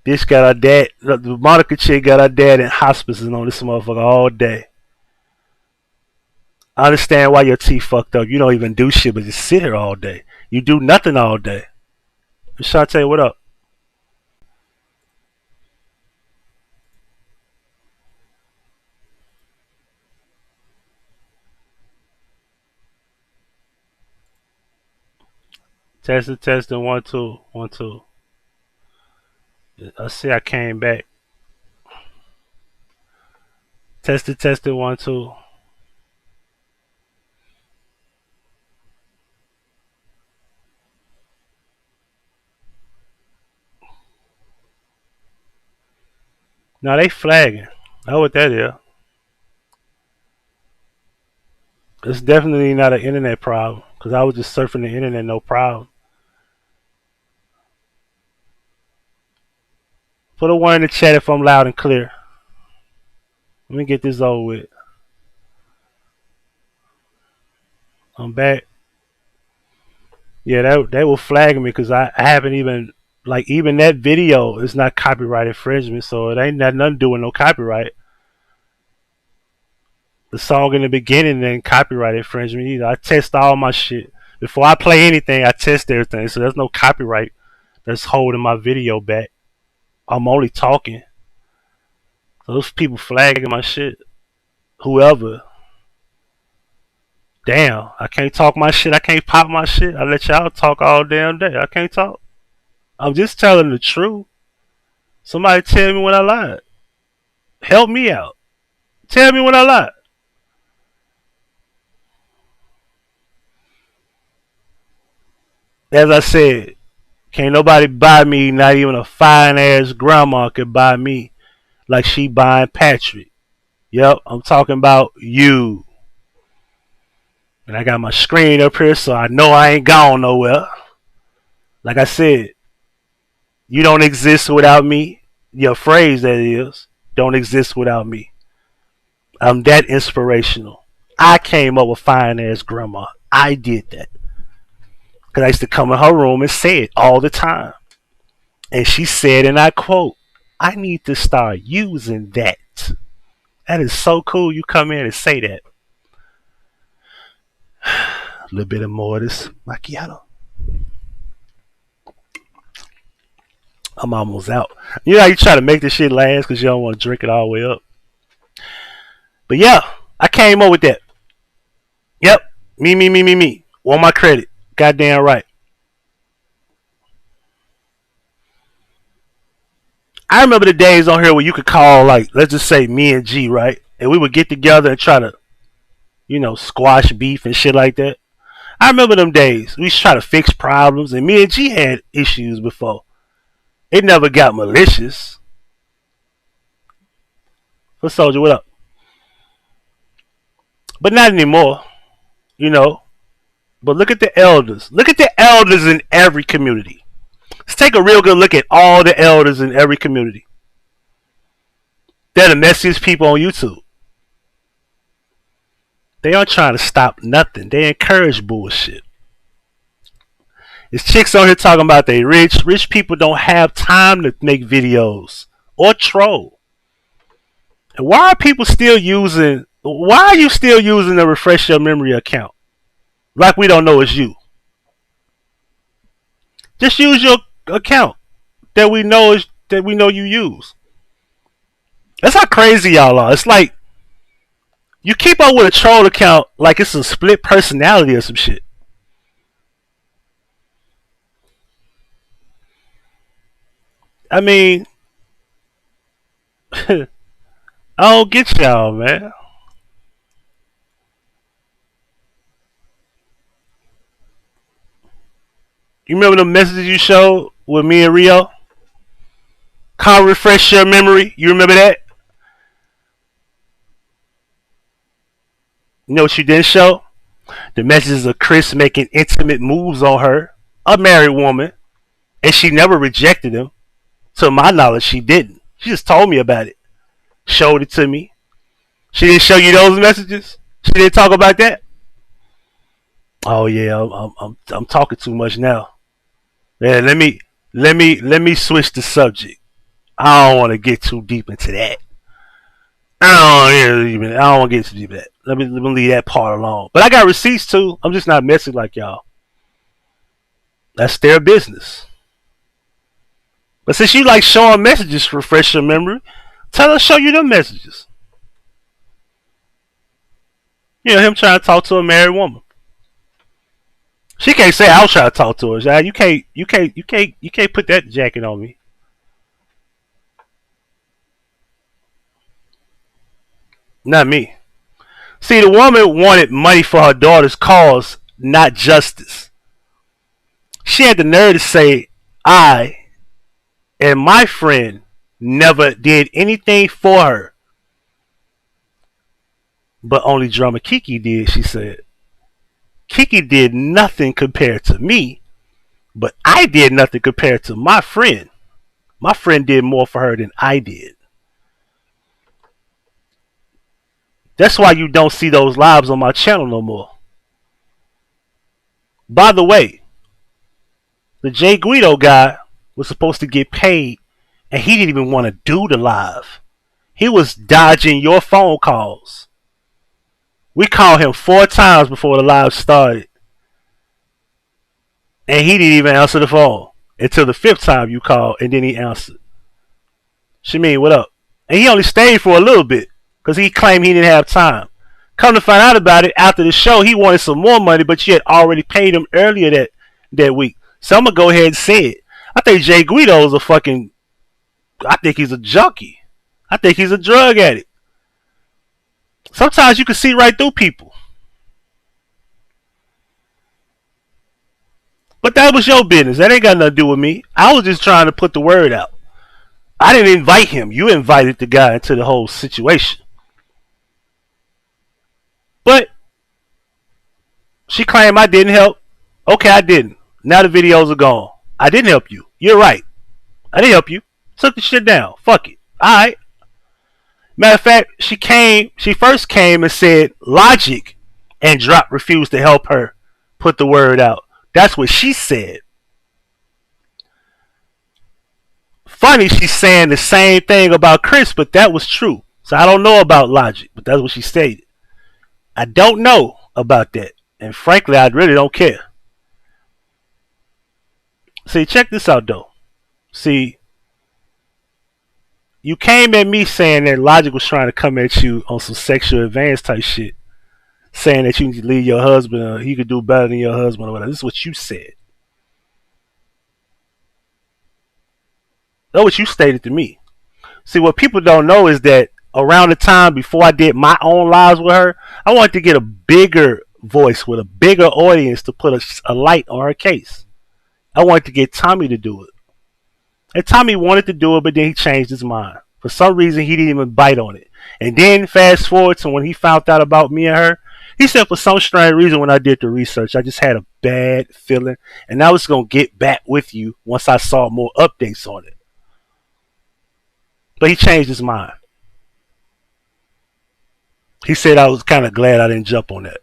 Bitch got our dad. The Monica chick got our dad in hospices on this motherfucker all day. I understand why your teeth fucked up. You don't even do shit but just sit here all day. You do nothing all day. Shantae, what up? Testing, 1 2 1 2. I see I came back. Testing, 1 2. Now they flagging. Know what that is? It's definitely not an internet problem because I was just surfing the internet, no problem. Put a 1 in the chat if I'm loud and clear. Let me get this over with. I'm back. Yeah, they were flagging me because I haven't even, like, even that video is not copyright infringement, so it ain't got nothing to do with no copyright. The song in the beginning ain't copyright infringement either. I test all my shit. Before I play anything, I test everything, so there's no copyright that's holding my video back. I'm only talking. Those people flagging my shit. Whoever. Damn, I can't talk my shit. I can't pop my shit. I let y'all talk all damn day. I can't talk. I'm just telling the truth. Somebody tell me when I lied. Help me out. Tell me when I lied. As I said, can't nobody buy me, not even a fine ass grandma could buy me like she buying Patrick. Yep, I'm talking about you. And I got my screen up here so I know I ain't gone nowhere. Like I said, you don't exist without me. Your phrase, that is, don't exist without me. I'm that inspirational. I came up with fine ass grandma. I did that. Because I used to come in her room and say it all the time. And she said, and I quote, I need to start using that. That is so cool you come in and say that. A little bit of more of this macchiato. I'm almost out. You know how you try to make this shit last because you don't want to drink it all the way up. But yeah, I came up with that. Yep. Me. Want my credit. Goddamn right. I remember the days on here where you could call, like, let's just say me and G, right? And we would get together and try to, you know, squash beef and shit like that. I remember them days. We used to try to fix problems, and me and G had issues before. It never got malicious. For Soldier, what up? but not anymore. You know. But look at the elders. Look at the elders in every community. Let's take a real good look at all the elders in every community. They're the messiest people on YouTube. They aren't trying to stop nothing. They encourage bullshit. There's chicks on here talking about they rich. Rich people don't have time to make videos or troll. And why are people still using? Why are you still using the refresh your memory account? Like we don't know it's you. Just use your account that we know you use. That's how crazy y'all are. It's like you keep up with a troll account like it's a split personality or some shit. I mean, I don't get y'all, man. You remember the messages you showed with me and Rio? Can't refresh your memory. You remember that? You know what you didn't show? The messages of Chris making intimate moves on her, a married woman, and she never rejected him. To my knowledge, she didn't. She just told me about it. Showed it to me. She didn't show you those messages? She didn't talk about that? Oh yeah, I'm talking too much now. Yeah, let me switch the subject. I don't want to get too deep into that. I don't want to get too deep into that. Let me leave that part alone. But I got receipts too. I'm just not messy like y'all. That's their business. But since you like showing messages to refresh your memory, tell her to show you them messages. You know, him trying to talk to a married woman. She can't say I was trying to talk to her. You can't put that jacket on me. Not me. See, the woman wanted money for her daughter's cause, not justice. She had the nerve to say, I and my friend never did anything for her. But only drummer Kiki did, she said. Kiki did nothing compared to me, but I did nothing compared to my friend. My friend did more for her than I did. That's why you don't see those lives on my channel no more. By the way, the Jay Guido guy was supposed to get paid, and he didn't even want to do the live. He was dodging your phone calls. We called him 4 times before the live started, and he didn't even answer the phone until the 5th time you called, and then he answered. Shameem, what up? And he only stayed for a little bit because he claimed he didn't have time. Come to find out about it, after the show, he wanted some more money, but you had already paid him earlier that week. So I'm going to go ahead and say it. I think Jay Guido is I think he's a junkie. I think he's a drug addict. Sometimes you can see right through people. But that was your business. That ain't got nothing to do with me. I was just trying to put the word out. I didn't invite him. You invited the guy into the whole situation. But she claimed I didn't help. Okay, I didn't. Now the videos are gone. I didn't help you. You're right. I didn't help you. Took the shit down. Fuck it. Alright. Matter of fact, she first came and said Logic and Drop refused to help her put the word out. That's what she said. Funny, she's saying the same thing about Chris, but that was true. So I don't know about Logic, but that's what she stated. I don't know about that. And frankly, I really don't care. See, check this out though. See, you came at me saying that Logic was trying to come at you on some sexual advance type shit. Saying that you need to leave your husband or he could do better than your husband or whatever. This is what you said. That's what you stated to me. See, what people don't know is that around the time before I did my own lives with her, I wanted to get a bigger voice with a bigger audience to put a light on her case. I wanted to get Tommy to do it. And Tommy wanted to do it, but then he changed his mind. For some reason, he didn't even bite on it. And then fast forward to when he found out about me and her, He said for some strange reason when I did the research, I just had a bad feeling, and I was gonna get back with you once I saw more updates on it. But he changed his mind. He said I was kind of glad I didn't jump on that.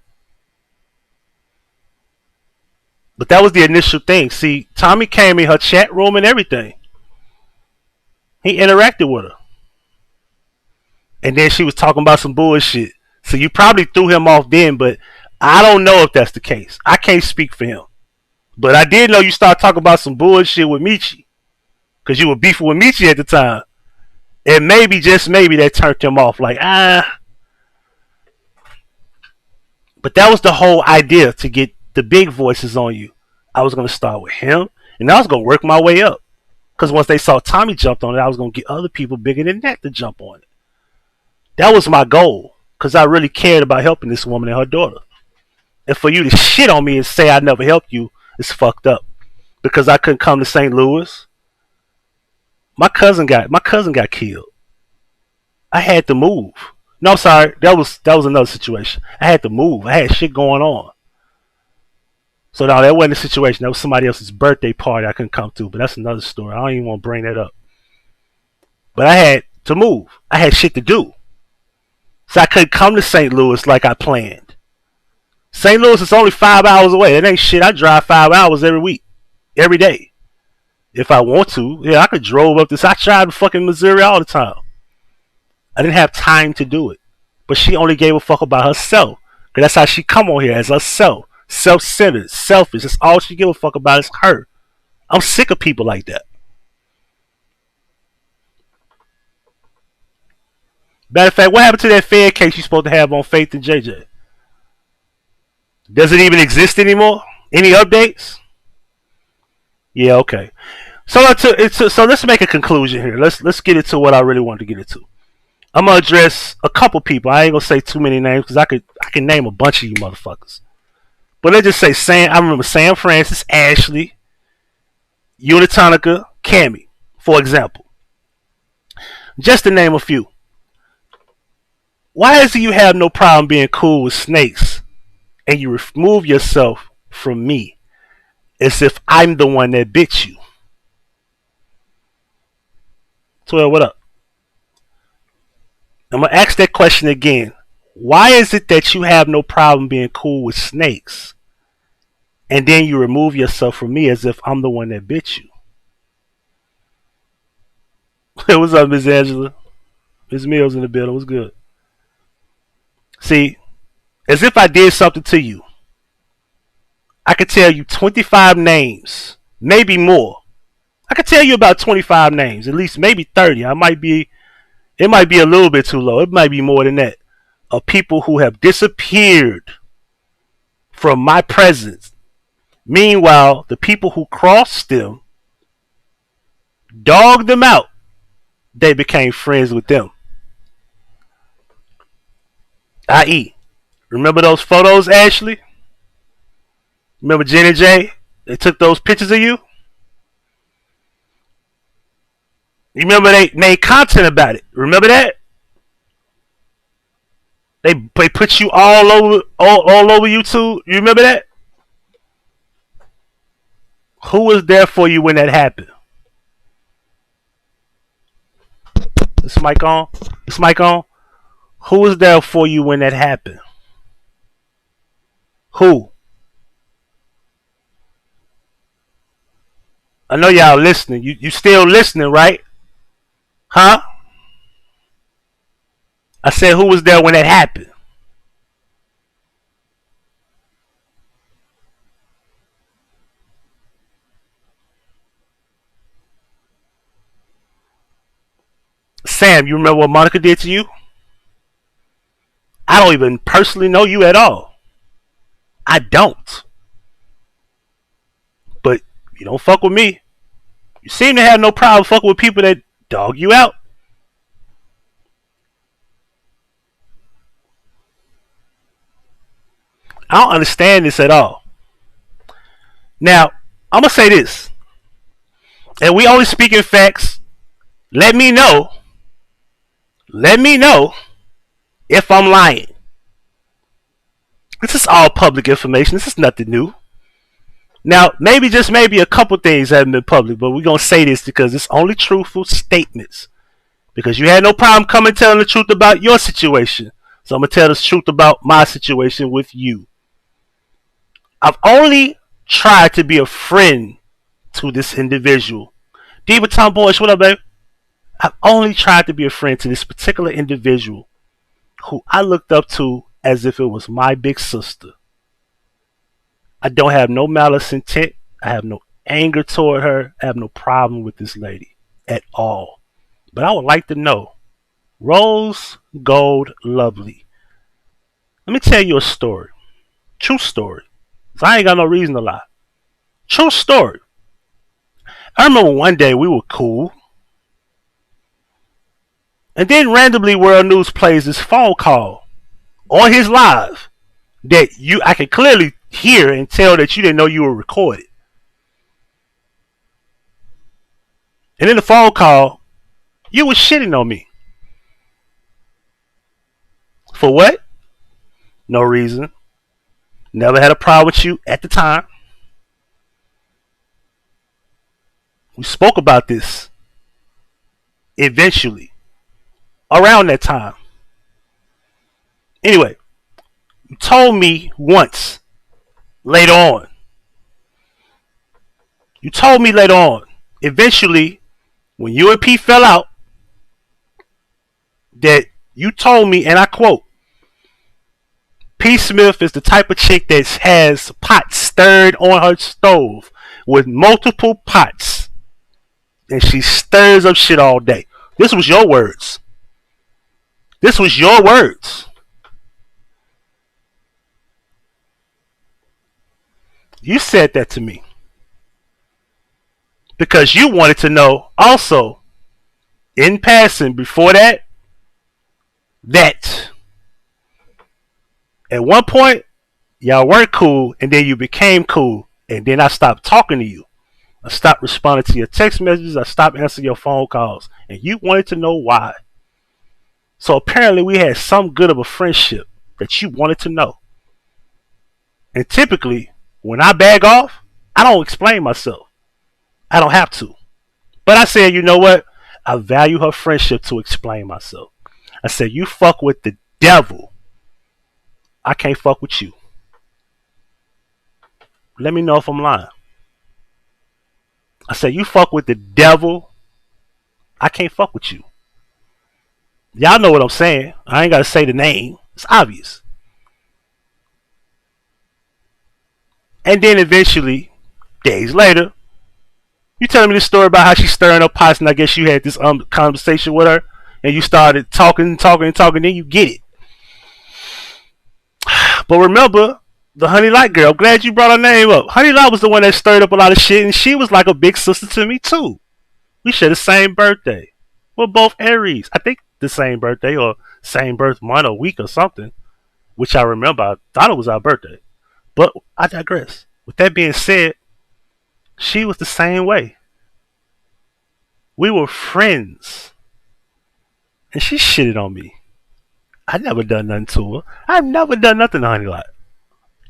But that was the initial thing. See, Tommy came in her chat room and everything. He interacted with her. And then she was talking about some bullshit. So you probably threw him off then, but I don't know if that's the case. I can't speak for him. But I did know you started talking about some bullshit with Michi. Because you were beefing with Michi at the time. And maybe, just maybe, that turned him off. Like, But that was the whole idea, to get the big voices on you. I was going to start with him, and I was going to work my way up. Because once they saw Tommy jumped on it, I was going to get other people bigger than that to jump on it. That was my goal, because I really cared about helping this woman and her daughter. And for you to shit on me and say I never helped you is fucked up. Because I couldn't come to St. Louis. My cousin got killed. I had to move. No, I'm sorry. That was another situation. I had to move. I had shit going on. So no, that wasn't a situation. That was somebody else's birthday party I couldn't come to. But that's another story. I don't even want to bring that up. But I had to move. I had shit to do. So I couldn't come to St. Louis like I planned. St. Louis is only 5 hours away. It ain't shit. I drive 5 hours every week. Every day. If I want to. Yeah, I could drove up this. I drive to fucking Missouri all the time. I didn't have time to do it. But she only gave a fuck about herself. Because that's how she come on here, as herself. Self-centered. Selfish. That's all she give a fuck about is her. I'm sick of people like that. Matter of fact, what happened to that Fed case you're supposed to have on Faith and JJ? Does it even exist anymore? Any updates? Yeah, okay. So let's make a conclusion here. Let's get into what I really wanted to get into. I'm gonna address a couple people. I ain't gonna say too many names because I can name a bunch of you motherfuckers. But let's just say I remember Sam Francis, Ashley, Unitonica, Cammy, for example. Just to name a few. Why is it you have no problem being cool with snakes and you remove yourself from me as if I'm the one that bit you? 12, what up? I'm going to ask that question again. Why is it that you have no problem being cool with snakes and then you remove yourself from me as if I'm the one that bit you? What's up, Miss Angela? Miss Mills in the building. What's good? See, as if I did something to you, I could tell you 25 names, maybe more. I could tell you about 25 names, at least maybe 30. It might be a little bit too low. It might be more than that. Of people who have disappeared from my presence. Meanwhile, the people who crossed them, dogged them out, they became friends with them. I.e., remember those photos, Ashley? Remember Jen and Jay? They took those pictures of you? You remember they made content about it? Remember that? They put you all over YouTube. You remember that? Who was there for you when that happened? This mic on? This mic on? Who was there for you when that happened? Who? I know y'all listening. You still listening, right? Huh? I said who was there when that happened? Sam, you remember what Monica did to you? I don't even personally know you at all. I don't. But you don't fuck with me. You seem to have no problem fucking with people that dog you out. I don't understand this at all. Now, I'm going to say this. And we only speak in facts. Let me know if I'm lying. This is all public information. This is nothing new. Now, maybe, just maybe, a couple things haven't been public, but we're going to say this because it's only truthful statements. Because you had no problem coming telling the truth about your situation. So I'm going to tell the truth about my situation with you. I've only tried to be a friend to this individual. Diva Tomboyish, what up, baby? I've only tried to be a friend to this particular individual who I looked up to as if it was my big sister. I don't have no malice intent. I have no anger toward her. I have no problem with this lady at all. But I would like to know, Rose Gold Lovely, let me tell you a story. True story. So I ain't got no reason to lie. True story. I remember one day we were cool. And then randomly World News plays this phone call on his live that I could clearly hear and tell that you didn't know you were recorded. And in the phone call, you was shitting on me. For what? No reason. Never had a problem with you at the time. We spoke about this eventually around that time. Anyway, you told me once later on. You told me later on, eventually, when you and P fell out, that you told me, and I quote, P. Smith is the type of chick that has pots stirred on her stove with multiple pots. And she stirs up shit all day. This was your words. This was your words. You said that to me. Because you wanted to know also, in passing before that at one point, y'all weren't cool, and then you became cool, and then I stopped talking to you. I stopped responding to your text messages. I stopped answering your phone calls, and you wanted to know why. So apparently we had some good of a friendship that you wanted to know. And typically, when I bag off, I don't explain myself. I don't have to. But I said, you know what? I value her friendship to explain myself. I said, you fuck with the devil. I can't fuck with you. Let me know if I'm lying. I said, you fuck with the devil. I can't fuck with you. Y'all know what I'm saying. I ain't got to say the name. It's obvious. And then eventually, days later, you telling me this story about how she's stirring up pots, and I guess you had this conversation with her, and you started talking, then you get it. But remember, the Honey Light girl, I'm glad you brought her name up. Honey Light was the one that stirred up a lot of shit, and she was like a big sister to me too. We share the same birthday. We're both Aries. I think the same birthday or same birth month or week or something, which I remember. I thought it was our birthday. But I digress. With that being said, she was the same way. We were friends. And she shitted on me. I never done nothing to her. I've never done nothing to Honey Light.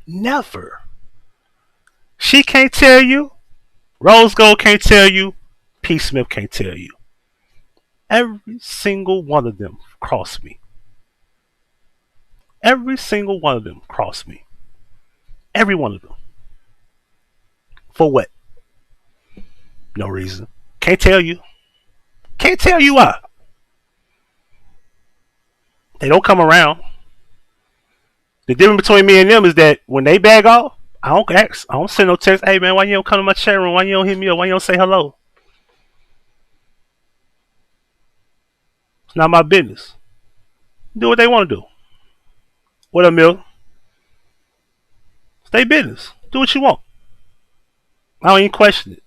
Never. She can't tell you. Rose Gold can't tell you. P. Smith can't tell you. Every single one of them crossed me. Every single one of them crossed me. Every one of them. For what? No reason. Can't tell you. Can't tell you why. They don't come around. The difference between me and them is that when they bag off, I don't ask. I don't send no text. Hey man, why you don't come to my chat room? Why you don't hit me up? Why you don't say hello? It's not my business. Do what they want to do. What up, Mill? Stay business. Do what you want. I don't even question it.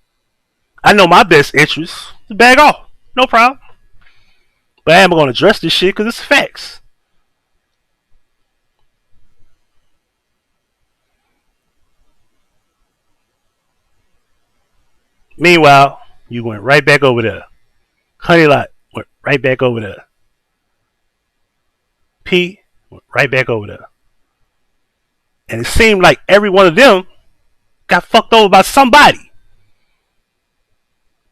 I know my best interest to bag off. No problem. But I am going to address this shit because it's facts. Meanwhile, you went right back over there. Honey Lot went right back over there. P went right back over there. And it seemed like every one of them got fucked over by somebody.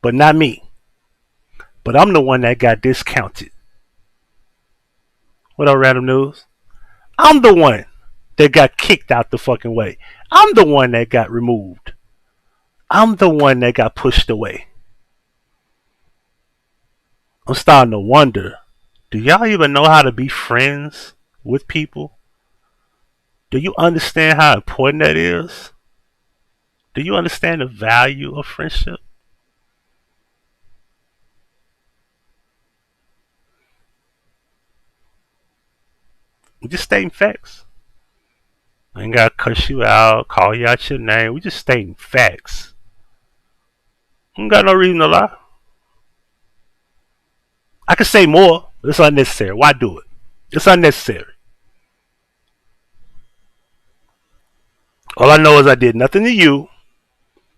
But not me. But I'm the one that got discounted. What up, Random News? I'm the one that got kicked out the fucking way. I'm the one that got removed. I'm the one that got pushed away. I'm starting to wonder, do y'all even know how to be friends with people? Do you understand how important that is? Do you understand the value of friendship? We just stating facts. I ain't gotta cuss you out, call you out your name. We just stating facts. Ain't got no reason to lie. I could say more, but it's unnecessary. Why do it? It's unnecessary. All I know is I did nothing to you,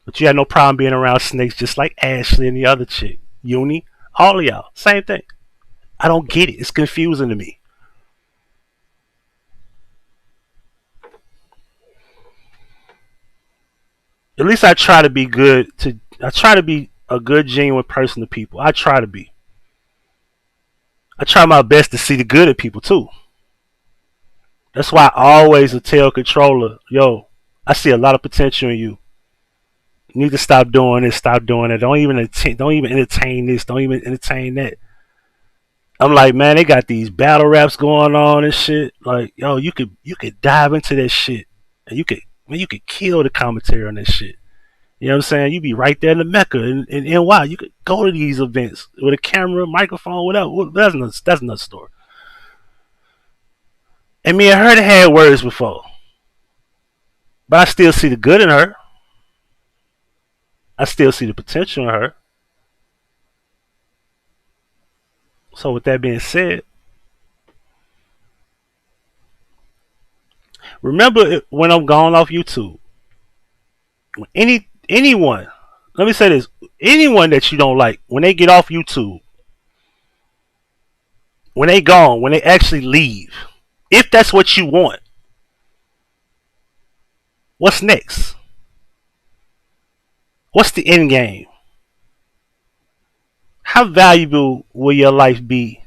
but you had no problem being around snakes just like Ashley and the other chick. Uni, all of y'all. Same thing. I don't get it. It's confusing to me. At least I try to be I try to be a good, genuine person to people. I try to be. I try my best to see the good in people too. That's why I always tell controller, yo, I see a lot of potential in you. You need to stop doing this, stop doing that. Don't even entertain this, don't even entertain that. I'm like, man, they got these battle raps going on and shit. Like, yo, you could dive into that shit, and you could kill the commentary on that shit. You know what I'm saying? You be right there in the Mecca in NY. You could go to these events with a camera, microphone, whatever. That's another story. And me and her had words before, but I still see the good in her. I still see the potential in her. So with that being said, remember when I'm gone off YouTube, anyone, let me say this, anyone that you don't like, when they get off YouTube, when they gone, when they actually leave, if that's what you want, what's next? What's the end game? How valuable will your life be?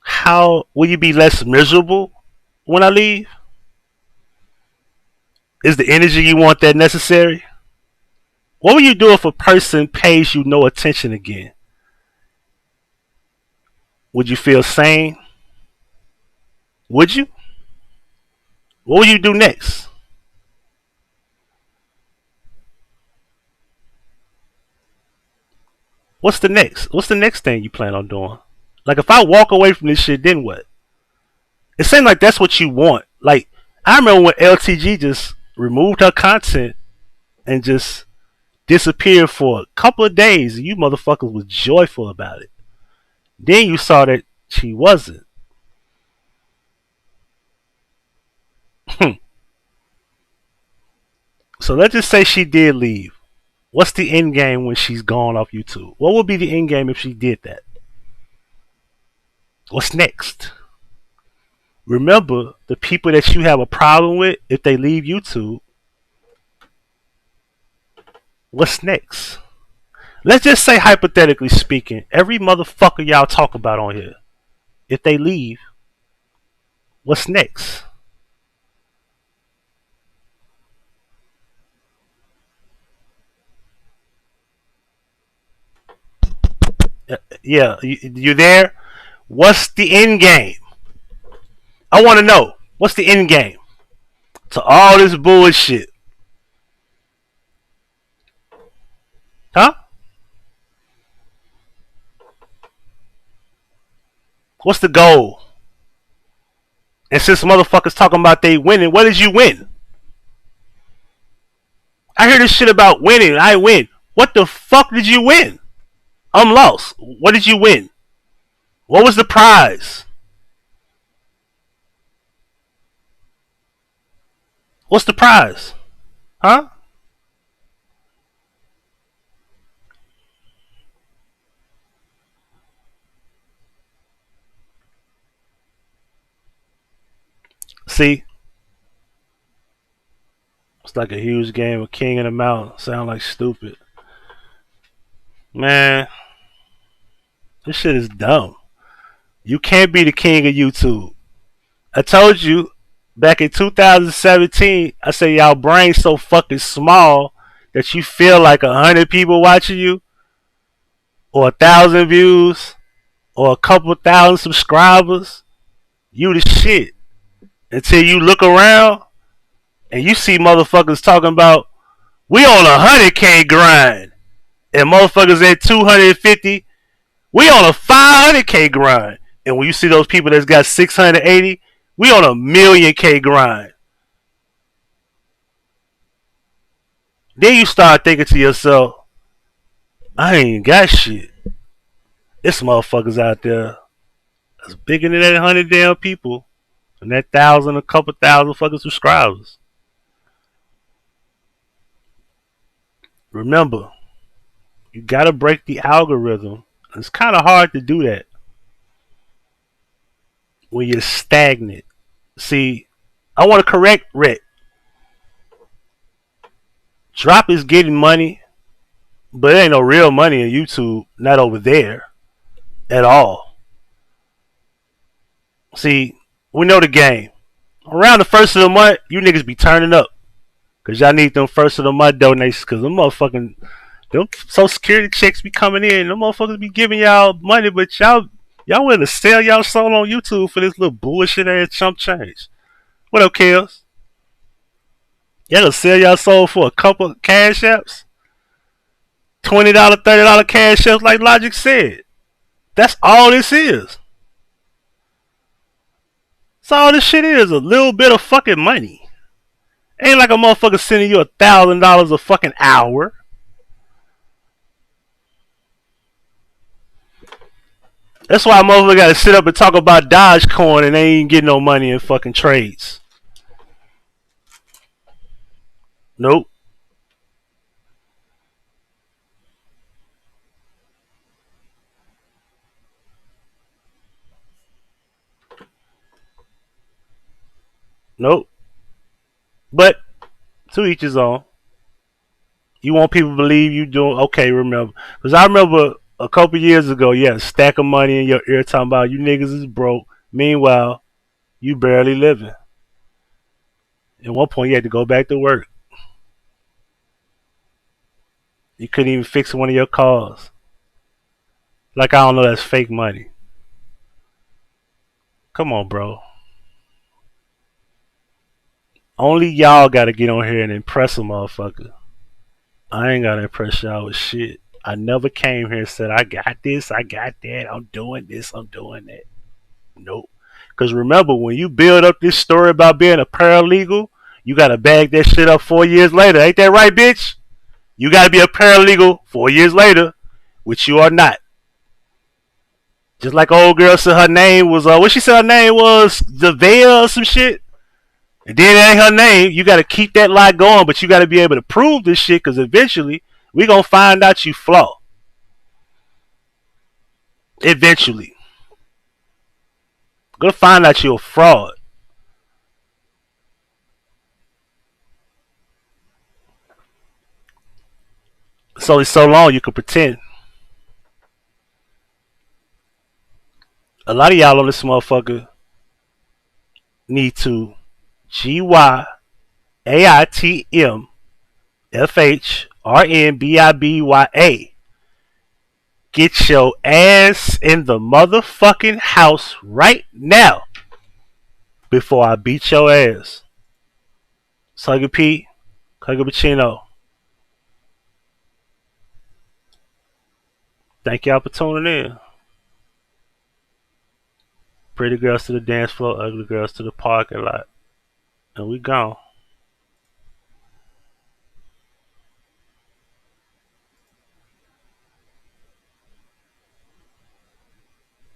How will you be less miserable when I leave? Is the energy you want that necessary? What will you do if a person pays you no attention again? Would you feel sane? Would you? What would you do next? What's the next? What's the next thing you plan on doing? Like, if I walk away from this shit, then what? It seems like that's what you want. Like, I remember when LTG just removed her content and just disappeared for a couple of days, and you motherfuckers was joyful about it. Then you saw that she wasn't. So let's just say she did leave. What's the end game when she's gone off YouTube? What would be the end game if she did that? What's next? Remember, the people that you have a problem with, if they leave YouTube, what's next? Let's just say, hypothetically speaking, every motherfucker y'all talk about on here, if they leave, what's next? Yeah, you there? What's the end game? I want to know. What's the end game to all this bullshit? Huh? What's the goal? And since motherfuckers talking about they winning, what did you win? I hear this shit about winning. I win. What the fuck did you win? I'm lost. What did you win? What was the prize? What's the prize? Huh? See, It's like a huge game of King of the Mountain. Sound like stupid. Man, this shit is dumb. You can't be the king of YouTube. I told you back in 2017, I said y'all brains so fucking small that you feel like 100 people watching you, or 1,000 views, or a couple thousand subscribers. You the shit. Until you look around and you see motherfuckers talking about, we on 100K grind, and motherfuckers at 250, we on a 500K grind. And when you see those people that's got 680, we on a 1,000,000K grind. Then you start thinking to yourself, I ain't got shit. There's motherfuckers out there that's bigger than that 100 damn people and that 1,000, a couple thousand fucking subscribers. Remember, you gotta break the algorithm. It's kind of hard to do that when you're stagnant. See, I want to correct Rick. Drop is getting money, but it ain't no real money in YouTube. Not over there at all. See, we know the game. Around the first of the month, you niggas be turning up, cause y'all need them first of the month donations. Cause them motherfucking, them Social Security checks be coming in. Them motherfuckers be giving y'all money, but y'all willing to sell y'all soul on YouTube for this little bullshit ass chump change. What up, Kels? Y'all gonna sell y'all soul for a couple of cash apps? $20, $30 cash apps like Logic said. That's all this is. That's all this shit is. A little bit of fucking money. Ain't like a motherfucker sending you $1,000 a fucking hour. That's why a motherfucker gotta sit up and talk about Dogecoin and they ain't getting no money in fucking trades. Nope. Nope. But to each his own. You want people to believe you doing okay, remember. Because I remember a couple years ago, you had a stack of money in your ear talking about you niggas is broke. Meanwhile, you barely living. At one point, you had to go back to work. You couldn't even fix one of your cars. Like, I don't know, that's fake money. Come on, bro. Only y'all gotta get on here and impress a motherfucker. I ain't gotta impress y'all with shit. I never came here and said, I got this, I got that, I'm doing this, I'm doing that. Nope. Because remember, when you build up this story about being a paralegal, you gotta bag that shit up 4 years later. Ain't that right, bitch? You gotta be a paralegal 4 years later, which you are not. Just like old girl said her name was, what she said her name was, Zavea or some shit. And then it ain't her name. You got to keep that lie going, but you got to be able to prove this shit, because eventually we going to find out you flaw. Eventually. Going to find out you're a fraud. It's only so long you can pretend. A lot of y'all on this motherfucker need to GYAITMFHRNBIBYA. Get your ass in the motherfucking house right now before I beat your ass. It's Huggie P, Huggie Pacino. Thank y'all for tuning in. Pretty girls to the dance floor, ugly girls to the parking lot. And we gone.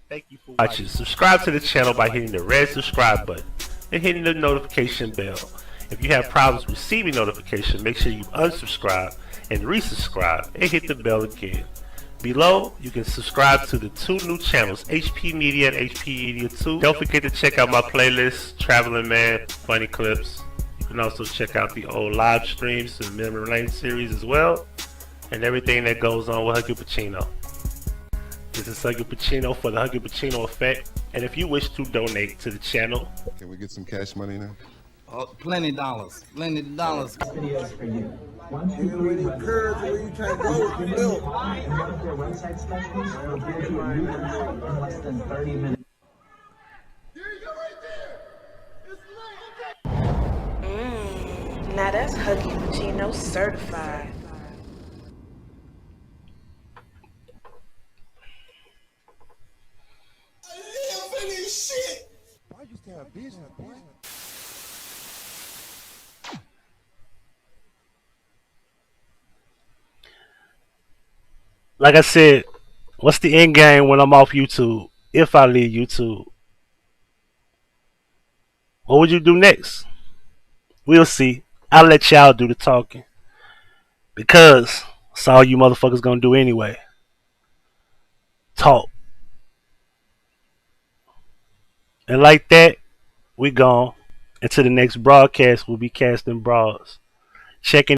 Thank you for watching. Subscribe to the channel by hitting the red subscribe button and hitting the notification bell. If you have problems receiving notifications, make sure you unsubscribe and resubscribe and hit the bell again. Below, you can subscribe to the 2 new channels, HP Media and HP Media 2. Don't forget to check out my playlist, Traveling Man, Funny Clips, can also check out the old live streams and Memory Lane series as well, and everything that goes on with Huggie Pacino. This is Huggie Pacino for the Huggie Pacino Effect, and if you wish to donate to the channel, can we get some cash money now? Plenty dollars. Videos for you. One, two, You three, really encourage where you trying to go with the milk. and one of their website specialists will give you a new website in less than 30 minutes. Now that's Huggie Pacino certified. Why you stay out business, boy? like I said, what's the end game when I'm off YouTube? If I leave YouTube, what would you do next? We'll see. I'll let y'all do the talking, because that's all you motherfuckers gonna do anyway. Talk. And like that, we gone. Until the next broadcast, we'll be casting broads. Checking